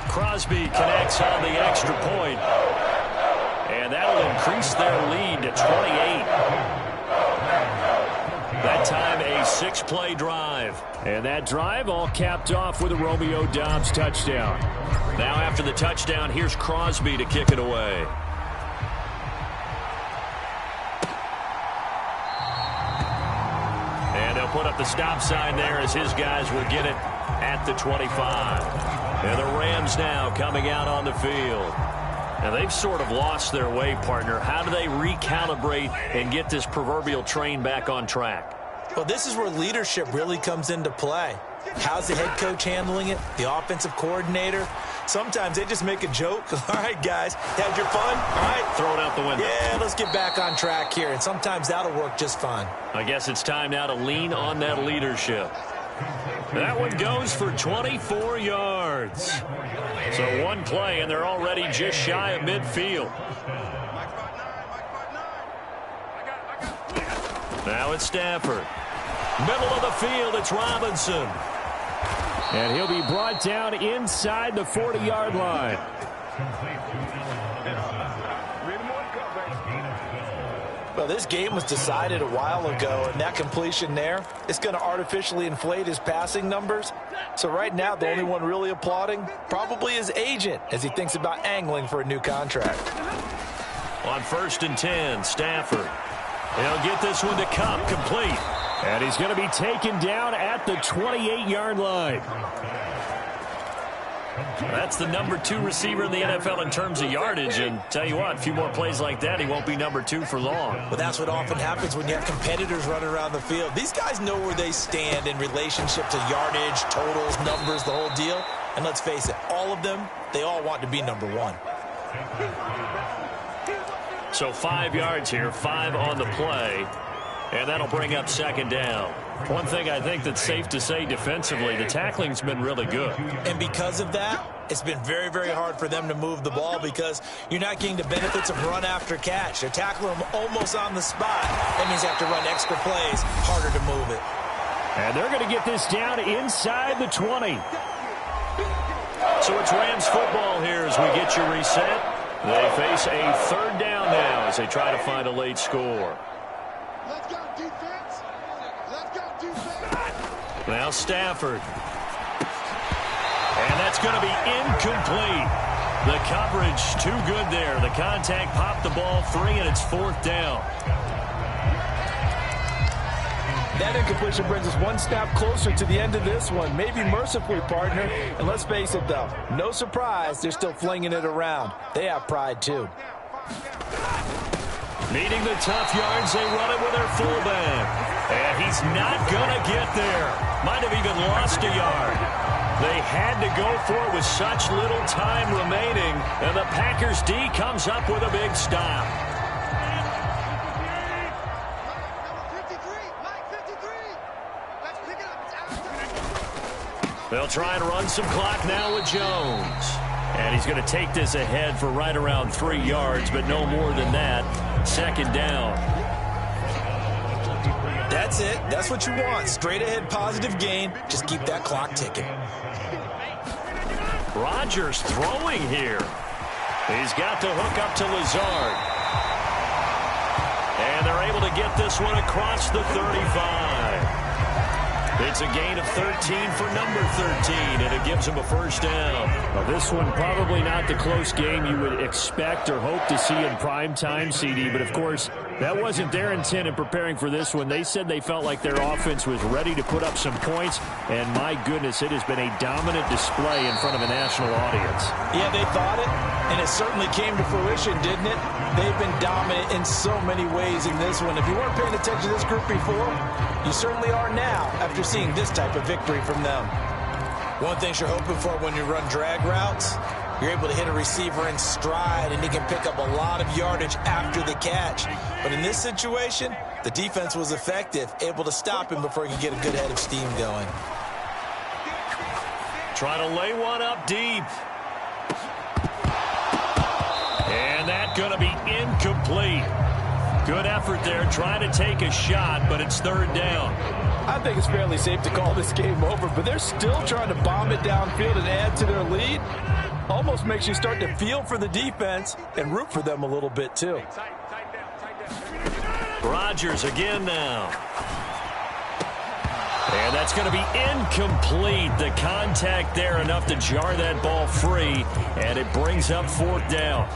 Crosby connects on the extra point. And that'll increase their lead to 28. That time a 6-play drive.
And that drive all capped off with a Romeo Dobbs touchdown.
Now after the touchdown, here's Crosby to kick it away. And they'll put up the stop sign there as his guys will get it at the 25. And the Rams now coming out on the field. Now, they've sort of lost their way, partner. How do they recalibrate and get this proverbial train back on track?
Well, this is where leadership really comes into play. How's the head coach handling it? The offensive coordinator? Sometimes they just make a joke. All right, guys, had your fun? All right.
Throw it out the window.
Yeah, let's get back on track here. And sometimes that'll work just fine.
I guess it's time now to lean on that leadership. That one goes for 24 yards. So one play, and they're already just shy of midfield. Now it's Stafford. Middle of the field, it's Robinson.
And he'll be brought down inside the 40-yard line.
Well, this game was decided a while ago, and that completion there, it's going to artificially inflate his passing numbers. So right now, the only one really applauding probably his agent as he thinks about angling for a new contract.
On 1st and 10, Stafford. He'll get this one to Cup, complete.
And he's going to be taken down at the 28-yard line.
That's the number 2 receiver in the NFL in terms of yardage. And tell you what, a few more plays like that, he won't be number 2 for long.
Well, that's what often happens when you have competitors running around the field. These guys know where they stand in relationship to yardage, totals, numbers, the whole deal. And let's face it, all of them, they all want to be number 1.
So 5 yards here, 5 on the play. And that'll bring up second down. One thing I think that's safe to say defensively, the tackling's been really good.
And because of that, it's been very, very hard for them to move the ball because you're not getting the benefits of run after catch. They're tackling them almost on the spot. That means they have to run extra plays, harder to move it.
And they're going to get this down inside the 20.
So it's Rams football here as we get you reset. They face a third down now as they try to find a late score.
Let's go, defense. Let's go, defense.
Now Stafford. And that's going to be incomplete. The coverage too good there. The contact popped the ball free, and it's fourth down.
That incompletion brings us one snap closer to the end of this one. Maybe mercifully, partner. And let's face it, though, no surprise, they're still flinging it around. They have pride, too.
Needing the tough yards, they run it with their fullback. And he's not going to get there. Might have even lost a yard. They had to go for it with such little time remaining. And the Packers D comes up with a big stop. They'll try and run some clock now with Jones. And he's going to take this ahead for right around 3 yards, but no more than that. Second down.
That's it. That's what you want. Straight ahead positive gain. Just keep that clock ticking.
Rodgers throwing here. He's got the hook up to Lazard. And they're able to get this one across the 35. It's a gain of 13 for number 13, and it gives him a first down.
Well, this one probably not the close game you would expect or hope to see in prime time, CD, but of course, that wasn't their intent in preparing for this one. They said they felt like their offense was ready to put up some points, and my goodness, it has been a dominant display in front of a national audience.
Yeah, they thought it, and it certainly came to fruition, didn't it? They've been dominant in so many ways in this one. If you weren't paying attention to this group before, you certainly are now after seeing this type of victory from them. One thing you're hoping for when you run drag routes, you're able to hit a receiver in stride, and he can pick up a lot of yardage after the catch. But in this situation, the defense was effective, able to stop him before he could get a good head of steam going.
Try to lay one up deep. And that's going to be incomplete. Good effort there, trying to take a shot, but it's third down.
I think it's fairly safe to call this game over, but they're still trying to bomb it downfield and add to their lead. Almost makes you start to feel for the defense and root for them a little bit, too.
Rodgers again now. And that's going to be incomplete. The contact there enough to jar that ball free, and it brings up fourth down.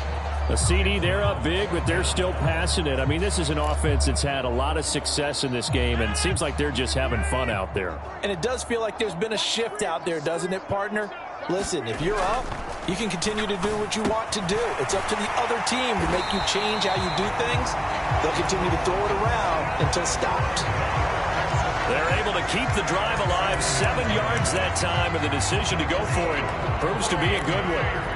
A CD, they're up big, but they're still passing it. I mean, this is an offense that's had a lot of success in this game, and it seems like they're just having fun out there.
And it does feel like there's been a shift out there, doesn't it, partner? Listen, if you're up, you can continue to do what you want to do. It's up to the other team to make you change how you do things. They'll continue to throw it around until stopped.
They're able to keep the drive alive, 7 yards that time, and the decision to go for it proves to be a good one.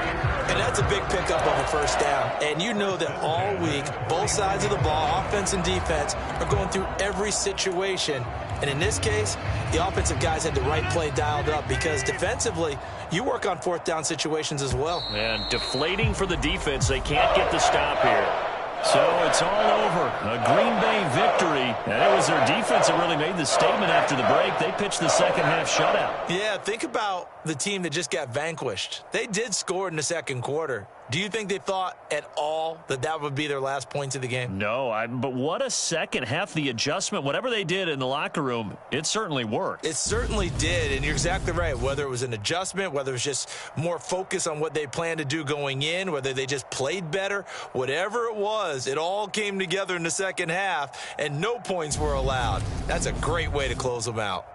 And that's a big pickup of a first down. And you know that all week, both sides of the ball, offense and defense, are going through every situation. And in this case, the offensive guys had the right play dialed up because defensively, you work on fourth down situations as well.
And deflating for the defense. They can't get the stop here. So it's all over. A Green Bay victory. And it was their defense that really made the statement after the break. They pitched the second half shutout.
Yeah, think about the team that just got vanquished. They did score in the second quarter. Do you think they thought at all that that would be their last points of the game?
No, but what a second half. The adjustment, whatever they did in the locker room, it certainly worked.
It certainly did, and you're exactly right. Whether it was an adjustment, whether it was just more focus on what they planned to do going in, whether they just played better, whatever it was, it all came together in the second half, and no points were allowed. That's a great way to close them out.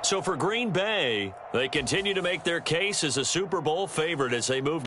So for Green Bay, they continue to make their case as a Super Bowl favorite as they move.